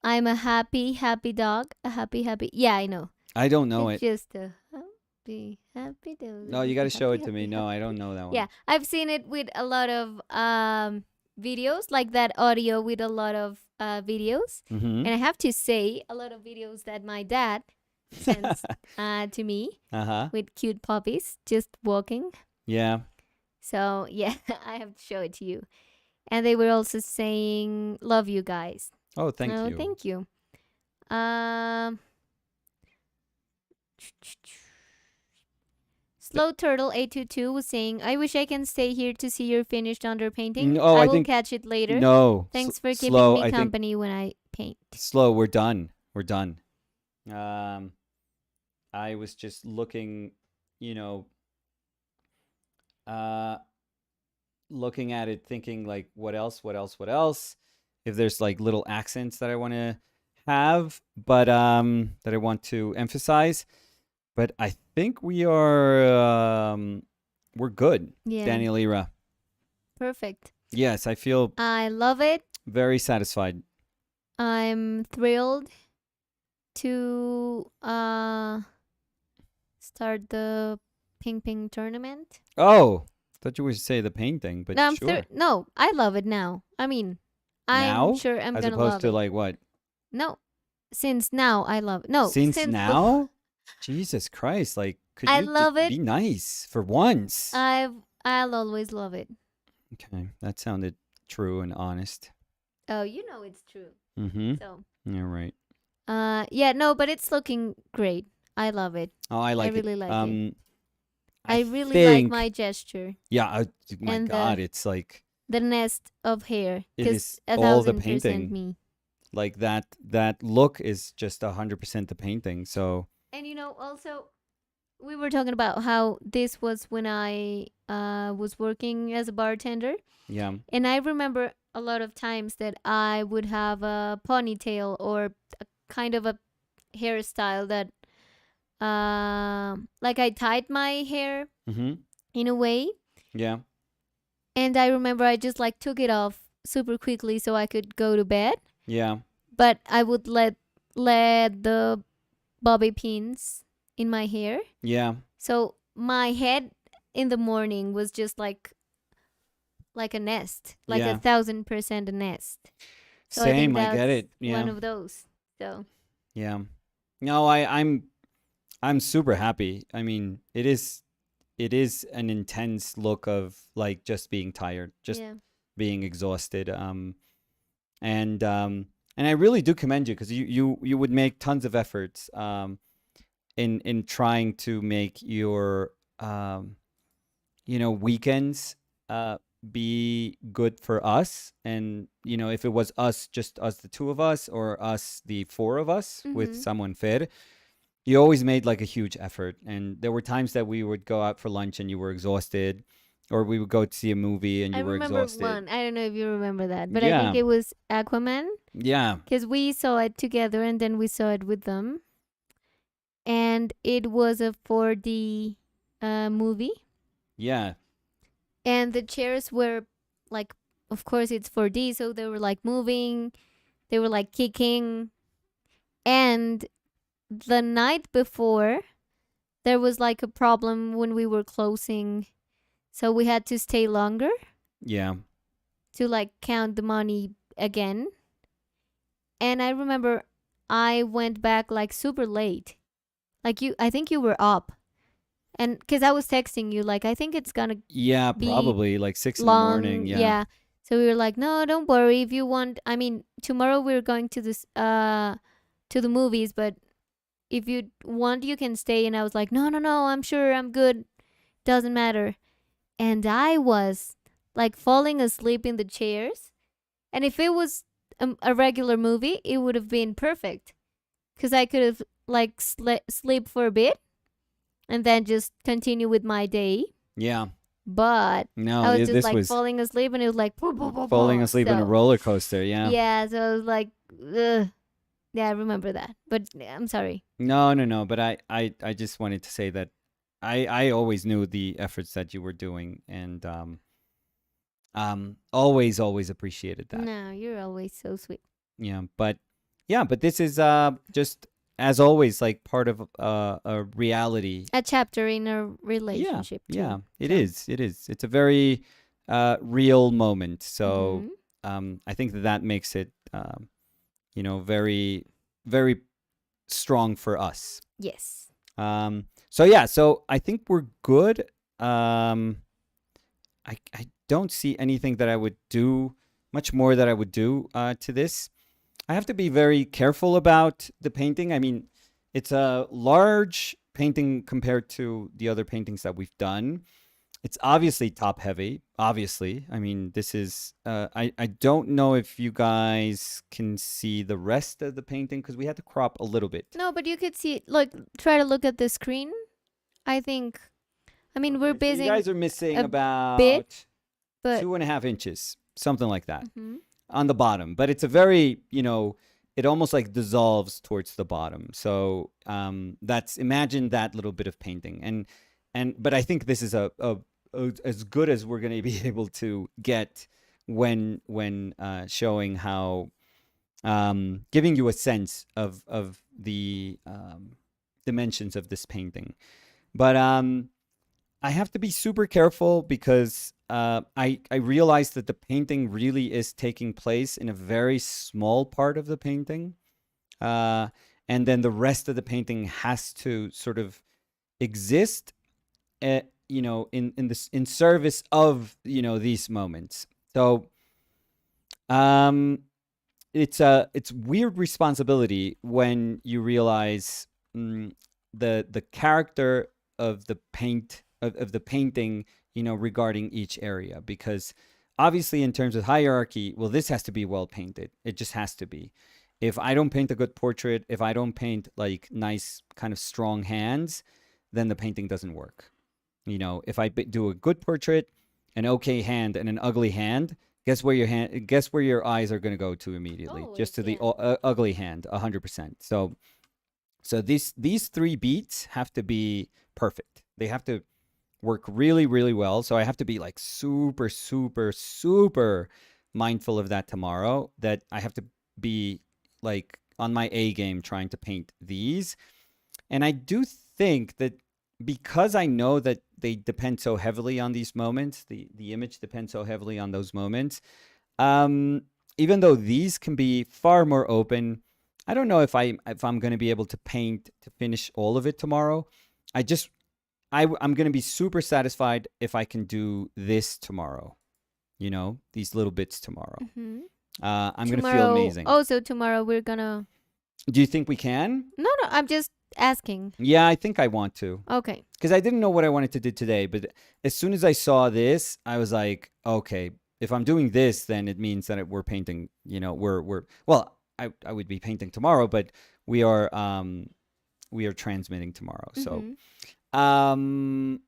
I'm a happy, happy dog, a happy, happy. Yeah, I know. I don't know It's it. just a happy, happy dog. No, you got to show it to me. Happy, No, I don't know that one. yeah, I've seen it with a lot of videos, like that audio with a lot of videos. Mm-hmm. And I have to say, a lot of videos that my dad sent to me Uh-huh. with cute puppies just walking. Yeah. So yeah, I have to show it to you. And they were also saying, "Love you guys." Oh, thank Oh, you. thank you. Um, Slow Turtle 822 was saying, "I wish I can stay here to see your finished underpainting. Oh, I I will think catch it later. no. Thanks for keeping Slow. me I think company when I paint." slow. We're done. We're done. Um, I was just looking, you know, uh, looking at it, thinking like, what else? What else? What else? If there's like little accents that I want to have, but that I want to emphasize. But I think we're good, Yeah, Daniel Ira. perfect. Yes, I feel I love it. very satisfied. I'm thrilled to start the ping ping tournament. Oh, thought you would say the painting, but No, sure. no, I love it now. I mean, I'm Now, sure I'm as gonna opposed love to it. like what? No, since now I love it. No, Since since before now? Jesus Christ! Like, could I you just love it. be nice for once? I'll always love it. Okay, that sounded true and honest. Oh, you know it's true. Mm-hmm. So, You're right. yeah, no, but it's looking great. I love it. Oh, I I like it. really like it. I I really like my think, gesture yeah. My and God, it's like the nest of hair, it because is a all the 1,000% painting. me. Like that look is just 100% the painting. So And also we were talking about how this was when I was working as a bartender, yeah, and I remember a lot of times that I would have a ponytail or a kind of a hairstyle that like I tied my hair mm-hmm, in a way, yeah, and I remember I just like took it off super quickly so I could go to bed, yeah, but I would let the bobby pins in my hair. yeah, So my head in the morning was just like a nest, like a yeah. 1,000% a nest. So I think Same. I get that's it. one Yeah, of those. So yeah. No, I'm super happy. I mean, it is an intense look of like just being tired, just yeah, being exhausted. And I really do commend you because you would make tons of efforts in trying to make your weekends be good for us. And if it was us, just us the two of us, or us the four of us with mm-hmm. someone fed, you always made like a huge effort. And there were times that we would go out for lunch and you were exhausted, or we would go to see a movie and I you were remember exhausted. one. I don't know if you remember that, but I think Yeah, it was Aquaman, yeah, because we saw it together and then we saw it with them, and it was a 4D movie, yeah, and the chairs were like, of course it's 4D, so they were like moving, they were like kicking, and the night before there was like a problem when we were closing, so we had to stay longer yeah, to like count the money again. And I remember I went back like super late. Like I think you were up. And because I was texting you, like, I think it's gonna yeah, be probably like 6 in the morning. long. Yeah, Yeah. So we were like, no, don't worry. If you want, I mean, tomorrow we're going to to the movies, but if you want, you can stay. And I was like, no, no, no, I'm sure I'm good. Doesn't matter. And I was like falling asleep in the chairs. And if it was a regular movie, it would have been perfect because I could have like sleep for a bit and then just continue with my day. yeah. But No, I was just this like was falling asleep, and it was like poo, poo, poo, falling poo. asleep in a So roller coaster. Yeah. yeah, so I was like, ugh. Yeah, I remember that. But I'm sorry. No, no, no. But I just wanted to say that I always knew the efforts that you were doing, and always appreciated that. No, you're always so sweet. But this is just as always like part of a reality. A chapter in a Yeah, relationship yeah. too. It So. is. It is. It's a very real moment. So Mm-hmm. I think that makes it very very strong for us. Yes. So yeah, so I think we're good. I don't see anything that I would do much more that I would do to this. I have to be very careful about the painting. I mean, it's a large painting compared to the other paintings that we've done. It's obviously top heavy. Obviously, I mean, this is. I don't know if you guys can see the rest of the painting because we had to crop a little bit. No, but you could see. Look, try to look at the screen. I think. I mean, we're Okay, so you basing guys are missing a bit, about but 2.5 inches, something like that, mhm. on the bottom. But it's a very, it almost like dissolves towards the bottom. So that's imagine that little bit of painting, but I think this is a as good as we're going to be able to get when showing how giving you a sense of the dimensions of this painting. But I have to be super careful because I realize that the painting really is taking place in a very small part of the painting, uh, and then the rest of the painting has to sort of exist, in service of these moments. So um, it's weird responsibility when you realize the character of the of the painting, regarding each area, because obviously in terms of hierarchy, well, this has to be well painted. It just has to be. If I don't paint a good portrait, if I don't paint like nice kind of strong hands, then the painting doesn't work. If I do a good portrait, an okay hand, and an ugly hand, guess where your eyes are going to go to immediately? Just Always, to the yeah. ugly hand, 100%. So these three beats have to be perfect. They have to work really, really well. So I have to be like super, super, super mindful of that tomorrow, that I have to be like on my A game trying to paint these. And I do think that because I know that they depend so heavily on these moments, the image depends so heavily on those moments. Um, Even though these can be far more open, I don't know if I'm going to be able to paint to finish all of it tomorrow. I just I'm going to be super satisfied if I can do this tomorrow. These little bits tomorrow. Mm-hmm. I'm going to feel Tomorrow. amazing. Also, tomorrow we're gonna. Do you think we can? No, no. I'm just asking. Yeah, I think I want to. Okay. Because I didn't know what I wanted to do today. But as soon as I saw this, I was like, okay, if I'm doing this, then it means that we're painting. We're well, I would be painting tomorrow, but we are transmitting tomorrow. So Mm-hmm. um,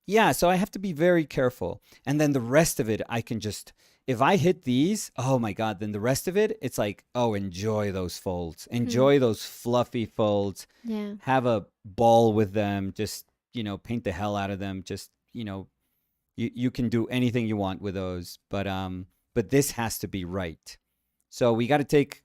yeah, so I have to be very careful, and then the rest of it, I can just. If I hit these, oh my God, then the rest of it, it's like, oh, enjoy those folds. Mm-hmm. Enjoy those fluffy folds. Yeah. Have a ball with them. Just, paint the hell out of them. Just, you can do anything you want with those, but this has to be right. So we got to take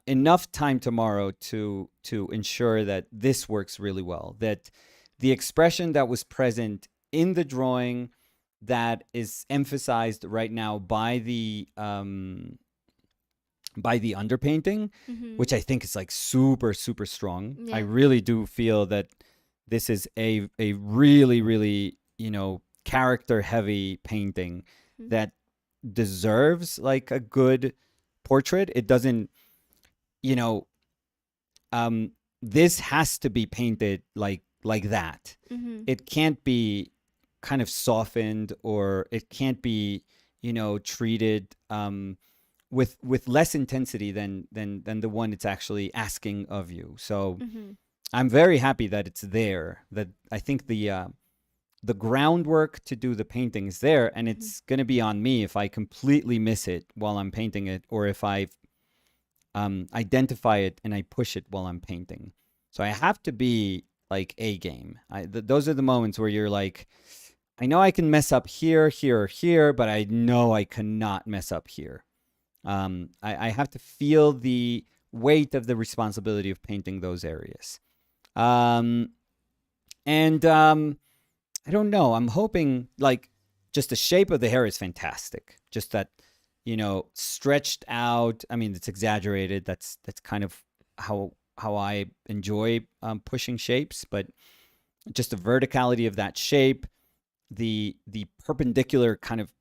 enough time tomorrow to ensure that this works really well. That the expression that was present in the drawing, that is emphasized right now by the underpainting, Mm-hmm. which I think is like super, super strong. I Yeah. really do feel that this is a really, really, character heavy painting Mm-hmm. that deserves like a good portrait. It doesn't, you know, um, this has to be painted like that. Mm-hmm. It can't be kind of softened, or it can't be, treated with less intensity than the one it's actually asking of you. So Mm-hmm. I'm very happy that it's there. That I think the groundwork to do the painting is there, and Mm-hmm. it's going to be on me if I completely miss it while I'm painting it, or if I identify it and I push it while I'm painting. So I have to be like A game. Those are the moments where you're like, I know I can mess up here, here, or here, but I know I cannot mess up here. I have to feel the weight of the responsibility of painting those areas. Um, and I don't know. I'm hoping like just the shape of the hair is fantastic. Just that, stretched out. I mean, it's exaggerated. That's kind of how I enjoy pushing shapes, but just the verticality of that shape, the perpendicular kind of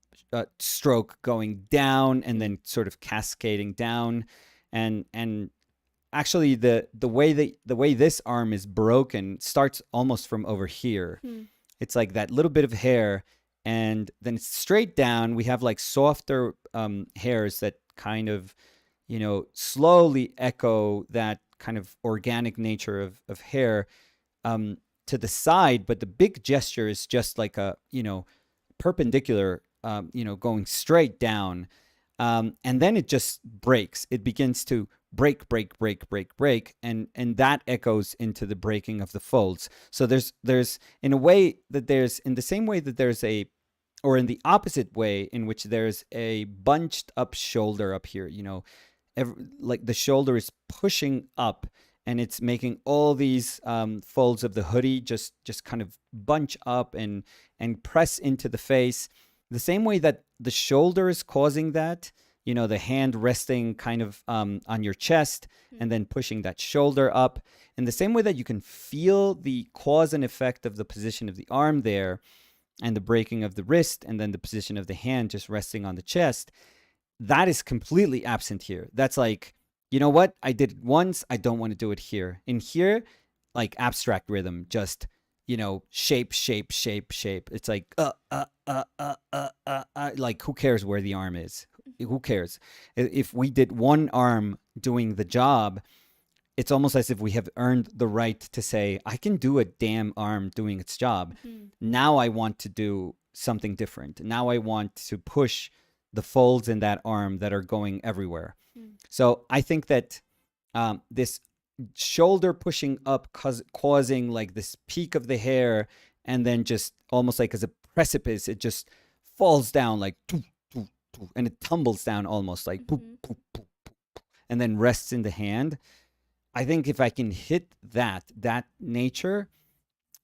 stroke going down and then sort of cascading down, and actually the way this arm is broken starts almost from over here. It's like that little bit of hair, and then it's straight down. We have like softer hairs that kind of, slowly echo that kind of organic nature of hair to the side. But the big gesture is just like a, perpendicular, going straight down. And then it just breaks. It begins to break, and that echoes into the breaking of the folds. So there's in a way that there's, in the same way that there's or in the opposite way in which there's a bunched up shoulder up here, like the shoulder is pushing up and it's making all these folds of the hoodie just kind of bunch up and press into the face. The same way that the shoulder is causing that, the hand resting kind of on your chest and then pushing that shoulder up. In the same way that you can feel the cause and effect of the position of the arm there and the breaking of the wrist and then the position of the hand just resting on the chest, that is completely absent here. That's like, you know what? I did it once. I don't want to do it here. In here, like abstract rhythm, just, shape. It's like, like, who cares where the arm is? Who cares? If we did one arm doing the job, it's almost as if we have earned the right to say, I can do a damn arm doing its job. Now I want to do something different. Now I want to push the folds in that arm that are going everywhere. So I think that this shoulder pushing up causing like this peak of the hair, and then just almost like as a precipice, it just falls down like, and it tumbles down almost like, and then rests in the hand. I think if I can hit that nature,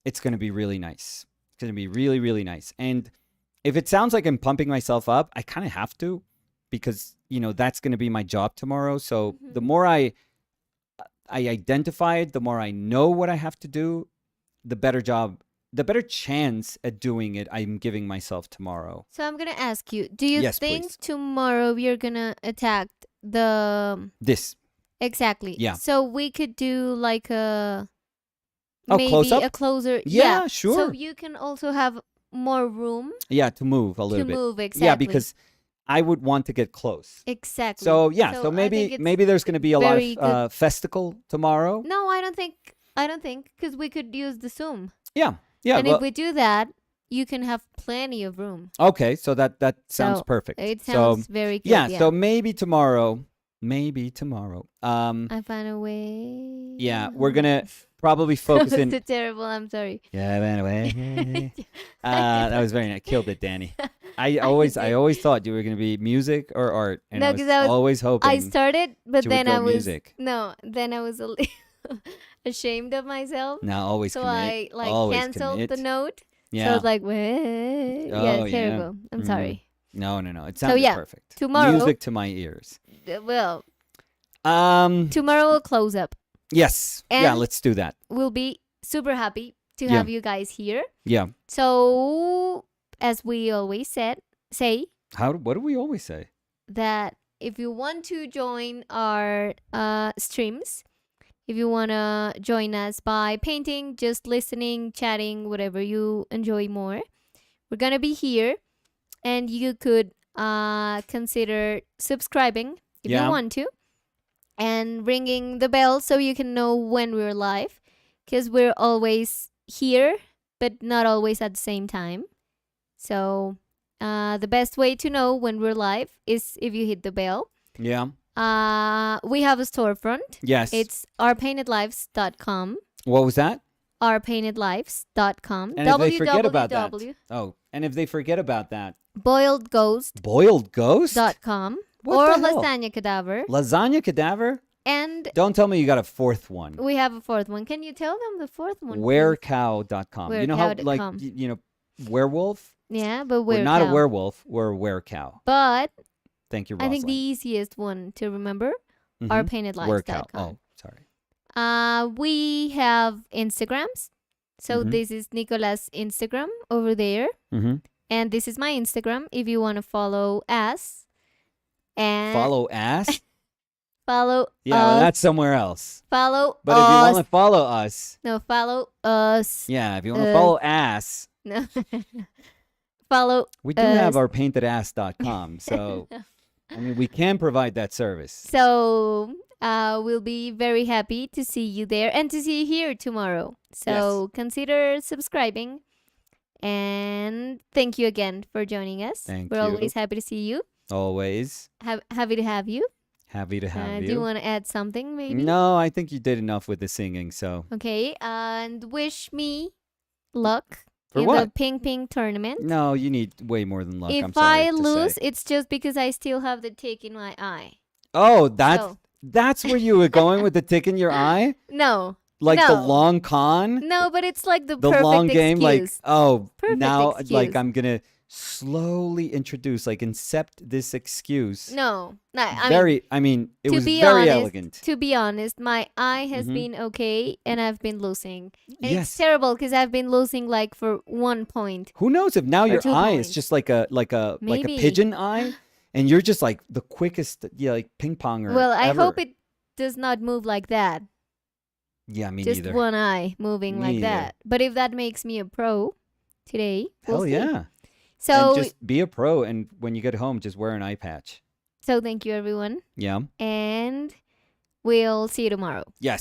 it's going to be really nice. It's going to be really, really nice. And if it sounds like I'm pumping myself up, I kind of have to, because, that's going to be my job tomorrow. So the more I identify it, the more I know what I have to do, the better chance at doing it I'm giving myself tomorrow. So I'm going to ask you, do you Yes, think please. tomorrow we are going to attack This. Exactly. Yeah. So we could do like close maybe up? a closer. Yeah, sure. So you can also have more room Yeah, to move a little bit. to move, exactly. Yeah, because I would want to get close. Exactly. So yeah, So so I think maybe there's going to be a lot very of festival tomorrow. No, I don't think, because we could use the Zoom. Yeah. And if we do that, you can have plenty of room. Okay, so that sounds So perfect. It sounds very good. Yeah, so maybe tomorrow. I found a way. Yeah, we're gonna probably focus in. That's terrible. I'm sorry. Yeah, I found a way. That was very nice. Killed it, Danny. I always thought you were gonna be music or art, and No, I was 'cause I was- always hoping. I started, but you then would go I was music. then I was a little ashamed of myself. Now always So commit. I like always canceled commit. the note. Yeah. So I was like, wait. Oh, Yeah, yeah. terrible. I'm Mhm. sorry. No. It sounded yeah, perfect. tomorrow- Music to my ears. Well, Um. tomorrow we'll close up. Yes. Yeah. And- Let's do that. We'll be super happy to Yeah. have you guys here. Yeah. So, as we always say What do we always say? that if you want to join our streams, if you want to join us by painting, just listening, chatting, whatever you enjoy more, we're going to be here, and you could consider subscribing if Yeah. you want to, and ringing the bell so you can know when we're live, because we're always here but not always at the same time. So the best way to know when we're live is if you hit the bell. Yeah. We have a storefront. Yes. It's ourpaintedlives.com. What was that? ourpaintedlives.com. And if they forget about that. www. Oh, and if they forget about that. boiledghost.com. Boiled ghost? What or the hell? lasagna cadaver. Lasagna cadaver? And Don't tell me you got a fourth one. we have a fourth one. Can you tell them the fourth one? please? Werecow.com. You know how, like, Werecow.com. werewolf? Yeah, but We're we're not a cow. werewolf. We're a werecow. But Thank you, I Rosalind. think the easiest one to remember, Mhm. ourpaintedlives.com. Werecow. Oh, sorry. We have Instagrams. So Mm-hmm. this is Nicola's Instagram over there. Mm-hmm. And this is my Instagram if you want to follow us. And Follow ass? follow Yeah, well, us. that's somewhere else. Follow But if you want us. to follow us, No, follow us. yeah, if you want to follow ass, No. Follow we do have our paintedass.com. So, I mean, we can provide that service. So we'll be very happy to see you there and to see you here tomorrow. So consider subscribing. And thank you again for joining us. Thank We're you. always happy to see you. Always Happy to have you. happy to have Do you. you want to add something maybe? No, I think you did enough with the singing. So, Okay. And wish me luck for in what? the ping ping tournament. No, you need way more than luck. If I'm sorry I to lose, say. it's just because I still have the tick in my eye. Oh, So- that's where you were going with the tick in your eye, No. like the No. long con, No, but it's like the the perfect long game. excuse. Like, Perfect now, excuse. like I'm gonna slowly introduce, like, incept this excuse. No. I mean, it to was be very honest, elegant. To be honest, my eye has Mhm. been okay and I've been losing. And Yes. it's terrible because I've been losing like for 1 point. Who knows if now Or your 2 eye is points. just like a Maybe. pigeon eye, and you're just like the quickest, like ping ponger. Well, I ever. hope it does not move like that. Yeah, me Just neither. one eye moving Me like neither. that. But if that makes me a pro today, we'll Hell see. yeah. So and just be a pro, and when you get home, just wear an eye patch. so thank you everyone Yeah. and we'll see you tomorrow. Yes.